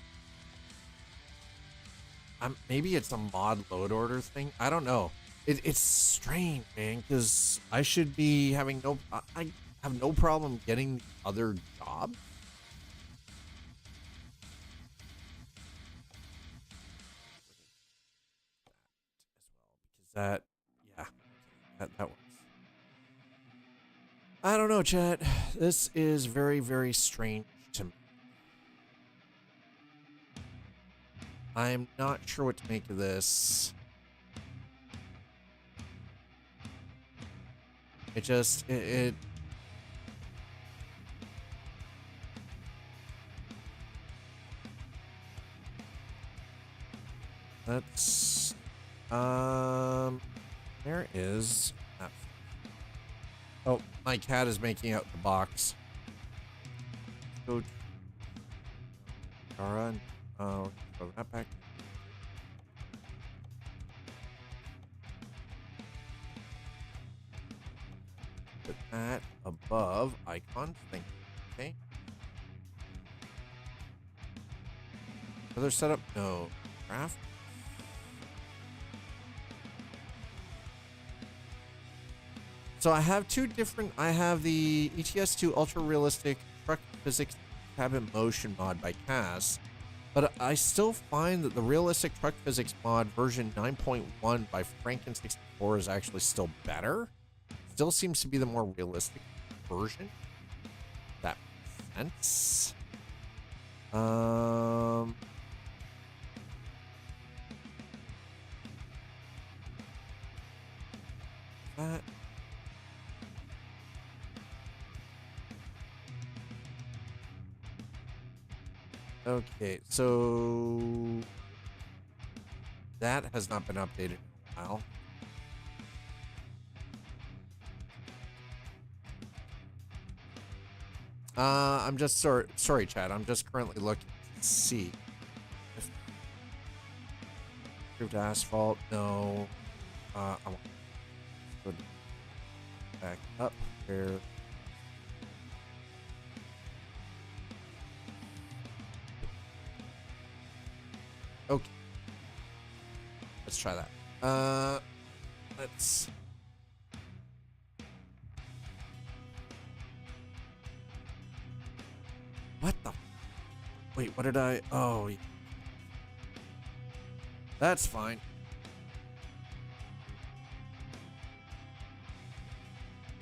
Maybe it's a mod load order thing. I don't know. It's strange, man, because I should be having I have no problem getting the other job. As well, because that works. I don't know, chat. This is very, very strange to me. I'm not sure what to make of this. It that's there is that. Oh, my cat is making out the box. Go Tara, throw that back. Put that above icon. Thank you. Okay. Other setup? No. Craft? So I have two different. I have the ETS2 Ultra Realistic Truck Physics Cabin Motion mod by Cass, but I still find that the Realistic Truck Physics mod version 9.1 by Franken64 is actually still better. Still seems to be the more realistic version. That makes sense. That. Okay, so that has not been updated in a while. I'm just sorry, Chad. I'm just currently looking to see if improved asphalt. No, I want to go back up here. Okay, let's try that. Let's. What the? Wait, what did I? Oh, yeah. That's fine.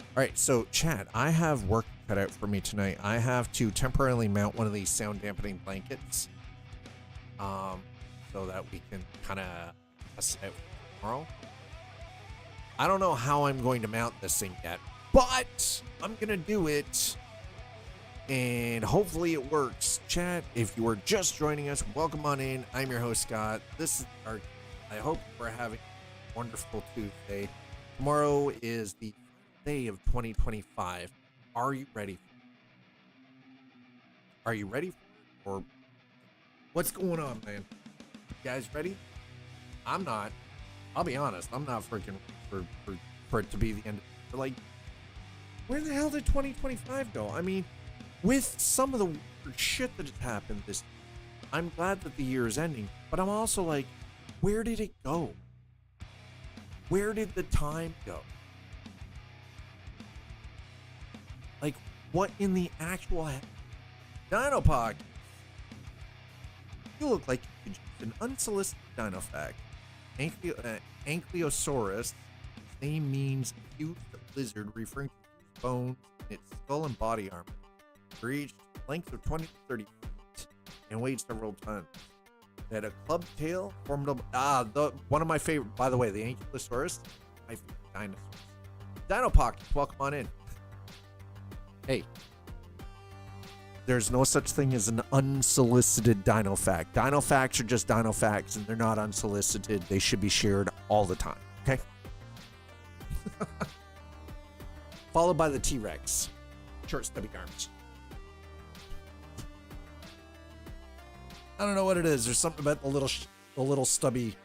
All right, so Chad, I have work cut out for me tonight. I have to temporarily mount one of these sound dampening blankets, so that we can kind of test it out tomorrow. I don't know how I'm going to mount this thing yet, but I'm gonna do it. And hopefully it works. Chat, if you are just joining us, welcome on in. I'm your host, Scott. This is I hope we're having a wonderful Tuesday. Tomorrow is the day of 2025. Are you ready? Are you ready for it? Or what's going on, man? You guys ready? I'm not. I'll be honest. I'm not freaking for it to be the end. Like, where the hell did 2025 go? I mean, with some of the weird shit that has happened this year, I'm glad that the year is ending, but I'm also like, where did it go? Where did the time go? Like, what in the actual heck? Dinopog, you look like you could use an unsolicited dino fact. Ankylosaurus name means huge lizard, referring to huge bones in its skull and body armor. Reached length of 20 to 30 feet and weighed several tons. It had a club tail, formidable. One of my favorite, by the way, the Ankylosaurus, my favorite dinosaurs. Dino Pockets, welcome on in. Hey, there's no such thing as an unsolicited dino fact. Dino facts are just dino facts, and they're not unsolicited. They should be shared all the time, okay? Followed by the T-Rex. Short, stubby arms. I don't know what it is. There's something about the little stubby.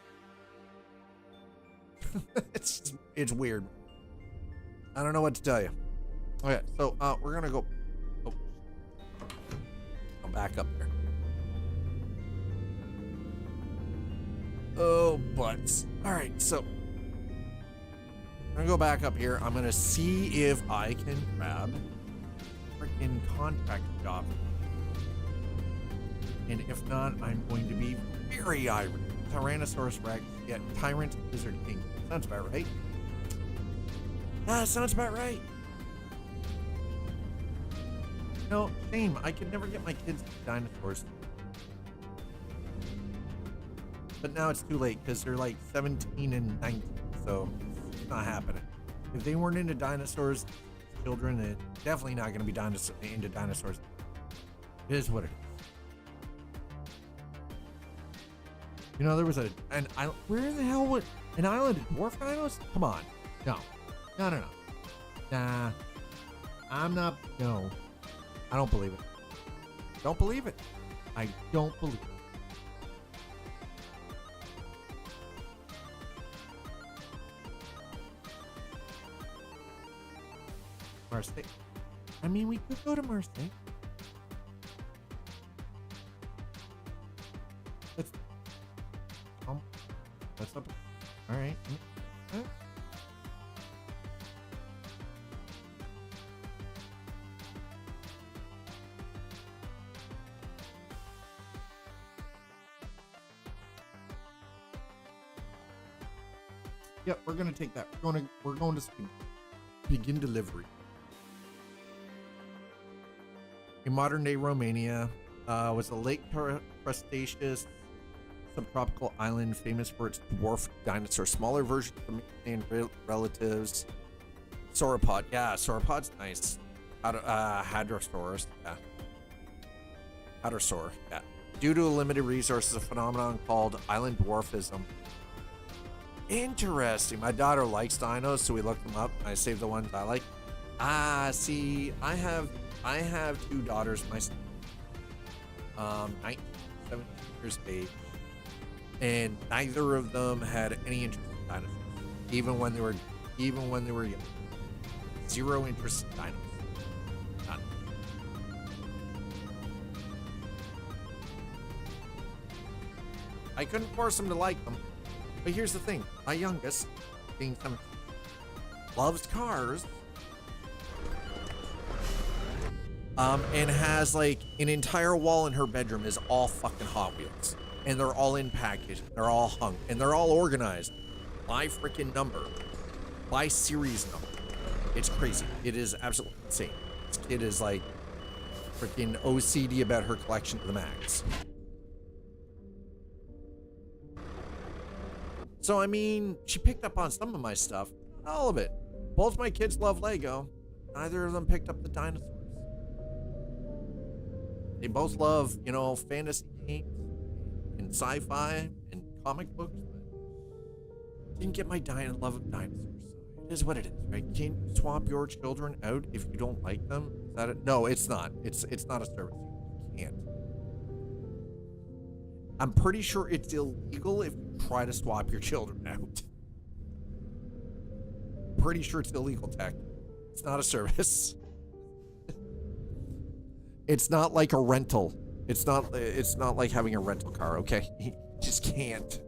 It's weird. I don't know what to tell you. Okay, so we're gonna go. Oh, I'll back up there. Oh, butts. All right, so I'm gonna go back up here. I'm gonna see if I can grab freaking contract job. And if not, I'm going to be very irate. Tyrannosaurus Rex, yeah, Tyrant Lizard King. Sounds about right. Sounds about right. No, shame. I could never get my kids to dinosaurs. But now it's too late because they're like 17 and 19, so it's not happening. If they weren't into dinosaurs, children, they're definitely not going to be into dinosaurs. It is what it is. You know, there was an island. Where the hell was an island of dwarf dinos? Come on. No. Nah. I'm not. No. I don't believe it. Don't believe it. I don't believe it. Marseille. I mean, we could go to Marseille. That's up. All right. Yep, we're gonna take that. We're going to begin delivery. In modern day Romania, was a lake crustaceous subtropical island famous for its dwarf dinosaur, smaller versions of and relatives. Sauropod, yeah, sauropod's nice. Hadrosaurus, yeah. Hadrosaur, yeah. Due to limited resources, a phenomenon called island dwarfism. Interesting. My daughter likes dinos, so we looked them up. I saved the ones I like. See, I have two daughters myself. 19, 17 years of age. And neither of them had any interest in dinosaurs, even when they were young. Zero interest in dinosaurs. None. I couldn't force them to like them, but here's the thing: my youngest, being 17, loves cars, and has like an entire wall in her bedroom is all fucking Hot Wheels. And they're all in package, they're all hung, and they're all organized by freaking number, by series number. It's crazy. It is absolutely insane. This kid is like freaking OCD about her collection to the max. So, I mean, she picked up on some of my stuff, not all of it. Both my kids love Lego. Neither of them picked up the dinosaurs. They both love, you know, fantasy games and sci-fi and comic books, but didn't get my love of dinosaurs. So it is what it is, right? Can you swap your children out if you don't like them? Is that it? No, it's not. It's not a service. You can't. I'm pretty sure it's illegal if you try to swap your children out. Pretty sure it's illegal, tech. It's not a service. It's not like a rental. It's not like having a rental car, okay? You just can't.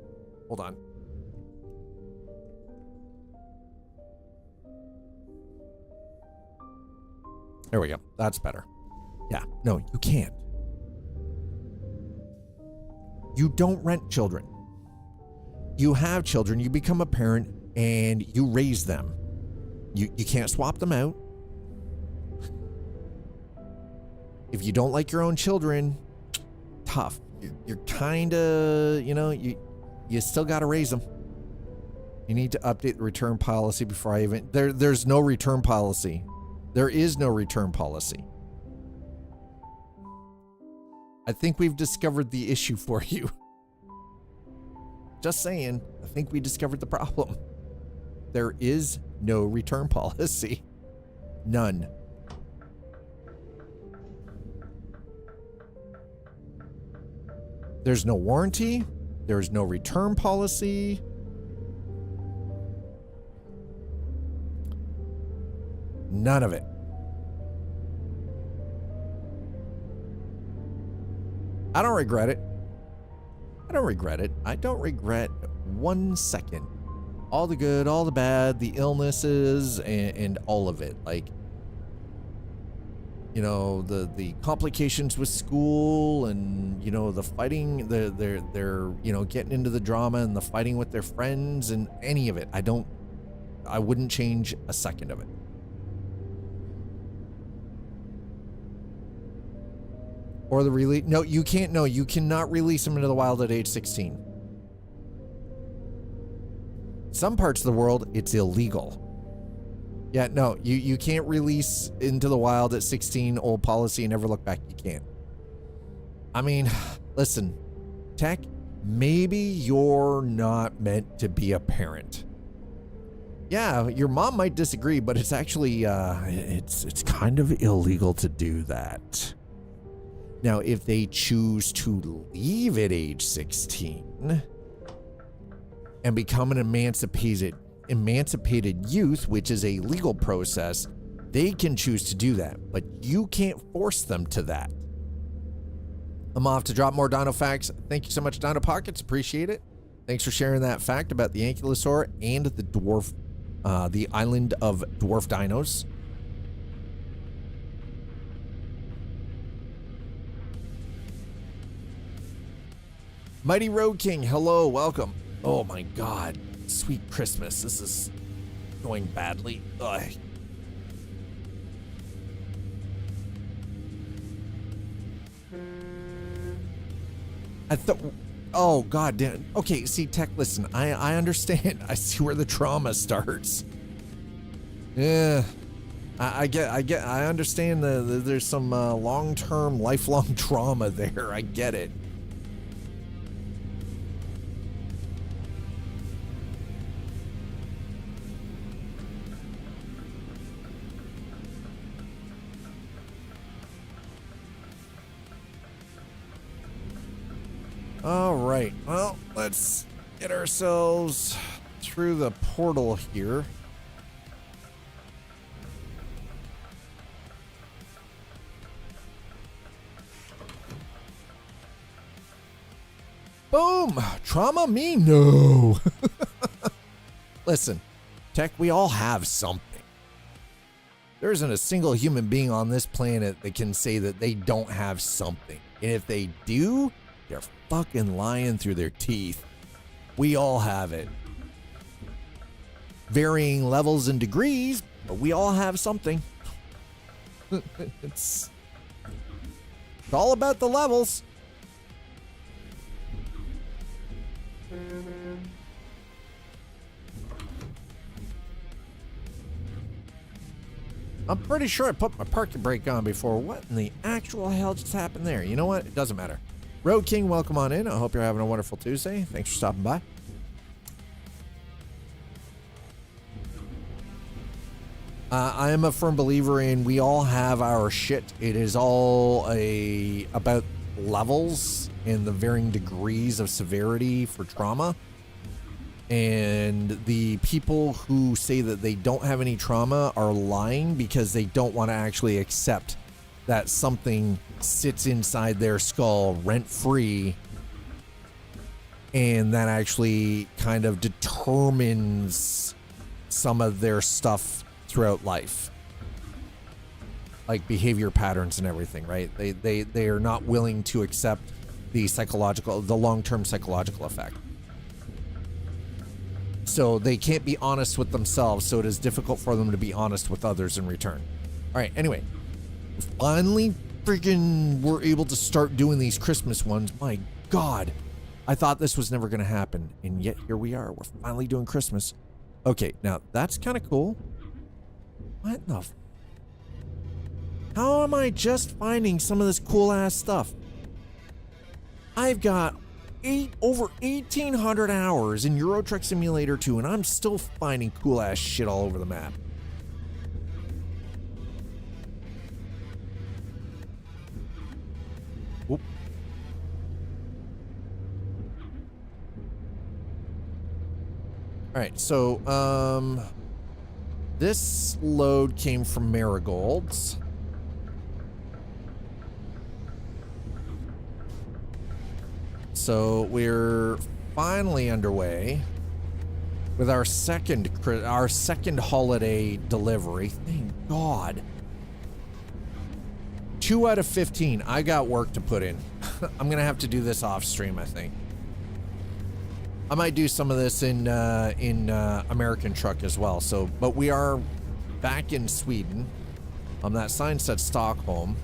Hold on. There we go. That's better. Yeah, no, you can't. You don't rent children. You have children, you become a parent, and you raise them. You can't swap them out. If you don't like your own children, tough. You're kind of, you still got to raise them. You need to update the return policy before I even... There's no return policy. There is no return policy. I think we've discovered the issue for you. Just saying, I think we discovered the problem. There is no return policy. None. There's no warranty. There's no return policy. None of it. I don't regret it. I don't regret it. I don't regret 1 second. All the good, all the bad, the illnesses, and all of it. Like, the complications with school and, the fighting, they're getting into the drama and the fighting with their friends and any of it. I wouldn't change a second of it. Or the release. No, you can't. No, you cannot release them into the wild at age 16. Some parts of the world, it's illegal. Yeah, no, you can't release into the wild at 16, old policy, and never look back. You can't. I mean, listen, Tech, maybe you're not meant to be a parent. Yeah, your mom might disagree, but it's actually, it's kind of illegal to do that. Now, if they choose to leave at age 16 and become an emancipated youth, which is a legal process, they can choose to do that, but you can't force them to that. I'm off to drop more dino facts. Thank you so much, Dino Pockets. Appreciate it. Thanks for sharing that fact about the ankylosaur and the dwarf, the island of dwarf dinos. Mighty Road King, hello, welcome. Oh my God, sweet Christmas. This is going badly. Ugh. I thought, oh God damn. Okay, see, Tech, listen, I understand. I see where the trauma starts. Yeah, I understand there's some long-term, lifelong trauma there. I get it. All right, well, let's get ourselves through the portal here. Boom! Trauma? Me? No. Listen, Tech, we all have something. There isn't a single human being on this planet that can say that they don't have something. And if they do, they're fucking lying through their teeth. We all have it. Varying levels and degrees, but we all have something. It's all about the levels. I'm pretty sure I put my parking brake on before. What in the actual hell just happened there? You know what? It doesn't matter. Road King, welcome on in. I hope you're having a wonderful Tuesday. Thanks for stopping by. I am a firm believer in we all have our shit. It is all about levels and the varying degrees of severity for trauma. And the people who say that they don't have any trauma are lying because they don't want to actually accept that something sits inside their skull rent-free, and that actually kind of determines some of their stuff throughout life, like behavior patterns and everything, right? They are not willing to accept the long-term psychological effect. So they can't be honest with themselves, so it is difficult for them to be honest with others in return. All right, anyway, finally freaking we're able to start doing these Christmas ones. My God, I thought this was never going to happen, and yet here we are. We're finally doing Christmas. Okay, now that's kind of cool. What the how am I just finding some of this cool ass stuff? I've got over 1,800 hours in Euro Truck Simulator 2, and I'm still finding cool ass shit all over the map. Whoop. All right, so this load came from Marigolds. So we're finally underway with our second holiday delivery. Thank God. 2 out of 15. I got work to put in. I'm gonna have to do this off stream, I think. I might do some of this in American Truck as well. So, but we are back in Sweden. That sign said Stockholm.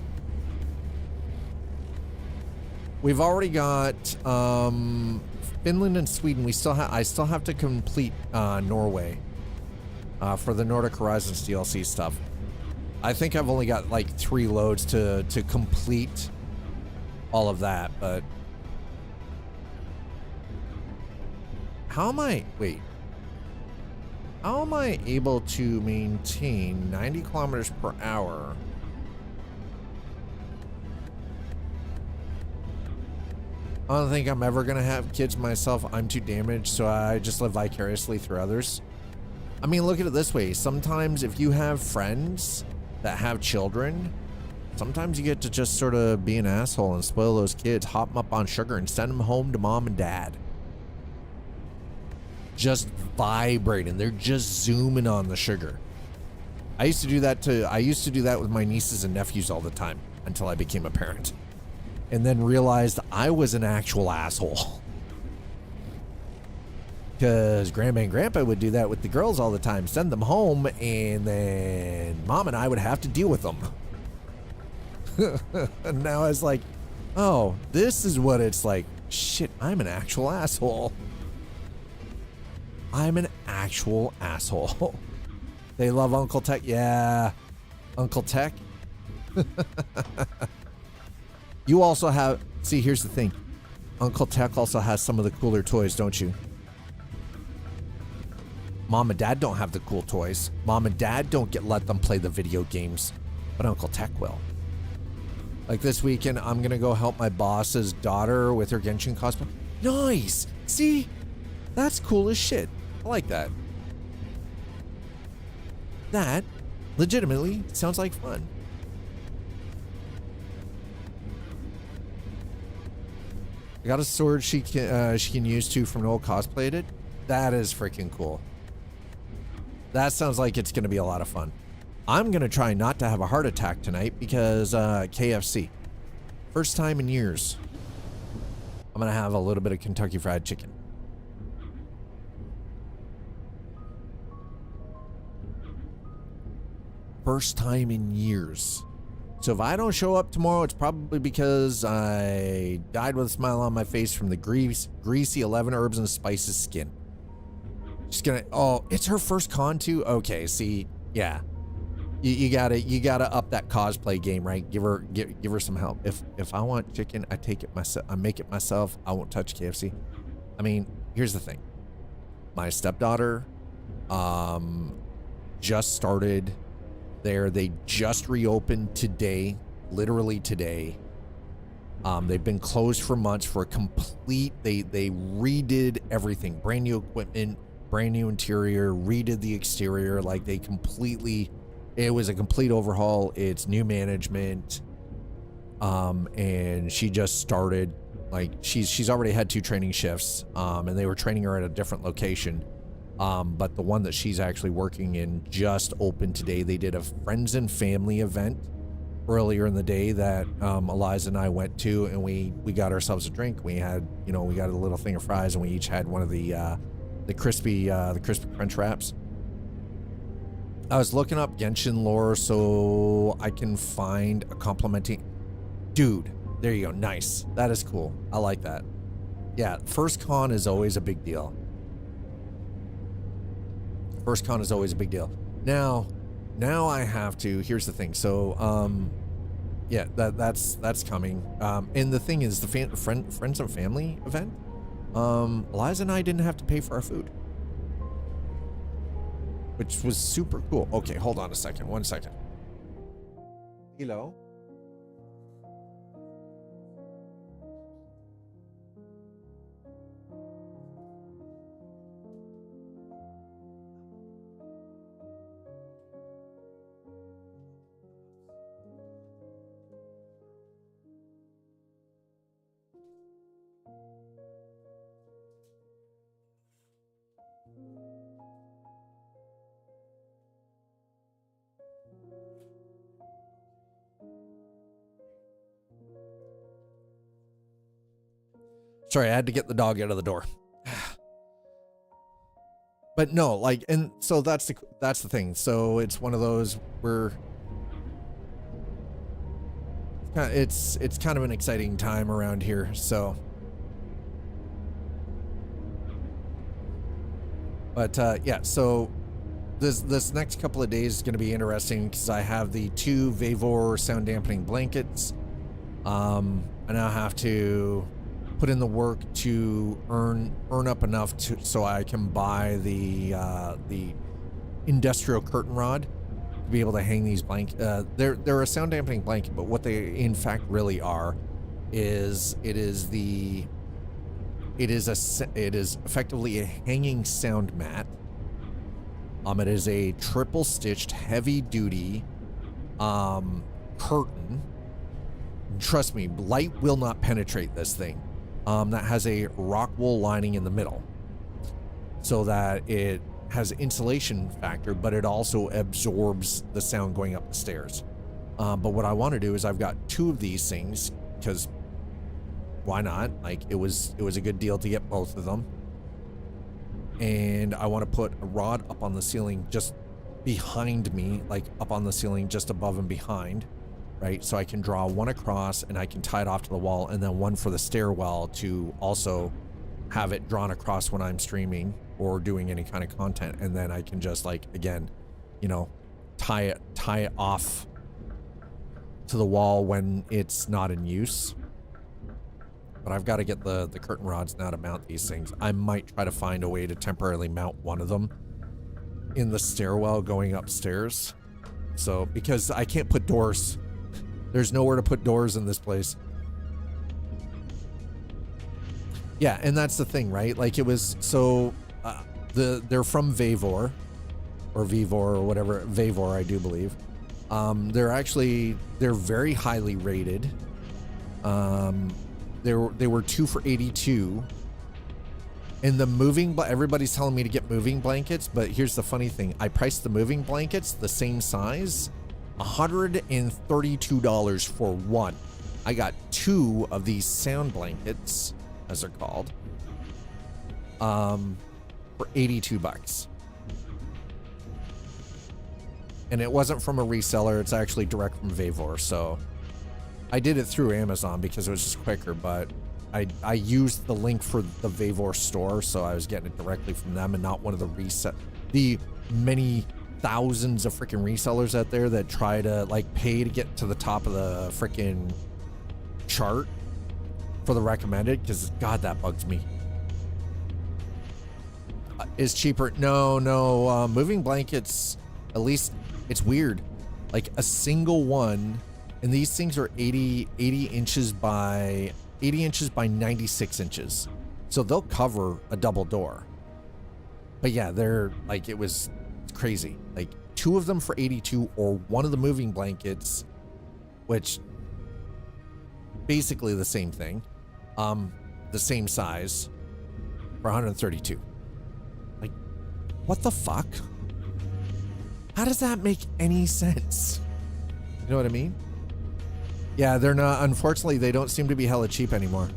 We've already got Finland and Sweden. I still have to complete Norway for the Nordic Horizons DLC stuff. I think I've only got like 3 loads to complete all of that, but how am I able to maintain 90 kilometers per hour? I don't think I'm ever gonna have kids myself. I'm too damaged, so I just live vicariously through others. I mean, look at it this way. Sometimes if you have friends that have children, sometimes you get to just sort of be an asshole and spoil those kids, hop them up on sugar and send them home to mom and dad. Just vibrating. They're just zooming on the sugar. I used to do that with my nieces and nephews all the time until I became a parent. And then realized I was an actual asshole. Because Grandma and Grandpa would do that with the girls all the time, send them home, and then Mom and I would have to deal with them. And now I was like, oh, this is what it's like. Shit, I'm an actual asshole. I'm an actual asshole. They love Uncle Tech. Yeah, Uncle Tech. You also have, see, here's the thing. Uncle Tech also has some of the cooler toys, don't you? Mom and Dad don't have the cool toys. Mom and Dad don't let them play the video games, but Uncle Tech will. Like this weekend, I'm gonna go help my boss's daughter with her Genshin cosplay. Nice! See? That's cool as shit. I like that. That legitimately sounds like fun. I got a sword she can use too from an old cosplay I did. That is freaking cool. That sounds like it's gonna be a lot of fun. I'm gonna try not to have a heart attack tonight because KFC. First time in years. I'm gonna have a little bit of Kentucky Fried Chicken. First time in years. So if I don't show up tomorrow, it's probably because I died with a smile on my face from the greasy 11 herbs and spices skin. Just gonna, oh, it's her first con too? Okay, see, yeah. You gotta up that cosplay game, right? Give her some help. If I want chicken, I take it myself. I make it myself. I won't touch KFC. I mean, here's the thing. My stepdaughter, just started there. They just reopened today, literally today. They've been closed for months for a complete, they redid everything. Brand new equipment, brand new interior, redid the exterior. Like they completely, it was a complete overhaul. It's new management. And she just started, like she's already had 2 training shifts. And they were training her at a different location. But the one that she's actually working in just opened today. They did a friends and family event earlier in the day that Eliza and I went to, and we got ourselves a drink. We had, we got a little thing of fries, and we each had one of the the crispy crunch wraps. I was looking up Genshin lore so I can find a complimenting. Dude, there you go. Nice. That is cool. I like that. Yeah, first con is always a big deal. First con is always a big deal. Now I have to. Here's the thing. So, yeah, that's coming. And the thing is, the friends and family event. Eliza and I didn't have to pay for our food, which was super cool. Okay, hold on a second. 1 second. Hello. Sorry, I had to get the dog out of the door. But no, like, and so that's the thing. So it's one of those where it's kind of an exciting time around here. So, but yeah, so this next couple of days is going to be interesting because I have the 2 Vavor sound dampening blankets. I now have to put in the work to earn up enough so I can buy the industrial curtain rod to be able to hang these blankets. They're a sound dampening blanket, but what they in fact really are is it is effectively a hanging sound mat. It is a triple stitched heavy duty curtain. Trust me, light will not penetrate this thing. That has a rock wool lining in the middle so that it has insulation factor, but it also absorbs the sound going up the stairs. But what I want to do is I've got 2 of these things because why not? Like it was a good deal to get both of them. And I want to put a rod up on the ceiling just behind me, like up on the ceiling just above and behind. Right, so I can draw one across and I can tie it off to the wall, and then one for the stairwell to also have it drawn across when I'm streaming or doing any kind of content, and then I can just like again, you know, tie it off to the wall when it's not in use. But I've got to get the curtain rods now to mount these things. I might try to find a way to temporarily mount one of them in the stairwell going upstairs. So because I can't put doors. There's nowhere to put doors in this place. Yeah, and that's the thing, right? Like it was so they're from Vavor or Vivor or whatever. Vavor, I do believe. They're very highly rated. They were 2 for $82. And the everybody's telling me to get moving blankets, but here's the funny thing. I priced the moving blankets the same size, $132 for one. I got 2 of these sound blankets, as they're called, for $82. And it wasn't from a reseller, it's actually direct from Vavor. So I did it through Amazon because it was just quicker, but I used the link for the Vavor store, so I was getting it directly from them and not one of the many thousands of freaking resellers out there that try to like pay to get to the top of the freaking chart for the recommended, because God, that bugs me. Is cheaper. No, moving blankets, at least it's weird, like a single one, and these things are 80 inches by 96 inches, so they'll cover a double door. But yeah, they're like, it was crazy, like 2 of them for 82, or one of the moving blankets, which basically the same thing, the same size, for 132. Like, what the fuck? How does that make any sense? You know what I mean? Yeah, they're not, unfortunately, they don't seem to be hella cheap anymore.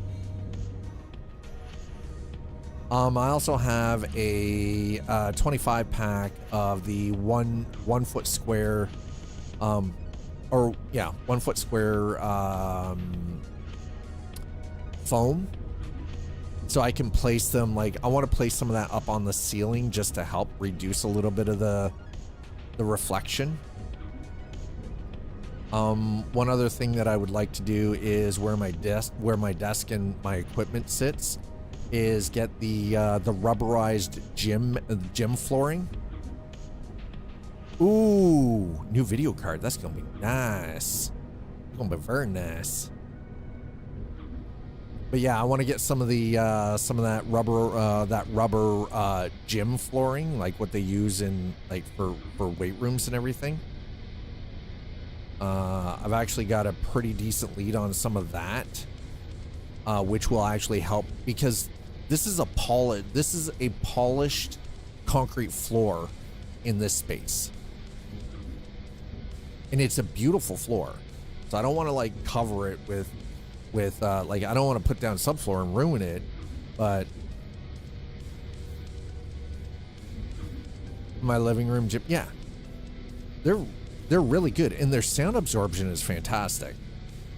I also have a 25 pack of the 1 foot square, 1 foot square foam. So I can place them, like, I want to place some of that up on the ceiling just to help reduce a little bit of the reflection. One other thing that I would like to do is where my desk and my equipment sits is get the rubberized gym flooring. Ooh, new video card. That's gonna be nice. It's gonna be very nice. But yeah, I want to get some of that rubber gym flooring, like what they use in like for weight rooms and everything. I've actually got a pretty decent lead on some of that, which will actually help because this is a polished concrete floor in this space, and it's a beautiful floor. So I don't want to like cover it with like, I don't want to put down subfloor and ruin it, but my living room gym, yeah, they're really good, and their sound absorption is fantastic.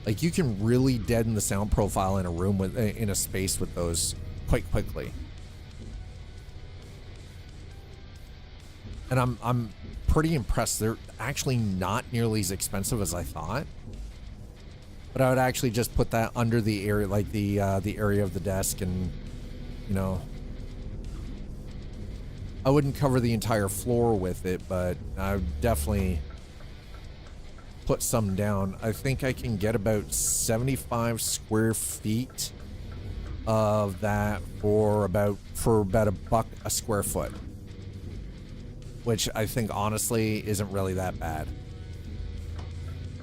Like, you can really deaden the sound profile in a room in a space with those quite quickly. And I'm pretty impressed. They're actually not nearly as expensive as I thought. But I would actually just put that under the area, like the area of the desk, and I wouldn't cover the entire floor with it, but I would definitely put some down. I think I can get about 75 square feet of that for about $1 a square foot, which I think honestly isn't really that bad.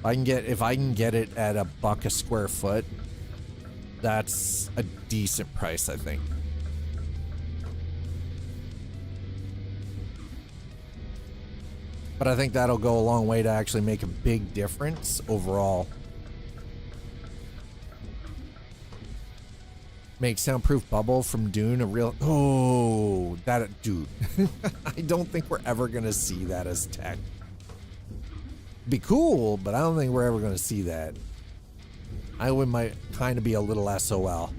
If I can get it at $1 a square foot, that's a decent price, I think. But I think that'll go a long way to actually make a big difference overall. Make soundproof bubble from Dune a real... Oh, that... Dude. I don't think we're ever going to see that as tech. Be cool, but I don't think we're ever going to see that. I might kind of be a little SOL.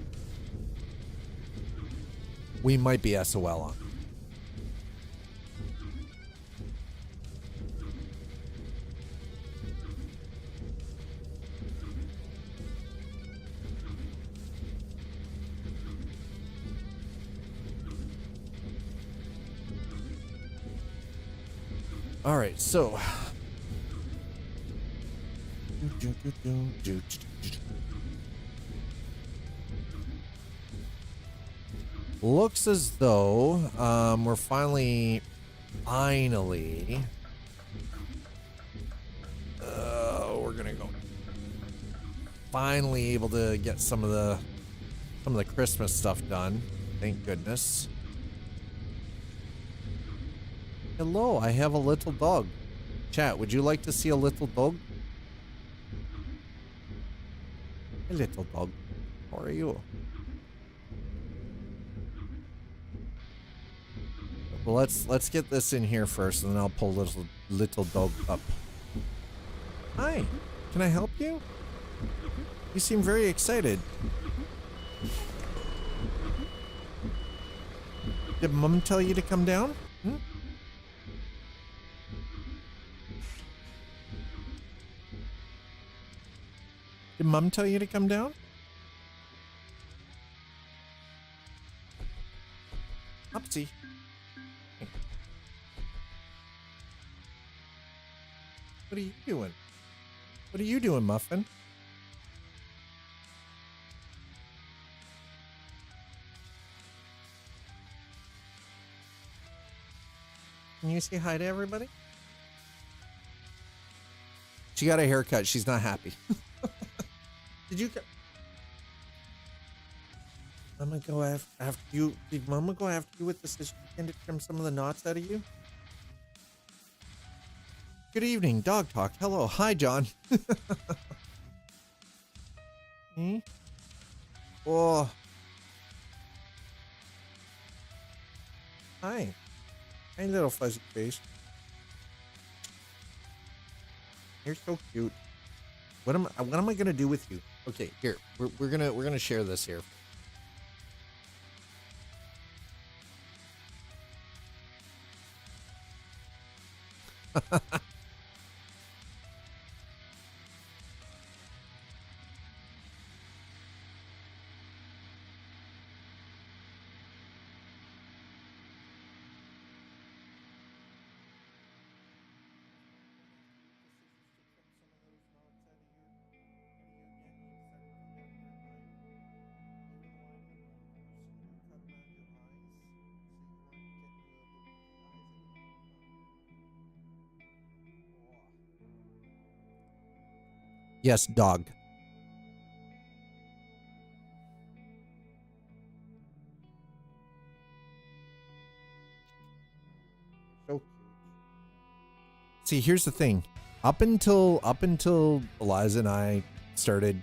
We might be SOL on. All right, so... Looks as though we're finally we're gonna go finally able to get some of the Christmas stuff done. Thank goodness. Hello, I have a little dog. Chat, would you like to see a little dog? A little dog. How are you? Well, let's get this in here first, and then I'll pull little dog up. Hi, can I help you? You seem very excited. Did Mom tell you to come down? Hmm? Did Mom tell you to come down? Upsie. What are you doing? What are you doing, Muffin? Can you say hi to everybody? She got a haircut. She's not happy. Did you go? Mama go after you? Did Mama go after you with the scissors and to trim some of the knots out of you? Good evening, Dog Talk. Hello. Hi, John. Hmm? Oh. Hi. Hi, little fuzzy face. You're so cute. What am I gonna do with you? Okay, here. We're gonna share this here. Yes, dog. So cute. See, here's the thing. Up until Eliza and I started,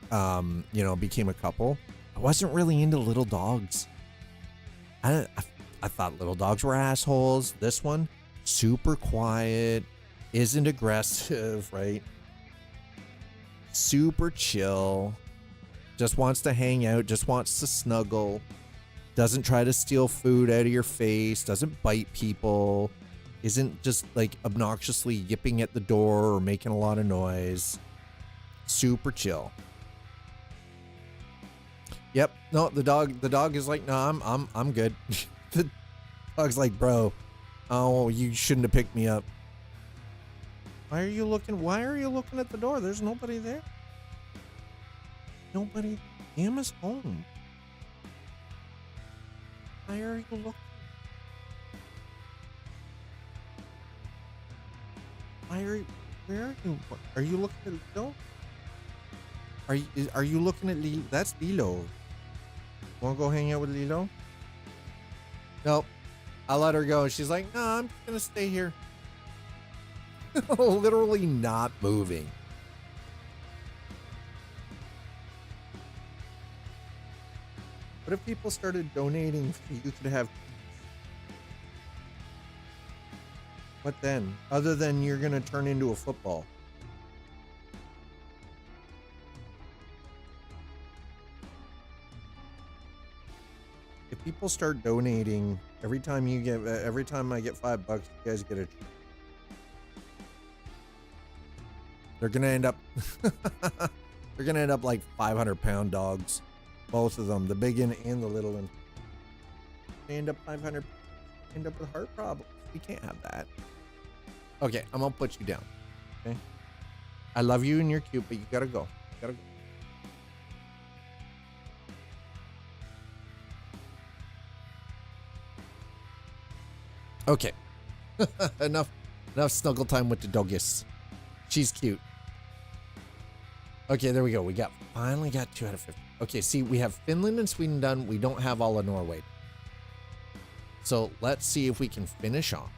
became a couple, I wasn't really into little dogs. I thought little dogs were assholes. This one, super quiet, isn't aggressive, right? Super chill, just wants to hang out, just wants to snuggle, doesn't try to steal food out of your face, doesn't bite people, isn't just like obnoxiously yipping at the door or making a lot of noise. Super chill. Yep. No, the dog is like, no, I'm good. The dog's like, bro, oh, you shouldn't have picked me up. Why are you looking at the door? There's nobody there. Nobody. Emma's home. Why are you looking? Where are you? Are you looking at Lilo? Are you looking at Lilo? That's Lilo. Wanna go hang out with Lilo? Nope. I let her go. She's like, no, I'm gonna stay here. Literally not moving. What if people started donating so you could have? What then? Other than you're gonna turn into a football. If people start donating every time I get $5, you guys get a. They're gonna end up. They're gonna end up like 500-pound dogs, both of them, the big one and the little one. They end up 500. End up with heart problems. We can't have that. Okay, I'm gonna put you down. Okay. I love you and you're cute, but you gotta go. You gotta go. Okay. enough snuggle time with the doggies. She's cute. Okay, there we go. We finally got 2 out of 50. Okay, see, we have Finland and Sweden done. We don't have all of Norway. So let's see if we can finish off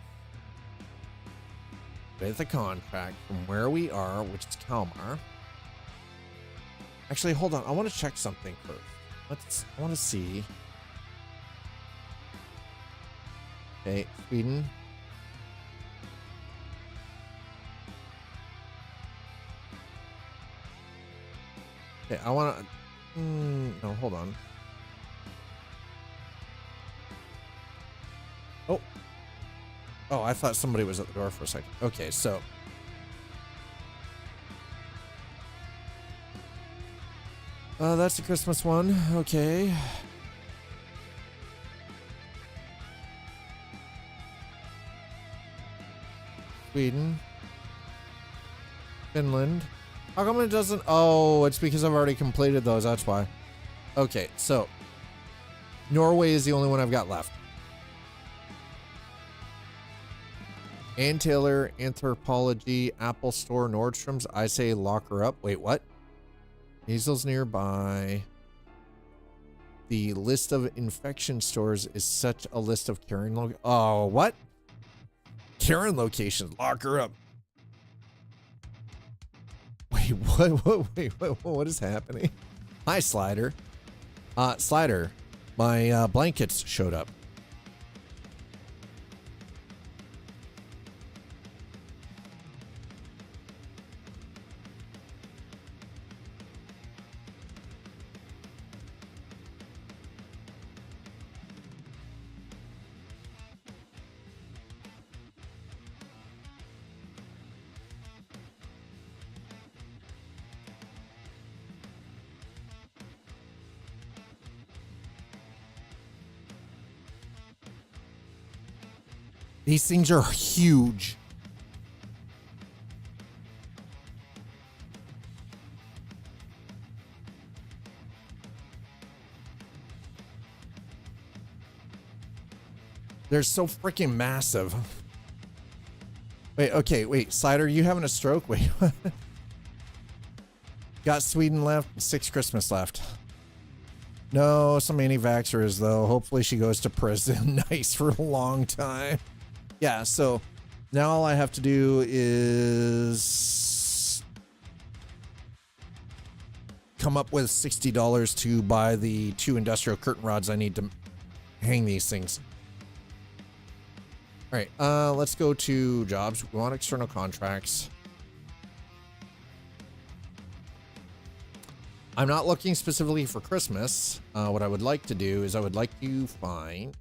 with a contract from where we are, which is Kalmar. Actually, hold on. I want to check something first. I want to see. Okay, Sweden. Okay, I want to. No, hold on. Oh, I thought somebody was at the door for a second. Okay, so. That's the Christmas one. Okay. Sweden. Finland. How come it doesn't? Oh, it's because I've already completed those. That's why. Okay, so. Norway is the only one I've got left. Ann Taylor, Anthropology, Apple Store, Nordstrom's. I say lock her up. Wait, what? Measles nearby. The list of infection stores is such a list of carrying Oh, what? Carrying locations. Lock her up. Wait, what is happening? Hi, Slider. Slider, my blankets showed up. These things are huge. They're so freaking massive. Wait, okay, wait. Cider, you having a stroke? Wait. Got Sweden left, 6 Christmas left. No, some anti-vaxxers, though. Hopefully she goes to prison. Nice for a long time. Yeah, so now all I have to do is come up with $60 to buy the 2 industrial curtain rods I need to hang these things. All right, let's go to jobs. We want external contracts. I'm not looking specifically for Christmas. What I would like to do is I would like to find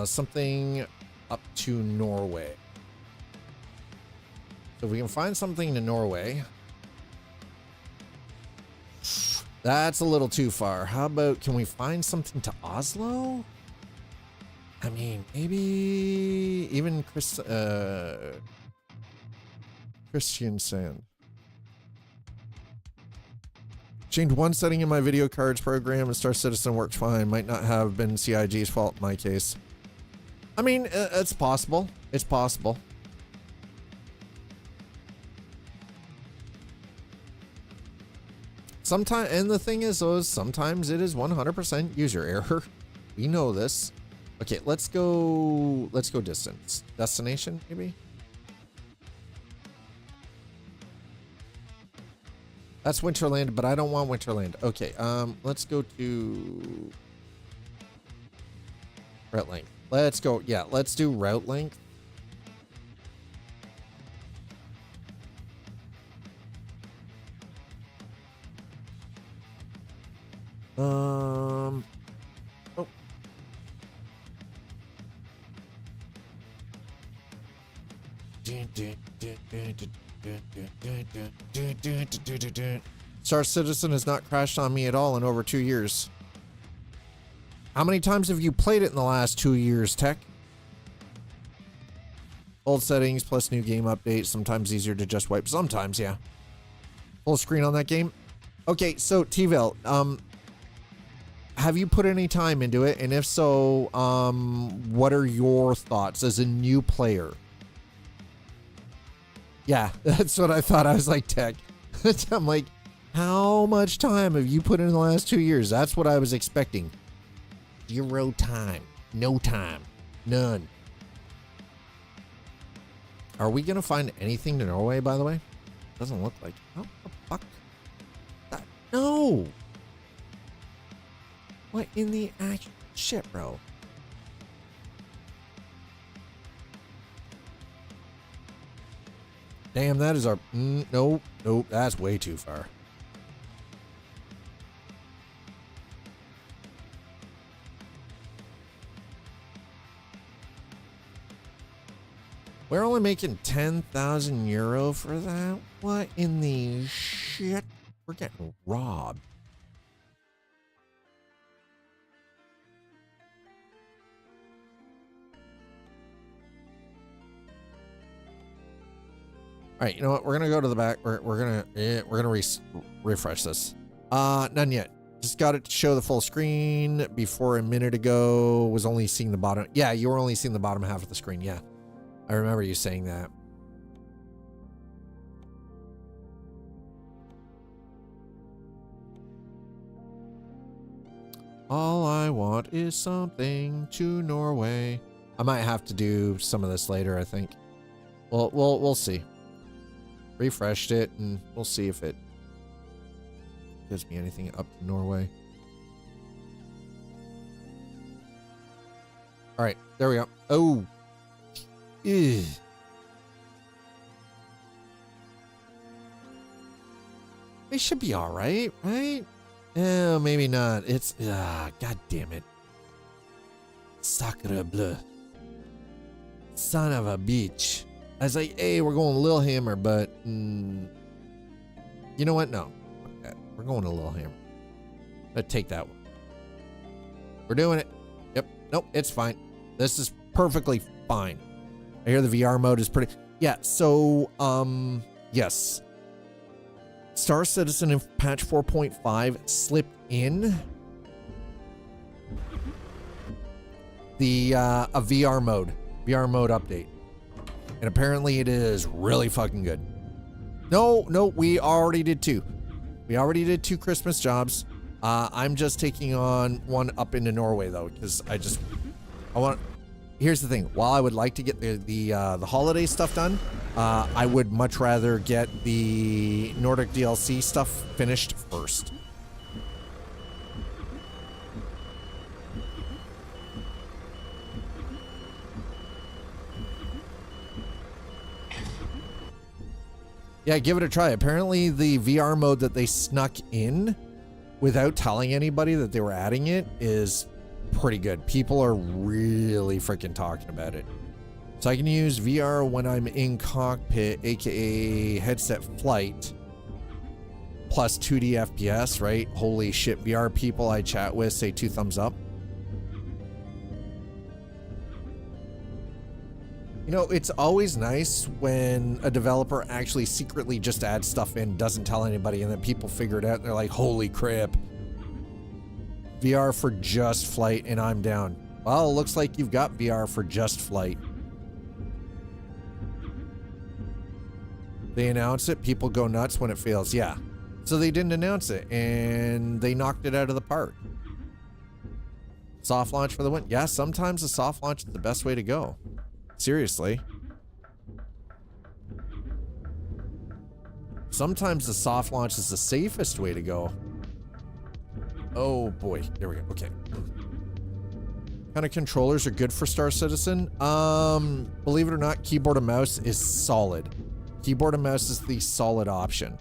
something up to Norway. So if we can find something to Norway. That's a little too far. How about, can we find something to Oslo? I mean, maybe even Christian Sand. Changed one setting in my video cards program and Star Citizen worked fine. Might not have been CIG's fault in my case. I mean, it's possible. It's possible. Sometimes, and the thing is, though, sometimes it is 100% user error. We know this. Okay, let's go distance. Destination, maybe? That's Winterland, but I don't want Winterland. Okay, let's go to route length. Let's go, yeah, let's do route length. Oh. Star Citizen has not crashed on me at all in over 2 years. How many times have you played it in the last 2 years, Tech? Old settings plus new game updates. Sometimes easier to just wipe. Sometimes, yeah. Full screen on that game. Okay, so T-Vel, have you put any time into it? And if so, what are your thoughts as a new player? Yeah, that's what I thought. I was like, Tech. I'm like, how much time have you put in the last 2 years? That's what I was expecting. 0 time. No time. None. Are we going to find anything to Norway, by the way? Doesn't look like. How the fuck? No. What in the actual shit, bro? Damn, that is our... nope, nope, that's way too far. We're only making 10,000 euro for that? What in the shit? We're getting robbed. All right, you know what? We're gonna go to the back. We're gonna refresh this. None yet. Just got it to show the full screen. Before a minute ago, was only seeing the bottom. Yeah, you were only seeing the bottom half of the screen. Yeah, I remember you saying that. All I want is something to Norway. I might have to do some of this later, I think. Well, we'll see. Refreshed it, and we'll see if it gives me anything up to Norway. All right, there we go. Oh. Ew. They should be all right, right? Oh, maybe not. It's, god damn it. Sacre bleu. Son of a bitch. I was like, hey, we're going to Lillehammer, but you know what? No. Okay. We're going to Lillehammer. Let's take that one. We're doing it. Yep. Nope, it's fine. This is perfectly fine. I hear the VR mode is pretty. Yeah. So, yes. Star Citizen in patch 4.5 slipped in the a VR mode update, and apparently it is really fucking good. No, we already did 2. We already did 2 Christmas jobs. I'm just taking on one up into Norway though, because here's the thing. While I would like to get the holiday stuff done, I would much rather get the Nordic DLC stuff finished first. Yeah, give it a try. Apparently the VR mode that they snuck in without telling anybody that they were adding it is pretty good. People are really freaking talking about it. So I can use VR when I'm in cockpit, aka headset flight, plus 2D FPS, right? Holy shit, VR people I chat with say 2 thumbs up. You know, it's always nice when a developer actually secretly just adds stuff in, doesn't tell anybody, and then people figure it out and they're like, holy crap. VR for just flight and I'm down. Well, it looks like you've got VR for just flight. They announce it, people go nuts when it fails. Yeah. So they didn't announce it and they knocked it out of the park. Soft launch for the win. Yeah, sometimes a soft launch is the best way to go. Seriously. Sometimes the soft launch is the safest way to go. Oh boy, there we go. Okay. Kind of controllers are good for Star Citizen. Believe it or not, keyboard and mouse is solid. Keyboard and mouse is the solid option.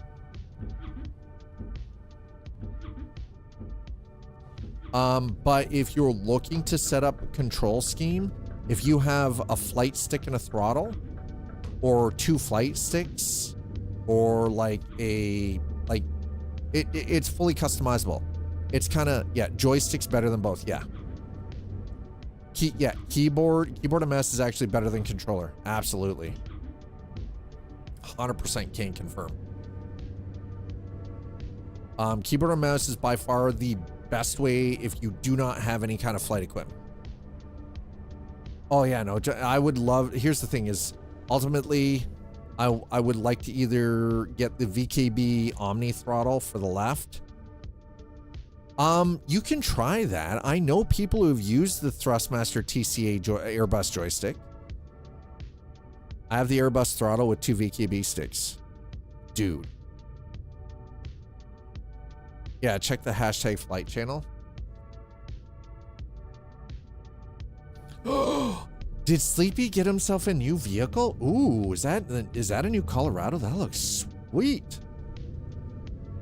But if you're looking to set up a control scheme, if you have a flight stick and a throttle, or 2 flight sticks, or like it's fully customizable. It's kind of, yeah, joystick's better than both, yeah. Keyboard and mouse is actually better than controller, absolutely. 100% can confirm. Keyboard and mouse is by far the best way if you do not have any kind of flight equipment. Oh yeah, no, I would love, here's the thing is, ultimately, I would like to either get the VKB Omni throttle for the left. You can try that. I know people who've used the Thrustmaster TCA Airbus joystick. I have the Airbus throttle with 2 VKB sticks. Dude. Yeah, check the hashtag flight channel. Did Sleepy get himself a new vehicle? Ooh, is that a new Colorado? That looks sweet.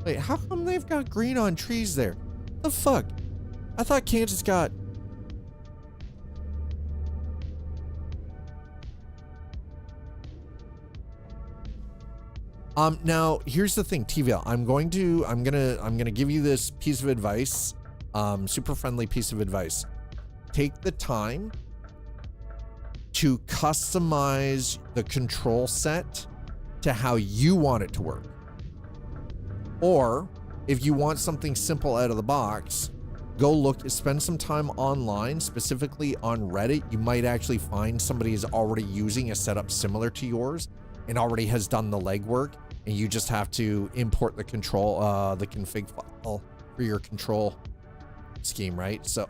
Wait, how come they've got green on trees there? The fuck? I thought Kansas got... Now here's the thing, TVL. I'm gonna give you this piece of advice, super friendly piece of advice. Take the time to customize the control set to how you want it to work. Or if you want something simple out of the box, go spend some time online, specifically on Reddit. You might actually find somebody is already using a setup similar to yours and already has done the legwork, and you just have to import the control, the config file for your control scheme, right? So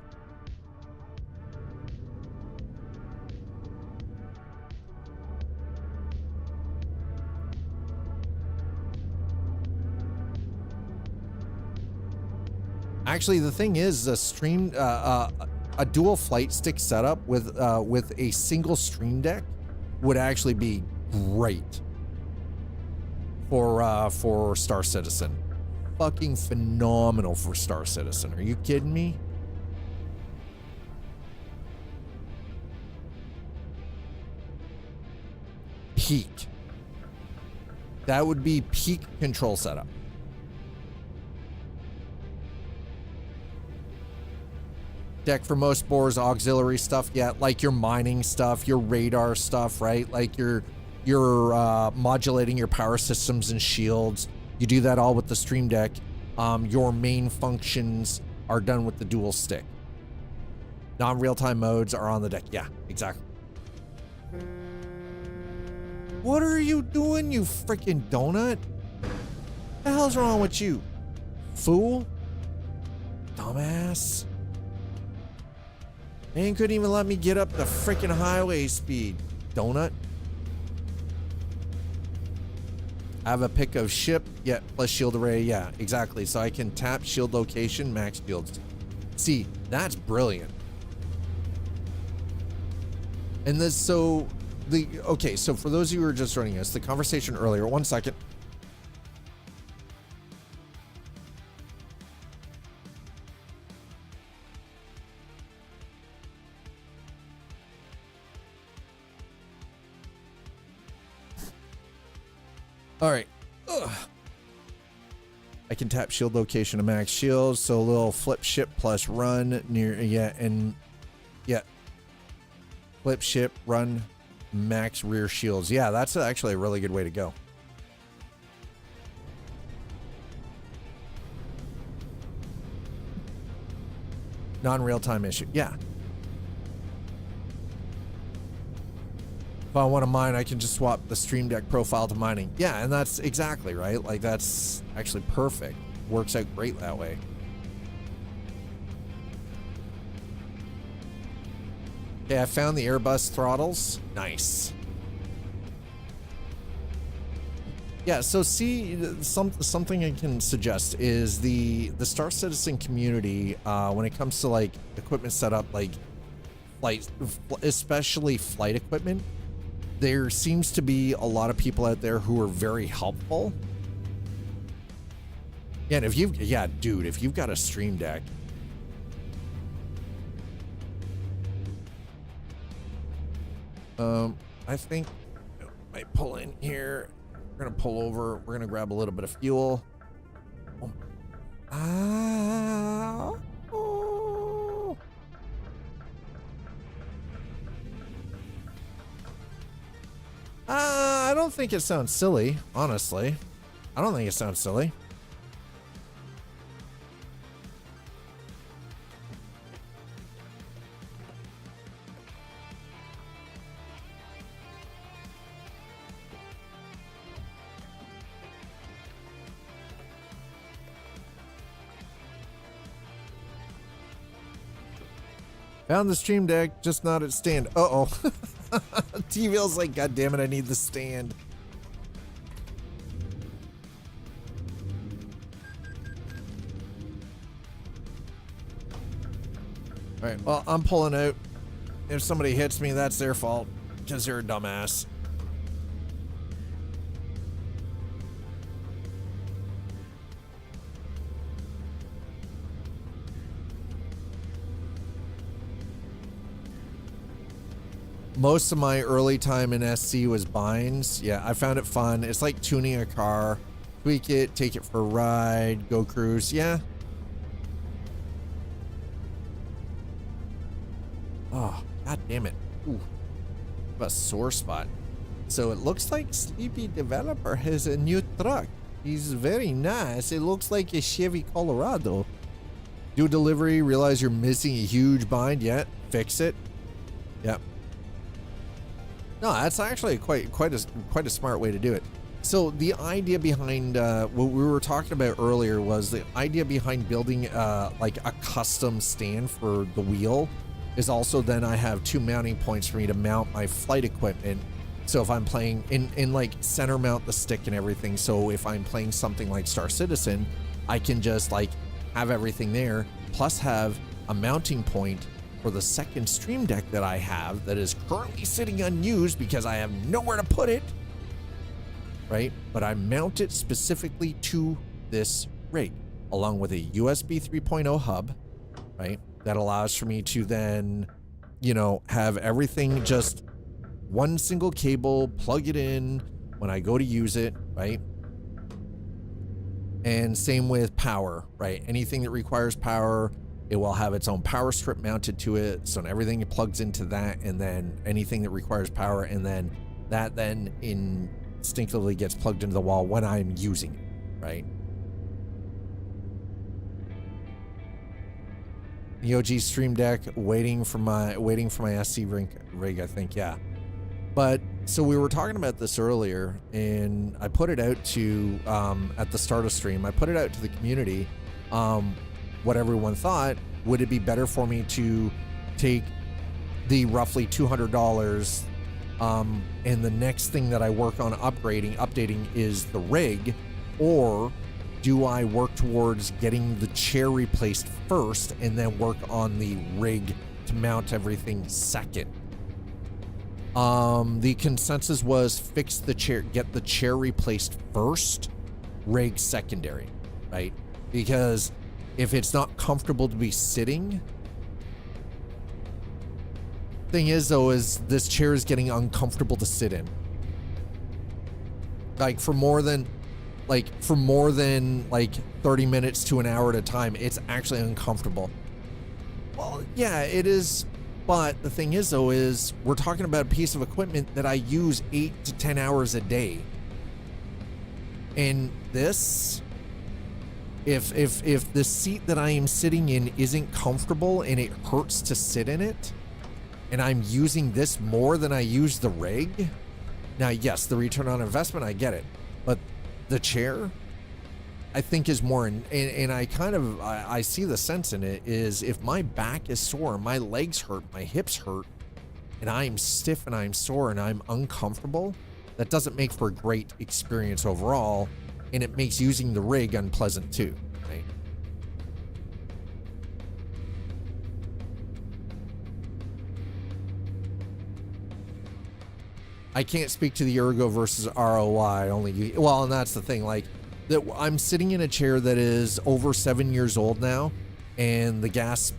actually, the thing is, a dual flight stick setup with a single Stream Deck would actually be great for Star Citizen. Fucking phenomenal for Star Citizen. Are you kidding me? Peak. That would be peak control setup. deck for most boards, auxiliary stuff, yeah, like your mining stuff, your radar stuff, right? Like your modulating your power systems and shields. You do that all with the Stream Deck. Your main functions are done with the dual stick. Non-real-time modes are on the deck. Yeah, exactly. What are you doing, you freaking donut? What the hell's wrong with you? Fool? Dumbass. Man couldn't even let me get up the freaking highway speed. Donut. I have a pick of ship, yeah, plus shield array, yeah, exactly. So I can tap shield location, max shields. See, that's brilliant. And this, so okay, so for those of you who are just joining us, the conversation earlier, 1 second. All right. Ugh. I can tap shield location to max shields, so a little flip ship plus run near, yeah, and yeah. Flip ship, run, max rear shields. Yeah, that's actually a really good way to go. Non-real-time issue. Yeah. If I want to mine, I can just swap the Stream Deck profile to mining. Yeah, and that's exactly right. Like, that's actually perfect. Works out great that way. Okay, I found the Airbus throttles. Nice. Yeah, so see, something I can suggest is the Star Citizen community, when it comes to like equipment setup, like flight, especially flight equipment, there seems to be a lot of people out there who are very helpful. Yeah, and if you've got a Stream Deck, I think I might pull in here. We're gonna pull over. We're gonna grab a little bit of fuel. I don't think it sounds silly, honestly. I don't think it sounds silly. Found the Stream Deck, just not at stand. Uh-oh. T-Wheel's like, God damn it, I need the stand. All right, well, I'm pulling out. If somebody hits me, that's their fault, because they're a dumbass. Most of my early time in SC was binds. Yeah, I found it fun. It's like tuning a car. Tweak it, take it for a ride, go cruise. Yeah. Oh, God damn it. Ooh. A sore spot. So it looks like Sleepy Developer has a new truck. He's very nice. It looks like a Chevy Colorado. Do a delivery, realize you're missing a huge bind yet. Fix it. Yep. No, that's actually quite a smart way to do it. So the idea behind what we were talking about earlier was the idea behind building like a custom stand for the wheel is also then I have 2 mounting points for me to mount my flight equipment. So if I'm playing in like center mount the stick and everything. So if I'm playing something like Star Citizen, I can just like have everything there, plus have a mounting point for the second Stream Deck that I have that is currently sitting unused because I have nowhere to put it, right? But I mount it specifically to this rig along with a USB 3.0 hub, right? That allows for me to then, you know, have everything just one single cable, plug it in when I go to use it, right? And same with power, right? Anything that requires power, It will have its own power strip mounted to it, so everything plugs into that, and then anything that requires power, and then that then instinctively gets plugged into the wall when I'm using it, right? The OG Stream Deck waiting for my SC rig, I think, yeah. But so we were talking about this earlier, and I put it out to at the start of stream. I put it out to the community. What everyone thought, would it be better for me to take the roughly $200 and the next thing that I work on updating is the rig, or do I work towards getting the chair replaced first and then work on the rig to mount everything second? The consensus was fix the chair, get the chair replaced first, rig secondary, right? Because if it's not comfortable to be sitting, thing is though, is this chair is getting uncomfortable to sit in. Like for more than 30 minutes to an hour at a time, it's actually uncomfortable. Well, yeah, it is. But the thing is though, is we're talking about a piece of equipment that I use 8 to 10 hours a day. And this, if the seat that I am sitting in isn't comfortable and it hurts to sit in it, and I'm using this more than I use the rig, now yes, the return on investment, I get it, but the chair, I think, is more, and I see the sense in it, is if my back is sore, my legs hurt, my hips hurt, and I'm stiff and I'm sore and I'm uncomfortable, that doesn't make for a great experience overall, and it makes using the rig unpleasant too, right? I can't speak to the ergo versus ROI, well, and that's the thing, like, that I'm sitting in a chair that is over 7 years old now, and the gas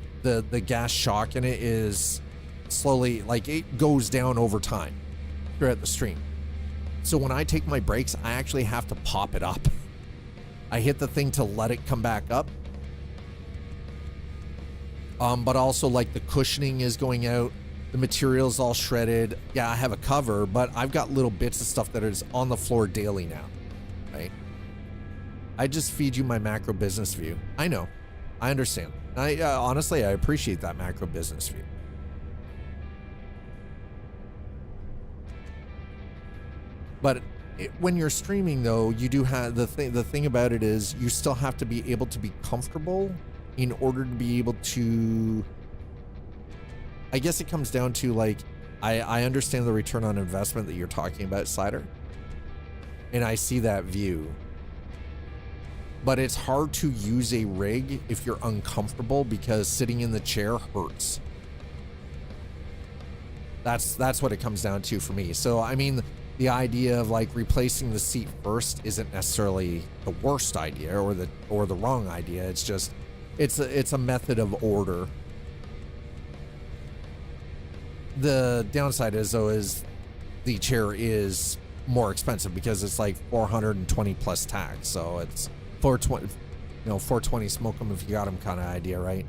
shock in it is slowly, like, it goes down over time throughout the stream. So when I take my breaks, I actually have to pop it up. I hit the thing to let it come back up. But also, like, the cushioning is going out, the material's all shredded. Yeah, I have a cover, but I've got little bits of stuff that is on the floor daily now, right? I just feed you my macro business view. I know, I understand. Honestly, I appreciate that macro business view. But when you're streaming, though, you do have the thing about it is you still have to be able to be comfortable in order to be able to. I guess it comes down to, like, I understand the return on investment that you're talking about, Cider, and I see that view. But it's hard to use a rig if you're uncomfortable, because sitting in the chair hurts. That's what it comes down to for me. So I mean, the idea of, like, replacing the seat first isn't necessarily the worst idea or the wrong idea. It's just it's a method of order. The downside is, though, is the chair is more expensive because it's like 420 plus tax. So it's 420, 420 smoke them if you got them kind of idea, right?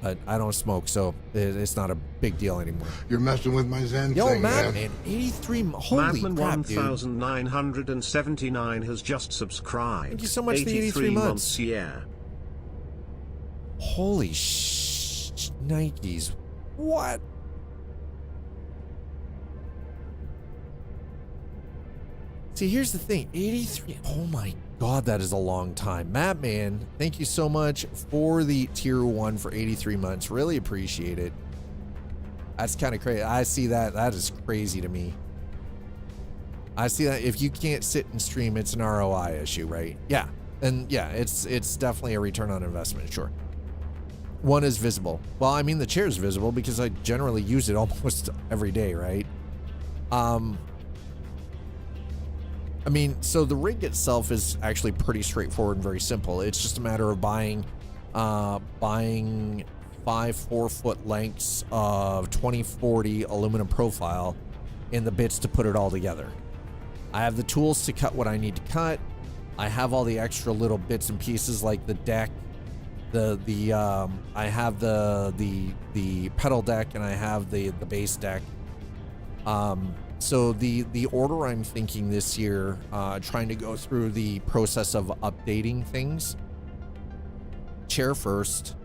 But I don't smoke, so it's not a big deal anymore.
You're messing with my Zen
Yo,
thing,
man,
man.
83, holy
Madman
crap, dude.
1979 has just subscribed.
Thank you so much for the 83 months.
Yeah.
Holy Nikes. What? See, here's the thing, 83, oh my God, that is a long time. Madman, thank you so much for the tier 1 for 83 months. Really appreciate it. That's kind of crazy. I see that. That is crazy to me. I see that if you can't sit and stream, it's an ROI issue, right? Yeah. And yeah, it's definitely a return on investment, sure. One is visible. Well, I mean, the chair is visible because I generally use it almost every day, right? I mean, so the rig itself is actually pretty straightforward and very simple. It's just a matter of buying 5 4-foot lengths of 2040 aluminum profile and the bits to put it all together. I have the tools to cut what I need to cut. I have all the extra little bits and pieces like the deck I have the pedal deck and I have the bass deck. So the order I'm thinking this year, trying to go through the process of updating things. Chair first,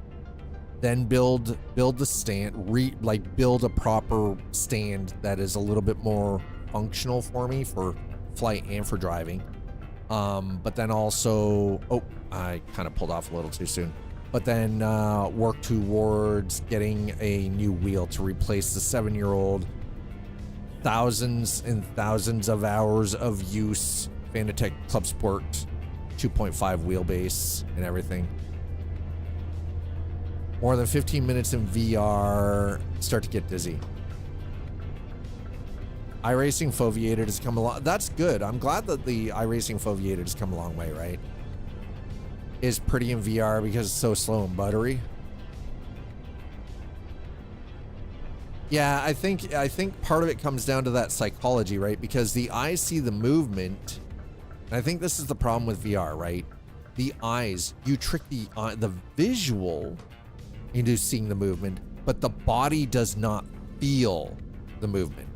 then build the stand, build a proper stand that is a little bit more functional for me for flight and for driving. But then also, I kind of pulled off a little too soon. But then work towards getting a new wheel to replace the 7-year-old, thousands and thousands of hours of use Fanatec Club Sport 2.5 wheelbase and everything. More than 15 minutes in VR, start to get dizzy. iRacing Foveated has come along. That's good. I'm glad that the iRacing Foveated has come a long way, right? Is pretty in VR because it's so slow and buttery. Yeah, I think part of it comes down to that psychology, right? Because the eyes see the movement, and I think this is the problem with VR, right? The eyes, you trick the visual into seeing the movement, but the body does not feel the movement.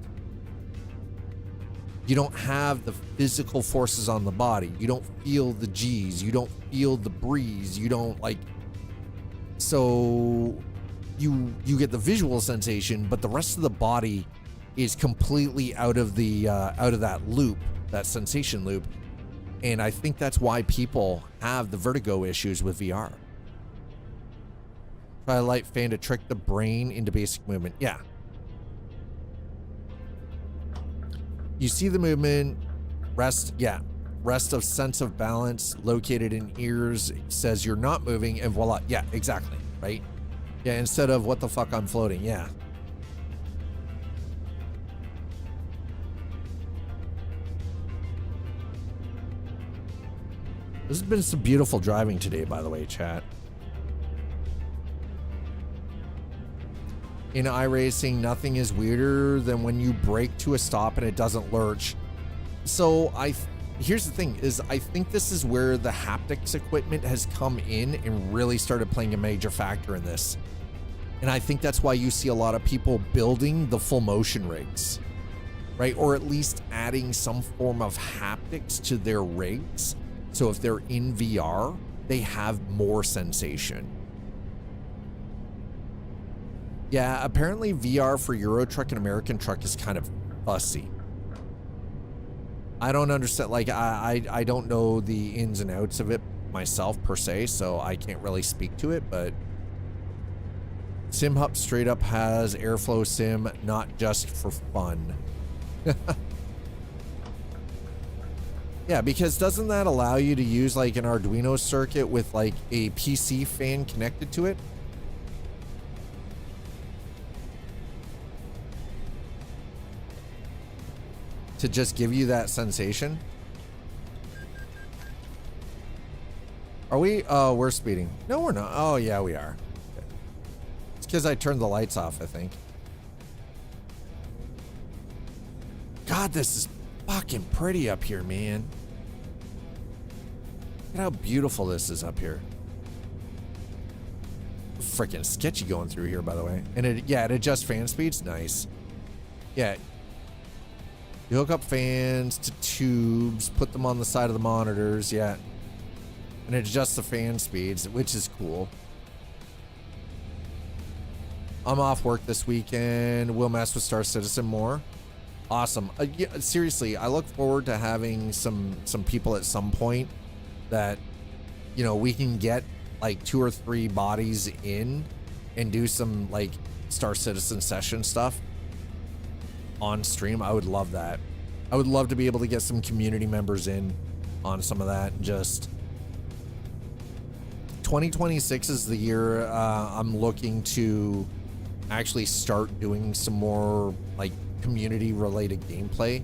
You don't have the physical forces on the body. You don't feel the G's. You don't feel the breeze. You don't so you get the visual sensation, but the rest of the body is completely out of that loop, that sensation loop. And I think that's why people have the vertigo issues with VR. Try light fan to trick the brain into basic movement. Yeah. You see the movement, rest of sense of balance located in ears says you're not moving, and voila. Yeah, exactly, right? Yeah, instead of what the fuck, I'm floating. Yeah. This has been some beautiful driving today, by the way, chat. In iRacing, nothing is weirder than when you brake to a stop and it doesn't lurch. So here's the thing is I think this is where the haptics equipment has come in and really started playing a major factor in this. And I think that's why you see a lot of people building the full motion rigs, right? Or at least adding some form of haptics to their rigs. So if they're in VR, they have more sensation. Yeah, apparently VR for Euro Truck and American Truck is kind of fussy. I don't understand, I don't know the ins and outs of it myself per se, so I can't really speak to it, but SimHub straight up has Airflow Sim, not just for fun. Yeah, because doesn't that allow you to use an Arduino circuit with a PC fan connected to it? To just give you that sensation? Are we? Oh, we're speeding. No, we're not. Oh, yeah, we are. Okay. It's because I turned the lights off, I think. God, this is fucking pretty up here, man. Look at how beautiful this is up here. Freaking sketchy going through here, by the way. And it adjusts fan speeds. Nice. Yeah. You hook up fans to tubes, put them on the side of the monitors, yeah. And it adjusts the fan speeds, which is cool. I'm off work this weekend. We'll mess with Star Citizen more. Awesome. Yeah, seriously, I look forward to having some people at some point that, we can get 2 or 3 bodies in and do some Star Citizen session stuff on stream. I would love that. I would love to be able to get some community members in on some of that. Just 2026 is the year I'm looking to actually start doing some more community related gameplay.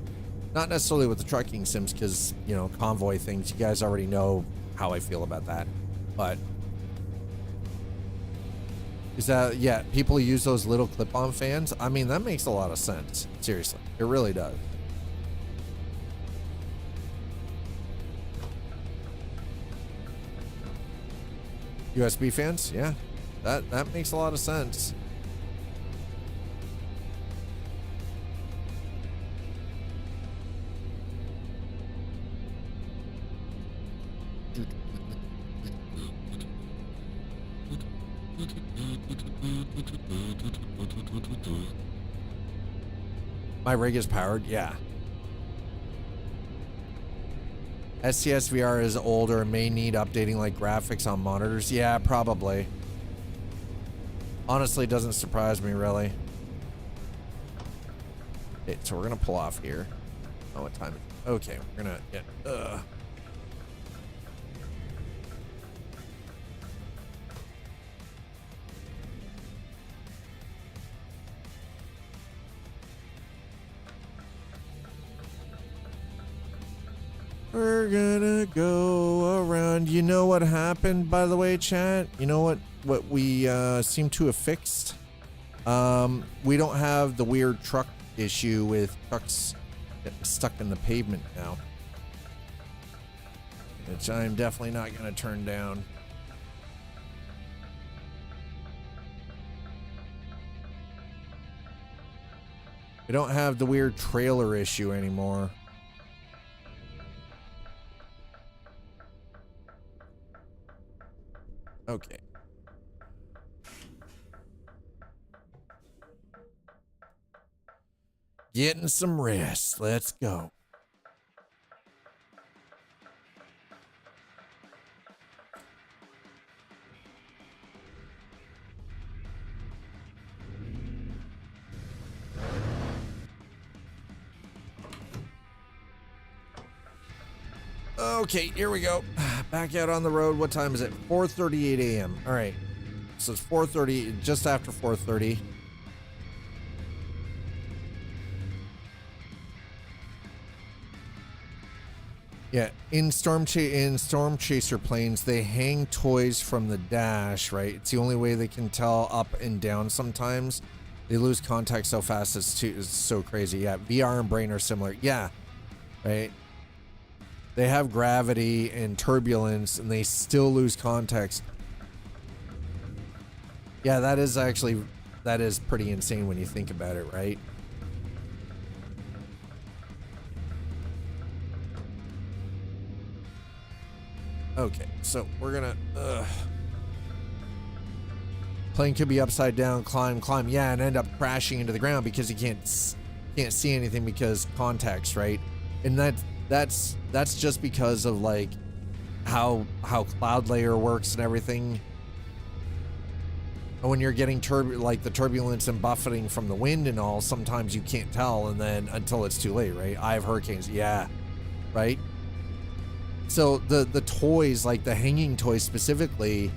Not necessarily with the trucking sims because, convoy things, you guys already know how I feel about that. But is that, yeah, people use those little clip-on fans. I mean, that makes a lot of sense. Seriously, it really does. USB fans, yeah, that makes a lot of sense. My rig is powered, yeah. STS VR is older and may need updating like graphics on monitors. Yeah, probably. Honestly, doesn't surprise me really. Okay, so we're gonna pull off here. Oh, what time? Okay, we're gonna get. We're gonna go around. You know what happened, by the way, chat? You know what we seem to have fixed? We don't have the weird truck issue with trucks getting stuck in the pavement now, which I'm definitely not gonna turn down. We don't have the weird trailer issue anymore. Okay. Getting some rest. Let's go. Okay, here we go. Back out on the road. What time is it? 4:38 a.m. All right. So it's 4:30, just after 4:30. Yeah, in Storm Chaser planes, they hang toys from the dash, right? It's the only way they can tell up and down sometimes. They lose contact so fast, it's so crazy. Yeah, VR and brain are similar. Yeah, right? They have gravity and turbulence, and they still lose context. Yeah, that is pretty insane when you think about it, right? Okay, so we're gonna plane could be upside down, climb, yeah, and end up crashing into the ground because you can't see anything because context, right? And that's just because of like how cloud layer works and everything. And when you're getting the turbulence and buffeting from the wind and all, sometimes you can't tell, and then until it's too late, right? I have hurricanes, yeah, right? So the toys, like the hanging toys specifically,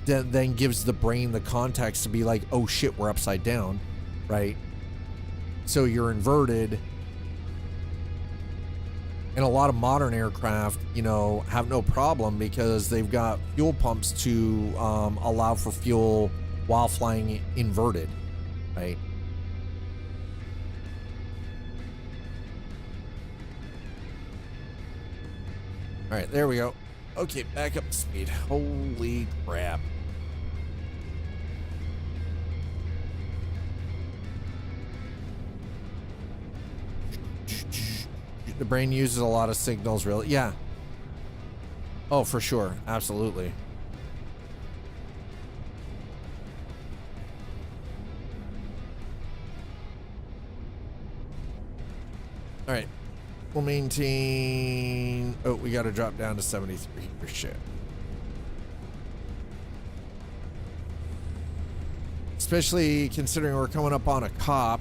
then gives the brain the context to be like, oh shit, we're upside down, right? So you're inverted. And a lot of modern aircraft, you know, have no problem because they've got fuel pumps to allow for fuel while flying inverted, right? All right, there we go. Okay, back up to speed. Holy crap. The brain uses a lot of signals, really. Yeah. Oh, for sure. Absolutely. All right. We'll maintain. Oh, we got to drop down to 73 for shit. Especially considering we're coming up on a cop.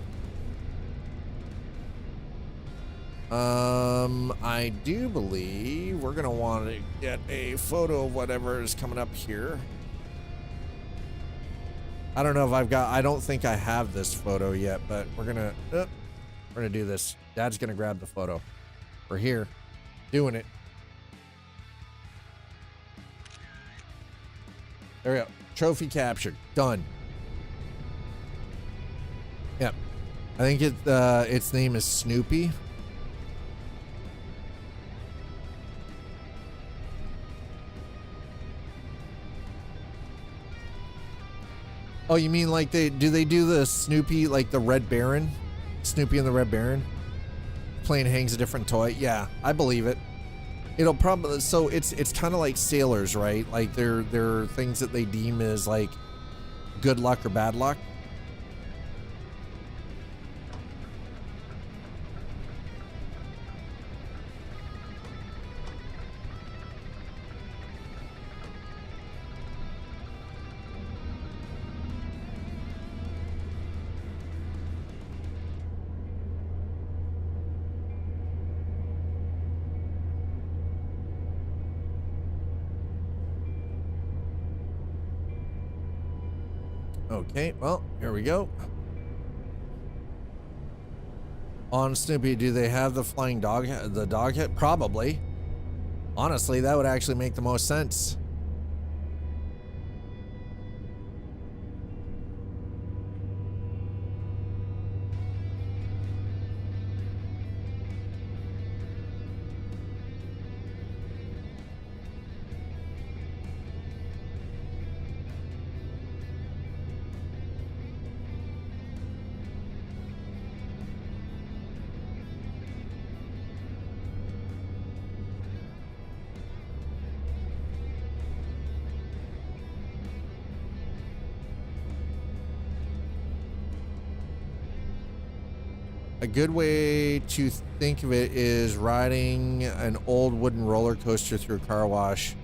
I do believe we're gonna want to get a photo of whatever is coming up here. I don't know if I don't think I have this photo yet, but we're gonna do this. Dad's gonna grab the photo. We're here, doing it. There we go. Trophy captured. Done. Yep. I think its name is Snoopy. Oh, you mean like they do the Snoopy, like the Red Baron? Snoopy and the Red Baron? Plane hangs a different toy. Yeah, I believe it. It'll probably, so it's kind of like sailors, right? Like they're things that they deem as like good luck or bad luck. Okay, well, here we go. On Snoopy, do they have the flying dog, the dog head? Probably. Honestly, that would actually make the most sense. A good way to think of it is riding an old wooden roller coaster through a car wash.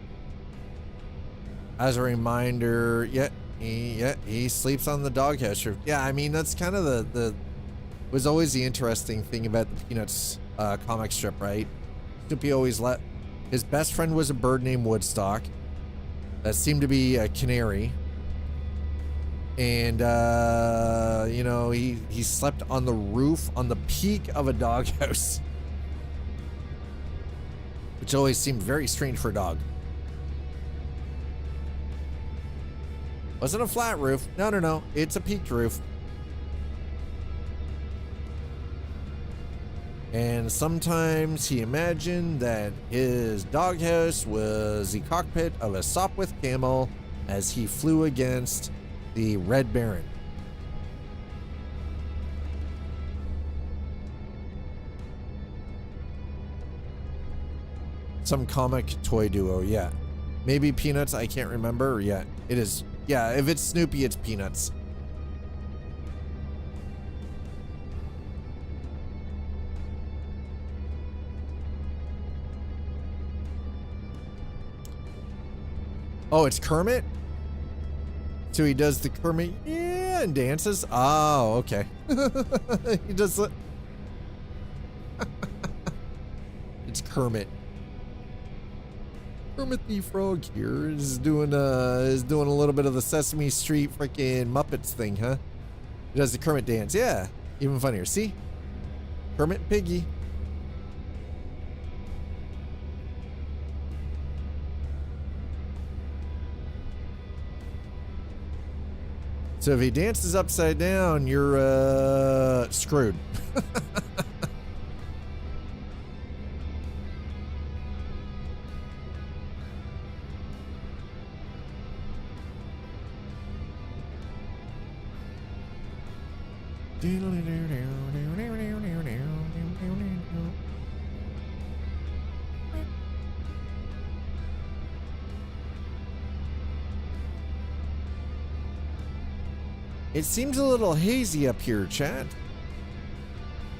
As a reminder, he sleeps on the doghouse roof. Yeah, I mean, that's kind of the was always the interesting thing about the Peanuts comic strip, right? Snoopy always let his best friend was a bird named Woodstock that seemed to be a canary. And, you know, he slept on the roof, on the peak of a doghouse. Which always seemed very strange for a dog. Wasn't a flat roof. No. It's a peaked roof. And sometimes he imagined that his doghouse was the cockpit of a Sopwith camel as he flew against the Red Baron. Some comic toy duo, yeah. Maybe Peanuts, I can't remember. Yeah, it is. Yeah, if it's Snoopy, it's Peanuts. Oh, it's Kermit? So he does the Kermit, yeah, and dances? Oh, okay. He does it. It's Kermit. Kermit the Frog here is doing a little bit of the Sesame Street freaking Muppets thing, huh? He does the Kermit dance, yeah. Even funnier. See? Kermit Piggy. So if he dances upside down, you're screwed. It seems a little hazy up here, chat.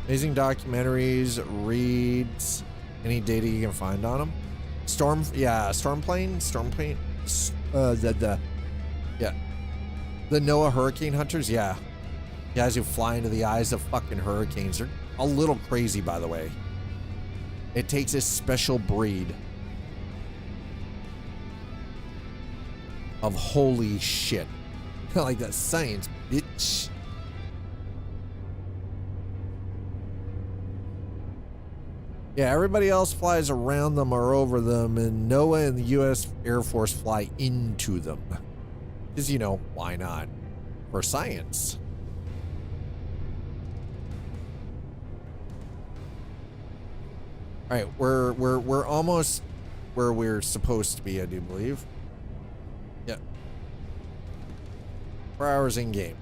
Amazing documentaries, reads, any data you can find on them. Storm plane. Yeah. The NOAA hurricane hunters, yeah. Guys who fly into the eyes of fucking hurricanes. They're a little crazy, by the way. It takes a special breed of holy shit. Like that science, bitch. Yeah, everybody else flies around them or over them, and NOAA and the U.S. Air Force fly into them. Because, you know, why not? For science. All right, we're almost where we're supposed to be, I do believe. Yeah. 4 hours in game.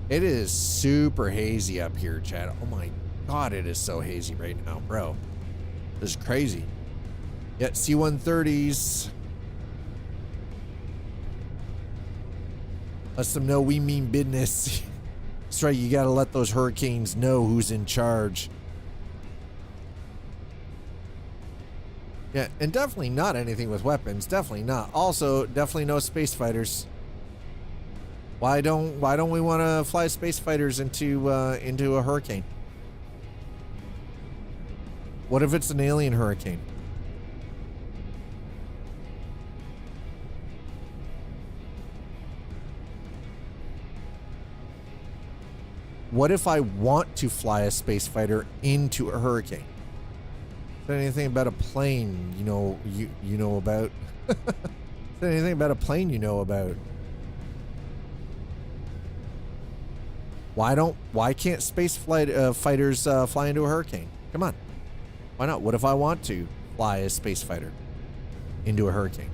It is super hazy up here, Chad. Oh my God, it is so hazy right now, bro. This is crazy. Yeah, C-130s. Let them know we mean business. That's right, you gotta let those hurricanes know who's in charge. Yeah, and definitely not anything with weapons. Definitely not. Also, definitely no space fighters. Why don't we want to fly space fighters into a hurricane? What if it's an alien hurricane? What if I want to fly a space fighter into a hurricane? Is there anything about a plane you know about? Is there anything about a plane you know about? Why can't space fighters fly into a hurricane? Come on. Why not? What if I want to fly a space fighter into a hurricane?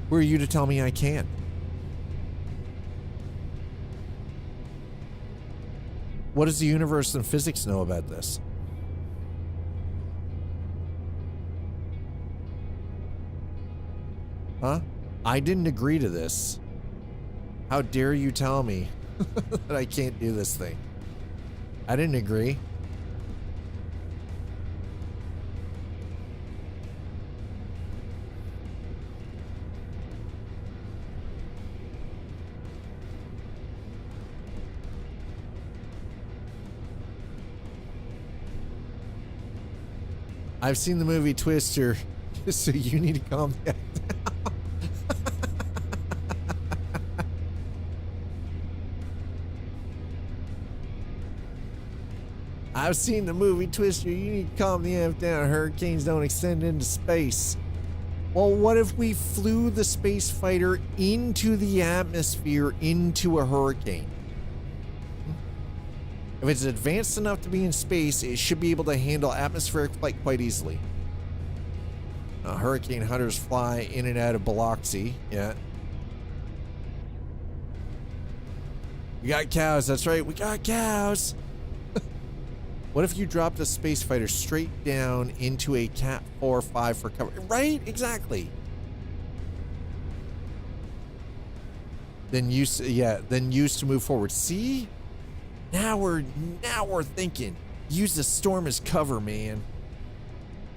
Who are you to tell me I can't? What does the universe and physics know about this? Huh? I didn't agree to this. How dare you tell me that I can't do this thing? I didn't agree. I've seen the movie Twister, so you need to calm down. I've seen the movie Twister. You need to calm the F down. Hurricanes don't extend into space. Well, what if we flew the space fighter into the atmosphere into a hurricane? If it's advanced enough to be in space, it should be able to handle atmospheric flight quite easily. Hurricane hunters fly in and out of Biloxi. Yeah. We got cows. That's right. We got cows. What if you dropped a space fighter straight down into a Cat 4 or 5 for cover? Right? Exactly. Then use to move forward. See? Now we're thinking. Use the storm as cover, man.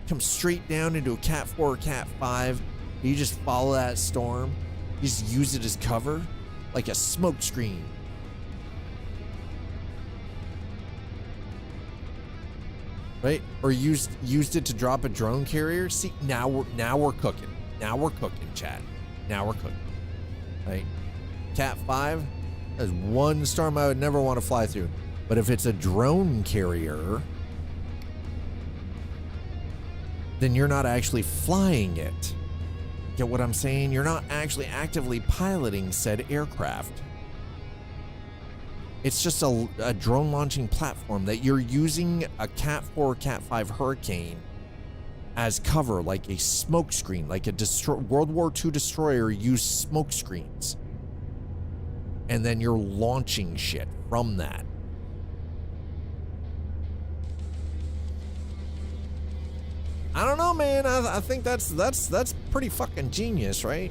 Come straight down into a Cat 4 or Cat 5. You just follow that storm. You just use it as cover, like a smoke screen. Right? Or used it to drop a drone carrier. See, now we're cooking. Now we're cooking, chat. Now we're cooking. Right? Cat 5. There's one storm I would never want to fly through. But if it's a drone carrier, then you're not actually flying it. Get what I'm saying? You're not actually actively piloting said aircraft. It's just a drone launching platform that you're using a Cat 4 or Cat 5 Hurricane as cover, like a smoke screen, like a World War II destroyer used smoke screens. And then you're launching shit from that. I don't know, man. I think that's pretty fucking genius, right?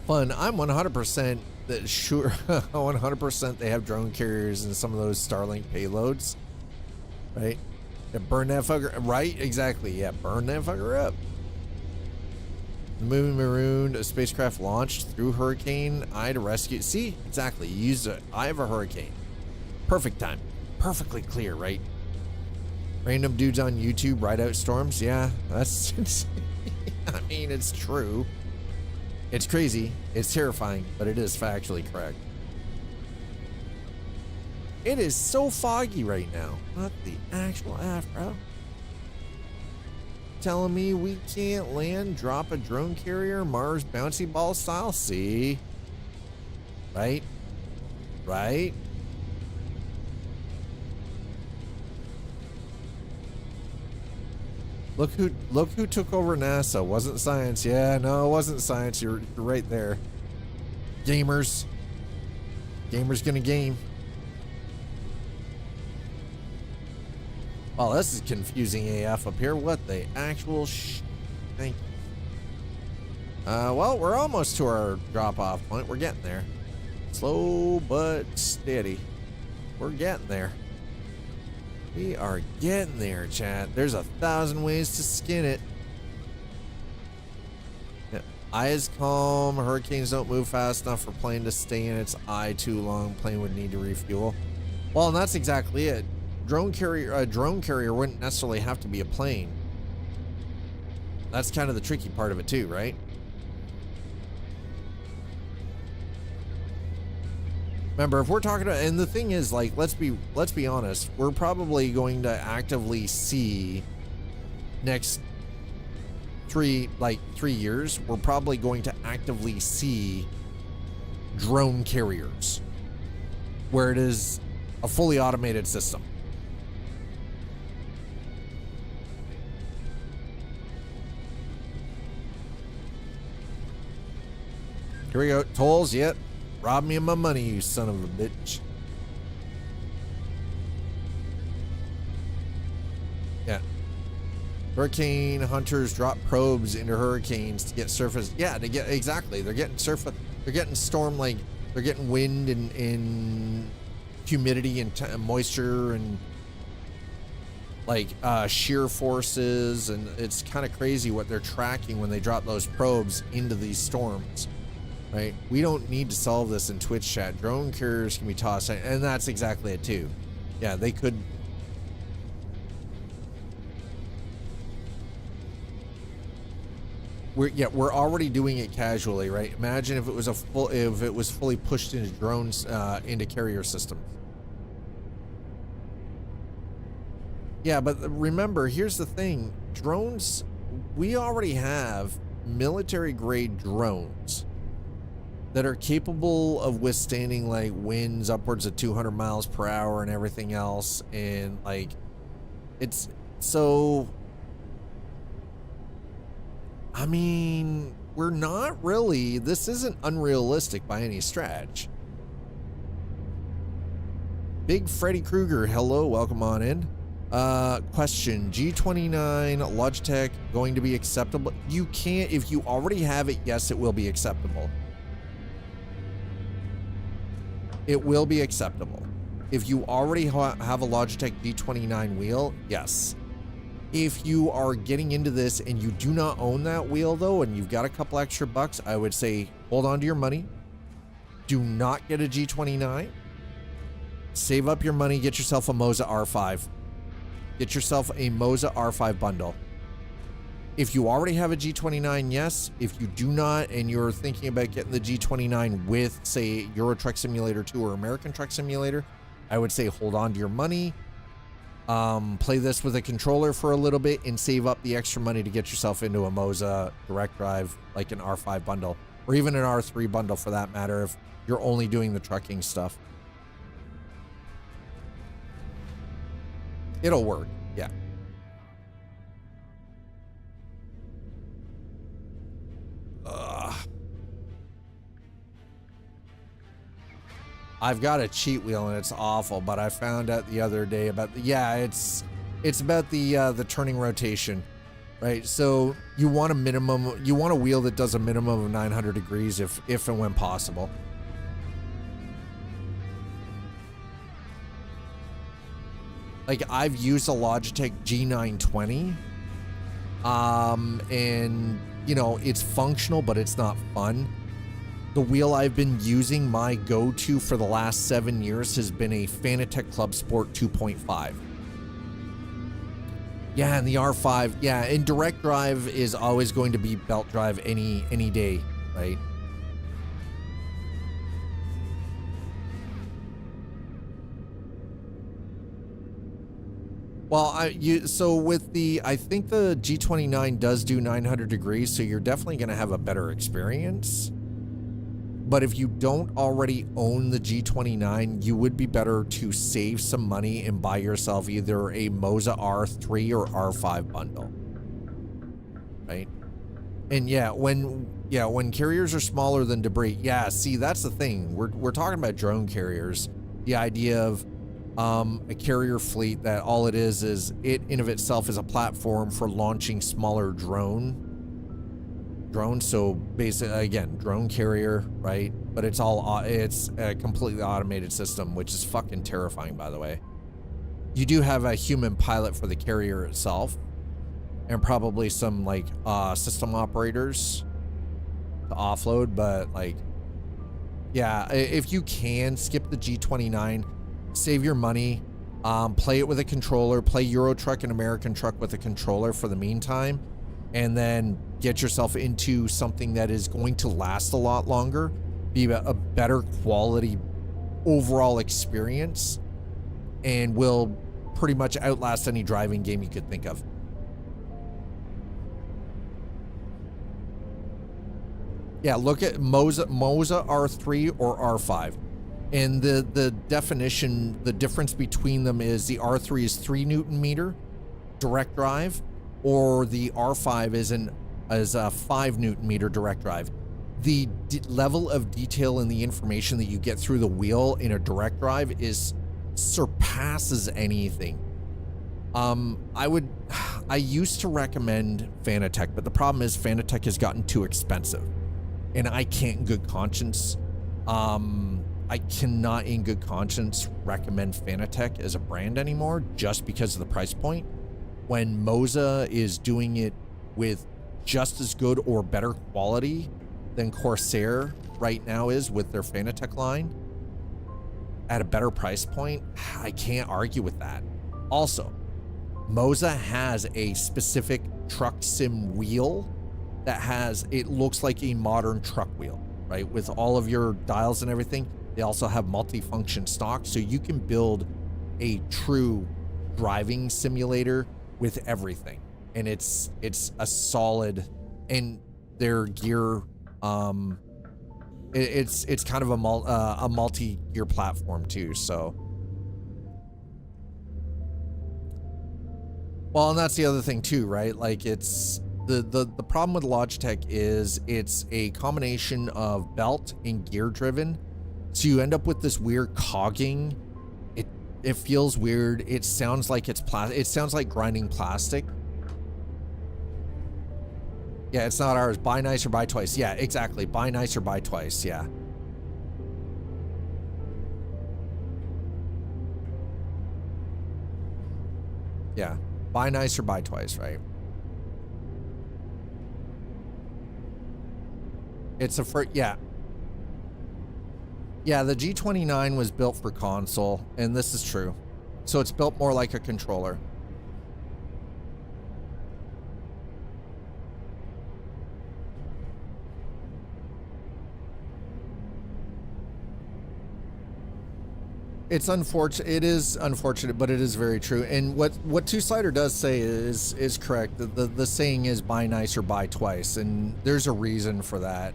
Fun. I'm 100% sure. 100% they have drone carriers and some of those Starlink payloads, right? Yeah, burn that fucker. Right? Exactly. Yeah, burn that fucker up. The movie marooned a spacecraft launched through Hurricane Eye to rescue. See, exactly. You used the eye of a hurricane. Perfect time. Perfectly clear, right? Random dudes on YouTube ride out storms. Yeah, that's. I mean, it's true. It's crazy. It's terrifying, but it is factually correct. It is so foggy right now. What the actual F, bro? Telling me we can't land, drop a drone carrier, Mars bouncy ball style? See? Right? Right? Look who took over NASA. Wasn't science. Yeah, no, it wasn't science. You're right there. Gamers. Gamers gonna game. Oh, this is confusing AF up here. What the actual thank you. Well, we're almost to our drop-off point. We're getting there. Slow but steady. We're getting there. We are getting there, chat. There's 1,000 ways to skin it. Yeah. Eye is calm. Hurricanes don't move fast enough for plane to stay in its eye too long. Plane would need to refuel. Well, and that's exactly it. A drone carrier wouldn't necessarily have to be a plane. That's kind of the tricky part of it too, right? Remember, if we're talking about, and the thing is, like, let's be honest, we're probably going to actively see next 3 years, we're probably going to actively see drone carriers where it is a fully automated system. Here we go. Tolls, yep. Rob me of my money, you son of a bitch. Yeah. Hurricane hunters drop probes into hurricanes to get surface. Yeah, to get exactly. They're getting surface. They're getting storm, like they're getting wind and humidity and moisture and like shear forces, and it's kind of crazy what they're tracking when they drop those probes into these storms. Right? We don't need to solve this in Twitch chat. Drone carriers can be tossed, and that's exactly it too. Yeah, they could. We're already doing it casually, right? Imagine if it was fully pushed into drones, into carrier systems. Yeah, but remember, here's the thing: drones. We already have military-grade drones that are capable of withstanding like winds upwards of 200 miles per hour and everything else. And like, it's so, I mean, we're not really, this isn't unrealistic by any stretch. Big Freddy Krueger, hello, welcome on in. Question, G29 Logitech going to be acceptable? You can't, if you already have it, yes, it will be acceptable. It will be acceptable. If you already have a Logitech G29 wheel, yes. If you are getting into this and you do not own that wheel though, and you've got a couple extra bucks, I would say hold on to your money. Do not get a G29. Save up your money, get yourself a Moza R5. Get yourself a Moza R5 bundle. If you already have a G29, yes. If you do not, and you're thinking about getting the G29 with, say, Euro Truck Simulator 2 or American Truck Simulator, I would say hold on to your money. Play this with a controller for a little bit and save up the extra money to get yourself into a Moza direct drive, like an R5 bundle, or even an R3 bundle for that matter, if you're only doing the trucking stuff. It'll work, yeah. I've got a cheat wheel and it's awful, but I found out the other day about the, yeah, it's about the turning rotation, right? So you want a minimum, you want a wheel that does a minimum of 900 degrees if and when possible. Like I've used a Logitech G920, and you know, it's functional, but it's not fun. The wheel I've been using, my go-to for the last 7 years, has been a Fanatec Club Sport 2.5. Yeah, and the R5, yeah, and direct drive is always going to be belt drive any day, right? Well, so with the, I think the G29 does do 900 degrees, so you're definitely going to have a better experience. But if you don't already own the G29, you would be better to save some money and buy yourself either a Moza R3 or R5 bundle. right? And when carriers are smaller than debris, see, that's the thing. We're talking about drone carriers. The idea of a carrier fleet that all it is it in of itself is a platform for launching smaller drones. So basically, again, drone carrier, right? But it's a completely automated system, which is fucking terrifying, by the way. You do have a human pilot for the carrier itself, and probably some like system operators to offload, but like, yeah, if you can skip the G29, save your money, play it with a controller, play Euro Truck and American Truck with a controller for the meantime, and then get yourself into something that is going to last a lot longer, be a better quality overall experience, and will pretty much outlast any driving game you could think of. Yeah, look at Moza R3 or R5. And the definition, the difference between them is the R3 is 3 Newton meter direct drive, or the R5 is a 5 Newton meter direct drive. The level of detail and the information that you get through the wheel in a direct drive surpasses anything. I used to recommend Fanatec, but the problem is Fanatec has gotten too expensive, and I can't in good conscience, I cannot in good conscience recommend Fanatec as a brand anymore just because of the price point, when Moza is doing it with just as good or better quality than Corsair right now is with their Fanatec line at a better price point. I can't argue with that. Also, Moza has a specific truck sim wheel that it looks like a modern truck wheel, right? With all of your dials and everything. They also have multi-function stock, so you can build a true driving simulator with everything. And it's a solid, and their gear, it's kind of a multi-gear platform too, so. Well, and that's the other thing too, right? Like, it's the problem with Logitech is it's a combination of belt and gear driven. So you end up with this weird cogging. It feels weird. It sounds like it's plastic. It sounds like grinding plastic. Yeah, it's not ours. Buy nice or buy twice. Yeah, exactly. Buy nice or buy twice. Yeah. Yeah. Buy nice or buy twice, right? It's yeah. Yeah, the G29 was built for console, and this is true. So it's built more like a controller. It's unfortunate. It is unfortunate, but it is very true. And what Two Slider does say is correct. The saying is buy nice or buy twice, and there's a reason for that.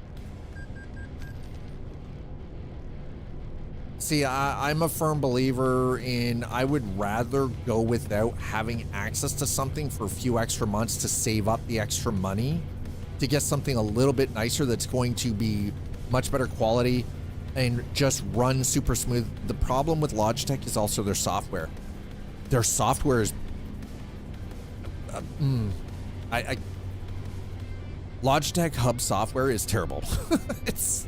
See, I'm a firm believer in I would rather go without having access to something for a few extra months to save up the extra money to get something a little bit nicer that's going to be much better quality and just run super smooth. The problem with Logitech is also their software. Their software is Logitech Hub software is terrible. It's,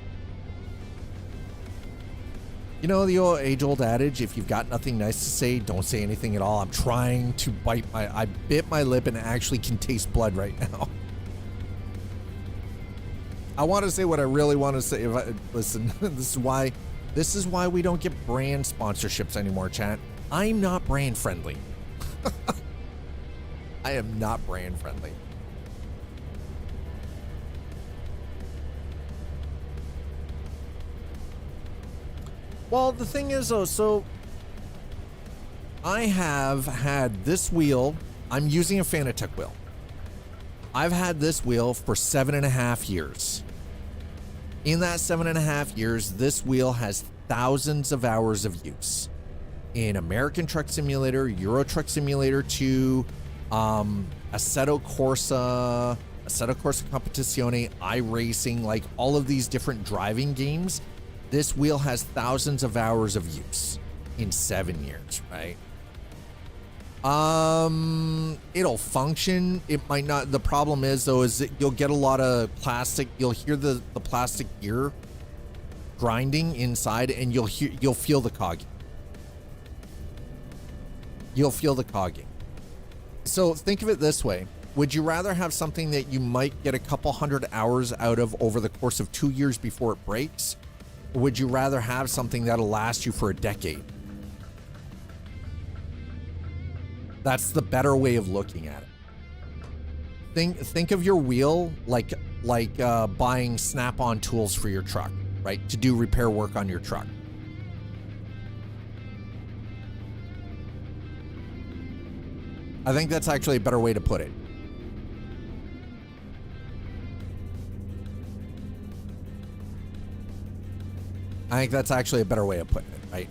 you know, the age-old adage, if you've got nothing nice to say, don't say anything at all. I'm trying to I bit my lip and actually can taste blood right now. I want to say what I really want to say. Listen, this is why we don't get brand sponsorships anymore, chat. I'm not brand friendly. I am not brand friendly. Well, the thing is, though, so I have had this wheel. I'm using a Fanatec wheel. I've had this wheel for 7.5 years. In that 7.5 years, this wheel has thousands of hours of use in American Truck Simulator, Euro Truck Simulator 2, Assetto Corsa, Assetto Corsa Competizione, iRacing, like all of these different driving games, this wheel has thousands of hours of use in 7 years, right? It'll function. It might not. The problem is though, is that you'll get a lot of plastic. You'll hear the plastic gear grinding inside, and you'll feel the cogging. You'll feel the cogging. So think of it this way. Would you rather have something that you might get a couple hundred hours out of over the course of 2 years before it breaks? Or would you rather have something that'll last you for a decade? That's the better way of looking at it. Think of your wheel like buying snap-on tools for your truck, right? To do repair work on your truck. I think that's actually a better way to put it. I think that's actually a better way of putting it, right?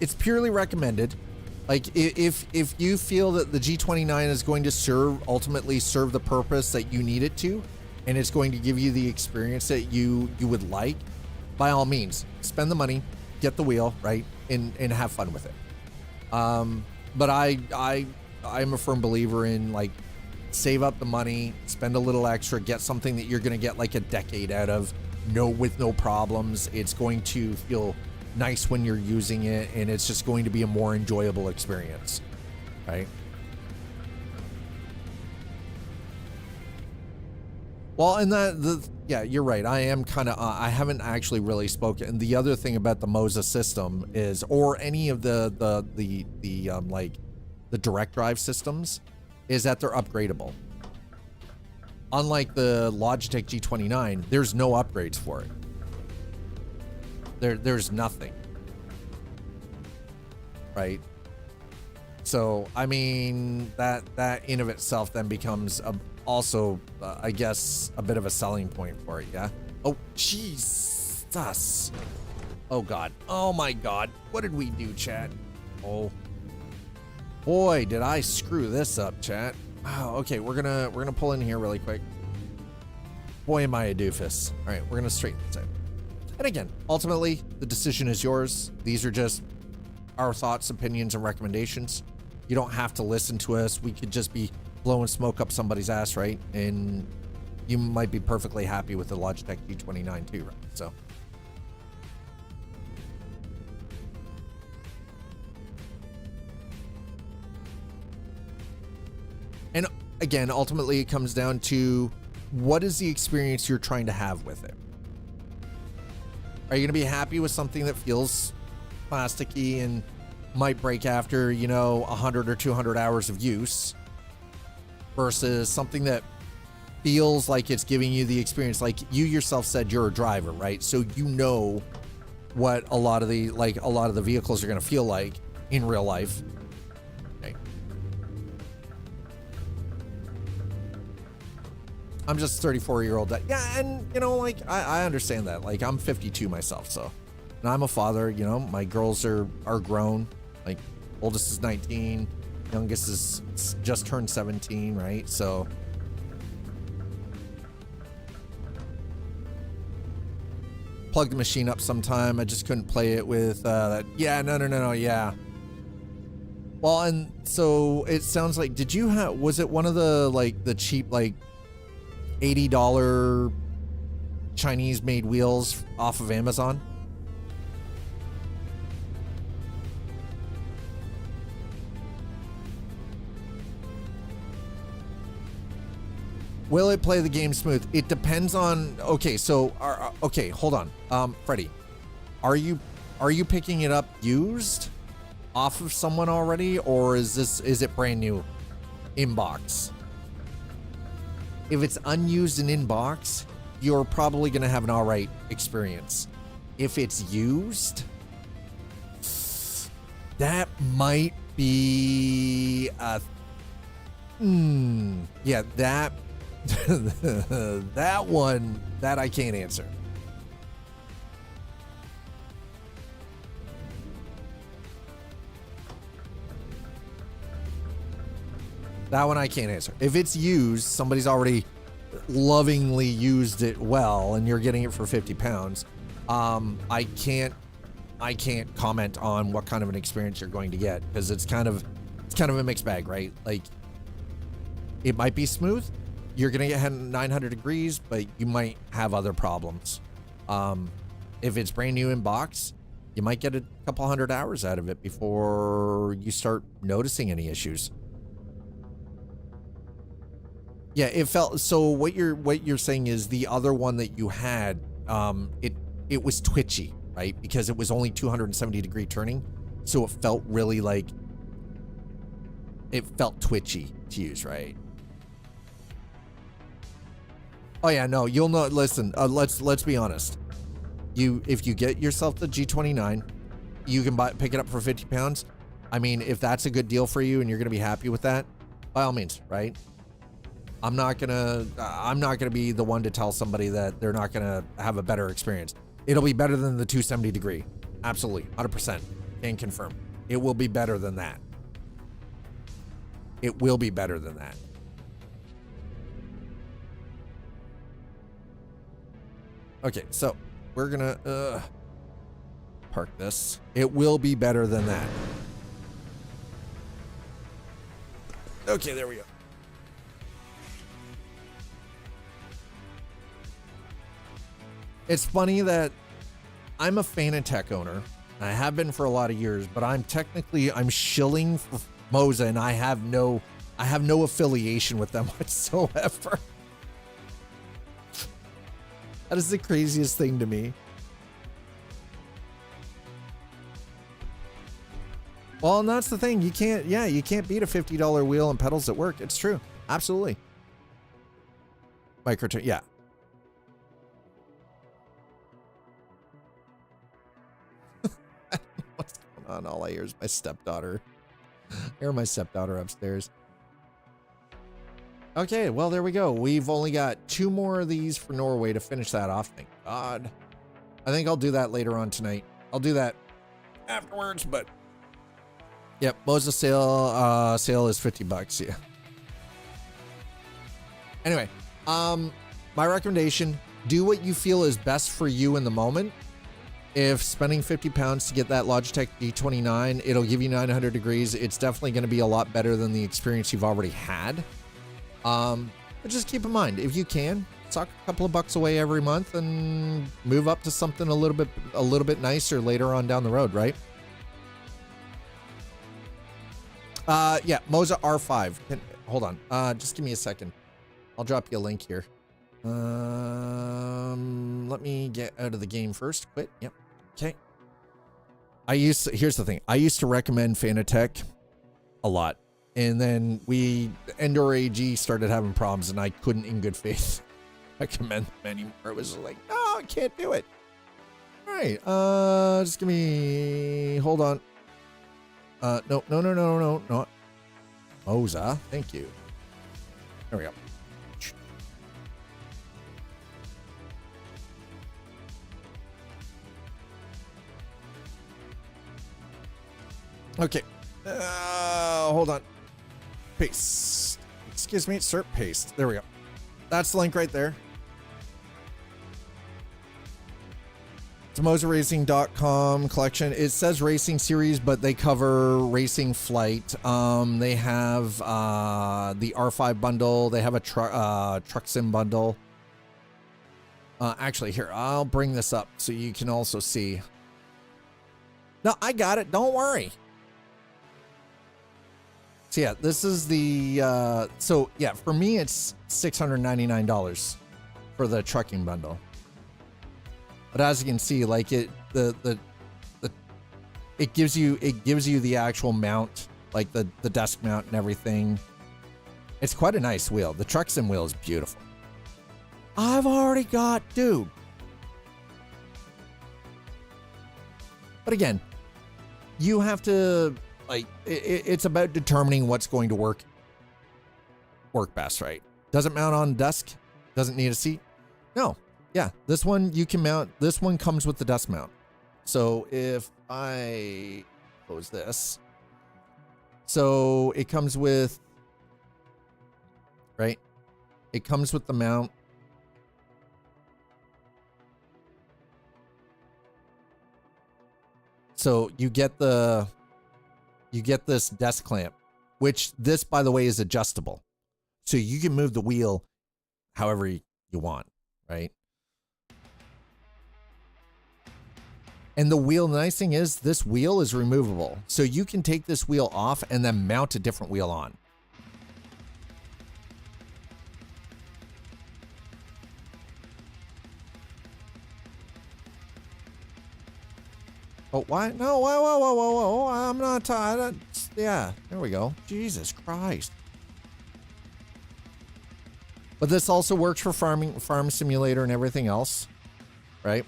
It's purely recommended. Like if you feel that the G29 is going to ultimately serve the purpose that you need it to, and it's going to give you the experience that you would like, by all means, spend the money, get the wheel, right, and have fun with it. But I'm a firm believer in, like, save up the money, spend a little extra, get something that you're going to get like a decade out of, with no problems. It's going to feel nice when you're using it, and it's just going to be a more enjoyable experience, right? Well, and yeah, you're right. I am kind of, I haven't actually really spoken. And the other thing about the Moza system is, or any of the direct drive systems, is that they're upgradable. Unlike the Logitech G29, there's no upgrades for it. There's nothing, right? So, I mean, that in of itself then becomes also, I guess, a bit of a selling point for it, yeah? Oh, Jesus. Oh, God. Oh, my God. What did we do, chat? Oh. Boy, did I screw this up, chat. Oh, okay, we're gonna pull in here really quick. Boy, am I a doofus. All right, we're gonna straighten this out. And again, ultimately, the decision is yours. These are just our thoughts, opinions, and recommendations. You don't have to listen to us. We could just be blowing smoke up somebody's ass, right? And you might be perfectly happy with the Logitech G29 too, right? So. And again, ultimately it comes down to, what is the experience you're trying to have with it? Are you going to be happy with something that feels plasticky and might break after, 100 or 200 hours of use, versus something that feels like it's giving you the experience? Like you yourself said, you're a driver, right? So you know what a lot of the vehicles are going to feel like in real life. Okay. I'm just a 34-year-old. Yeah, and I understand that. Like, I'm 52 myself, so, and I'm a father. My girls are grown. Like, oldest is 19, youngest is just turned 17, right? So, plug the machine up sometime. I just couldn't play it with that. Yeah, no, yeah. Well, and so it sounds like, was it one of the cheap, $80 Chinese made wheels off of Amazon? Will it play the game smooth? It depends on, okay, so, okay, hold on. Freddie, are you picking it up used off of someone already, or is it brand new in box? If it's unused and in box, you're probably going to have an all right experience. If it's used, that might be yeah, that that one, that I can't answer. That one I can't answer. If it's used, somebody's already lovingly used it well, and you're getting it for 50 pounds. I can't comment on what kind of an experience you're going to get, because it's kind of a mixed bag, right? Like, it might be smooth. You're gonna get 900 degrees, but you might have other problems. If it's brand new in box, you might get a couple hundred hours out of it before you start noticing any issues. Yeah, it felt so. What you're saying is the other one that you had, it was twitchy, right? Because it was only 270 degree turning, so it felt really like it felt twitchy to use, right? Oh yeah, no, you'll know. Listen, let's be honest. If you get yourself the G29, you can pick it up for 50 pounds. I mean, if that's a good deal for you and you're gonna be happy with that, by all means, right? I'm not gonna be the one to tell somebody that they're not gonna have a better experience. It'll be better than the 270 degree. Absolutely, 100%. Can confirm. It will be better than that. It will be better than that. Okay, so we're gonna park this. It will be better than that. Okay, there we go. It's funny that I'm a Fanatec owner. I have been for a lot of years, but I'm shilling for Moza, and I have no affiliation with them whatsoever. That is the craziest thing to me. Well, and that's the thing. You can't beat a $50 wheel and pedals at work. It's true. Absolutely. Microturn, yeah. What's going on? All I hear is my stepdaughter. I hear my stepdaughter upstairs. Okay, well, there we go. We've only got 2 more of these for Norway to finish that off. Thank God. I think I'll do that later on tonight. I'll do that afterwards, but yep, Moza sale is $50. Yeah. Anyway, my recommendation: do what you feel is best for you in the moment. If spending 50 pounds to get that Logitech G29, it'll give you 900 degrees. It's definitely going to be a lot better than the experience you've already had. But just keep in mind, if you can, sock a couple of bucks away every month and move up to something a little bit nicer later on down the road, right? Yeah, Moza R5. Hold on. Just give me a second. I'll drop you a link here. Let me get out of the game first. Quit. Yep. Okay. Here's the thing. I used to recommend Fanatec a lot. And then Endor AG started having problems, and I couldn't in good faith recommend them anymore. It was like, no, I can't do it. All right. Just give me, hold on. No. Moza. Thank you. There we go. Okay. Hold on. Paste. Excuse me, sir. Paste. There we go. That's the link right there. It's MozaRacing.com collection. It says Racing Series, but they cover Racing Flight. They have the R5 bundle. They have a Truck Sim bundle. Actually, here, I'll bring this up so you can also see. No, I got it. Don't worry. So yeah, this is the, so yeah, for me, it's $699 for the trucking bundle. But as you can see, like it gives you the actual mount, like the desk mount and everything. It's quite a nice wheel. The Truck Sim wheel is beautiful. I've already got, dude. But again, you have to, like, it's about determining what's going to work best, right? Doesn't mount on desk, doesn't need a seat. No, yeah, this one you can mount. This one comes with the desk mount. So if I close this, so it comes with right? It comes with the mount. So you get this desk clamp, which this, by the way, is adjustable. So you can move the wheel however you want, right? And the wheel, the nice thing is this wheel is removable. So you can take this wheel off and then mount a different wheel on. Oh, why? No, whoa. I'm not tired. Yeah, there we go. Jesus Christ. But this also works for farm simulator and everything else, right?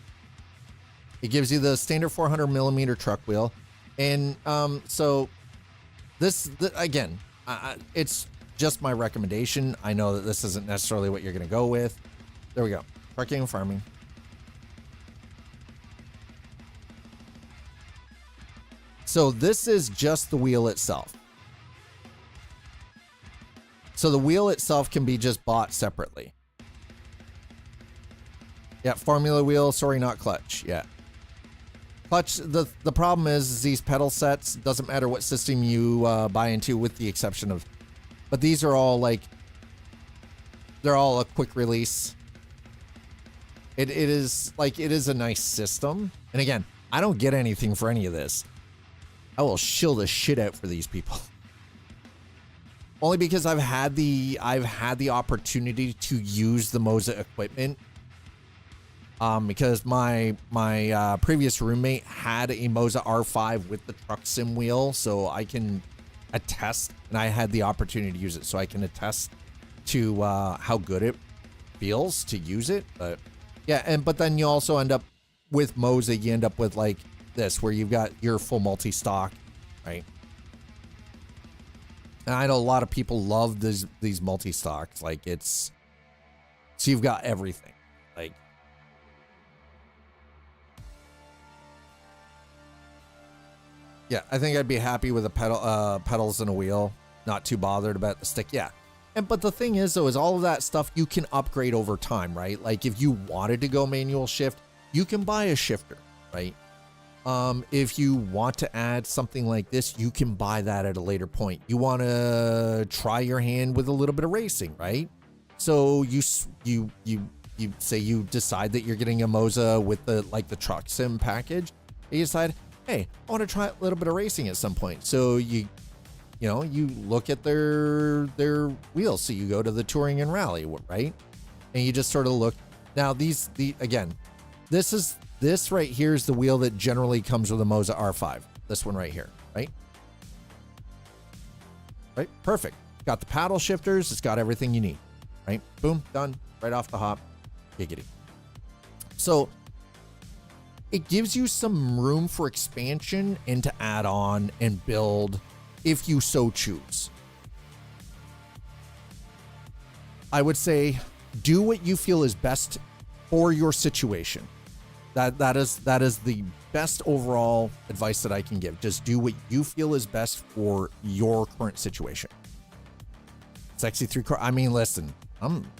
It gives you the standard 400 millimeter truck wheel. And so this, again, it's just my recommendation. I know that this isn't necessarily what you're going to go with. There we go. Trucking and farming. So this is just the wheel itself. So the wheel itself can be just bought separately. Yeah, formula wheel, sorry, not clutch. Yeah. Clutch, the problem is these pedal sets, doesn't matter what system you buy into, with the exception of, but these are all like, they're all a quick release. It is a nice system. And again, I don't get anything for any of this. I will shill the shit out for these people. Only because I've had the opportunity to use the Moza equipment. Because my previous roommate had a Moza R5 with the truck sim wheel, so I can attest, and I had the opportunity to use it, so I can attest to how good it feels to use it. But yeah, but then you also end up with Moza, you end up with like this, where you've got your full multi-stock, right? And I know a lot of people love these multi-stocks. Like, it's, so you've got everything. Like, yeah, I think I'd be happy with a pedals and a wheel. Not too bothered about the stick. Yeah. But the thing is, though, is all of that stuff you can upgrade over time, right? Like, if you wanted to go manual shift, you can buy a shifter, right? If you want to add something like this, you can buy that at a later point. You want to try your hand with a little bit of racing, right? So you say you decide that you're getting a Moza with the truck sim package. And you decide, hey, I want to try a little bit of racing at some point. So you look at their wheels. So you go to the touring and rally, right? And you just sort of look. Now again, this right here is the wheel that generally comes with a Moza R5. This one right here, right? Right, perfect. Got the paddle shifters. It's got everything you need, right? Boom, done, right off the hop, giggity. So it gives you some room for expansion and to add on and build if you so choose. I would say do what you feel is best for your situation. That is the best overall advice that I can give. Just do what you feel is best for your current situation. Sexy 3-quarter. I mean, listen,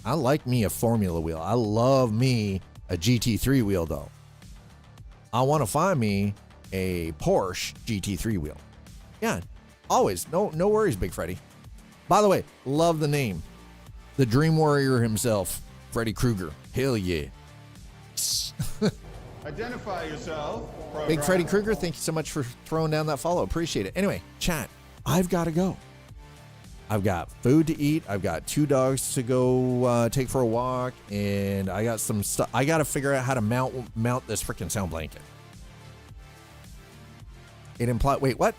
I like me a formula wheel. I love me a GT3 wheel though. I want to find me a Porsche GT3 wheel. Yeah, always. No worries, Big Freddy. By the way, love the name. The Dream Warrior himself, Freddy Krueger. Hell yeah.
Identify yourself.
Big Freddy Krueger, thank you so much for throwing down that follow. Appreciate it. Anyway, chat, I've got to go. I've got food to eat. I've got 2 dogs to go take for a walk, and I got some stuff. I got to figure out how to mount this freaking sound blanket. It implies. Wait, what?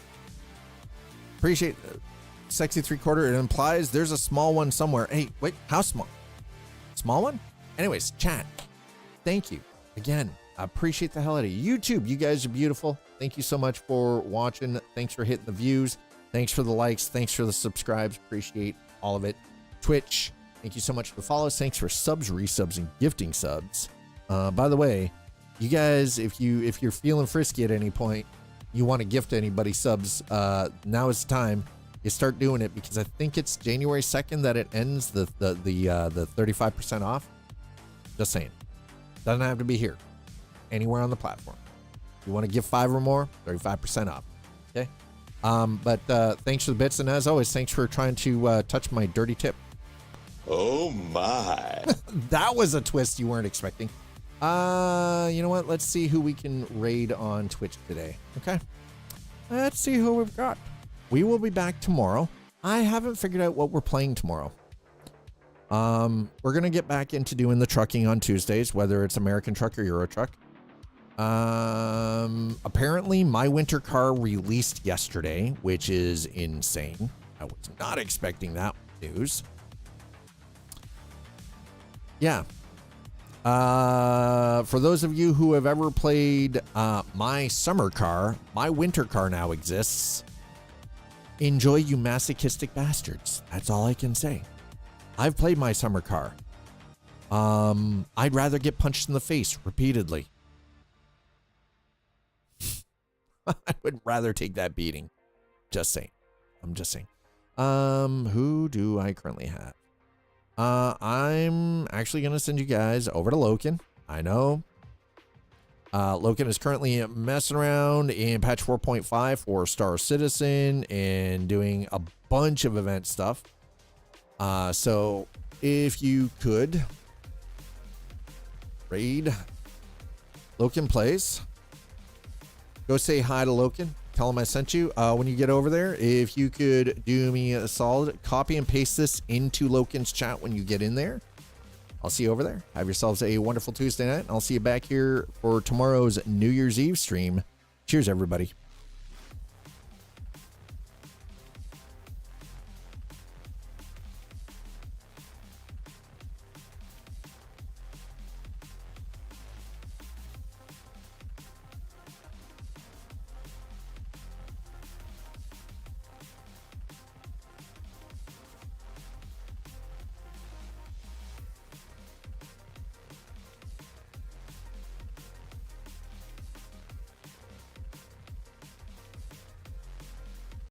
Appreciate Sexy 3-quarter. It implies there's a small one somewhere. Hey, wait, how small? Small one? Anyways, chat. Thank you again. I appreciate the hell out of you. YouTube, you guys are beautiful. Thank you so much for watching. Thanks for hitting the views. Thanks for the likes. Thanks for the subscribes. Appreciate all of it. Twitch, thank you so much for the follows. Thanks for subs, resubs, and gifting subs. By the way, you guys, if you're feeling frisky at any point, you want to gift anybody subs, now is the time. you start doing it, because I think it's January 2nd that it ends the 35% off. Just saying. Doesn't have to be here. Anywhere on the platform. If you want to give 5 or more, 35% off. Okay. But thanks for the bits, and as always, thanks for trying to touch my dirty tip.
Oh my.
That was a twist you weren't expecting. You know what? Let's see who we can raid on Twitch today. Okay. Let's see who we've got. We will be back tomorrow. I haven't figured out what we're playing tomorrow. We're going to get back into doing the trucking on Tuesdays, whether it's American Truck or Euro Truck. Apparently my winter car released yesterday, which is insane. I was not expecting that news. Yeah. For those of you who have ever played my summer car, my winter car now exists. Enjoy, you masochistic bastards. That's all I can say. I've played my summer car. I'd rather get punched in the face repeatedly. I would rather take that beating. Just saying. I'm just saying. Who do I currently have? I'm actually going to send you guys over to Loken. I know. Loken is currently messing around in patch 4.5 for Star Citizen and doing a bunch of event stuff. So if you could raid Loken Plays, go say hi to Loken. Tell him I sent you. When you get over there, if you could do me a solid, copy and paste this into Loken's chat when you get in there. I'll see you over there. Have yourselves a wonderful Tuesday night. I'll see you back here for tomorrow's New Year's Eve stream. Cheers, everybody.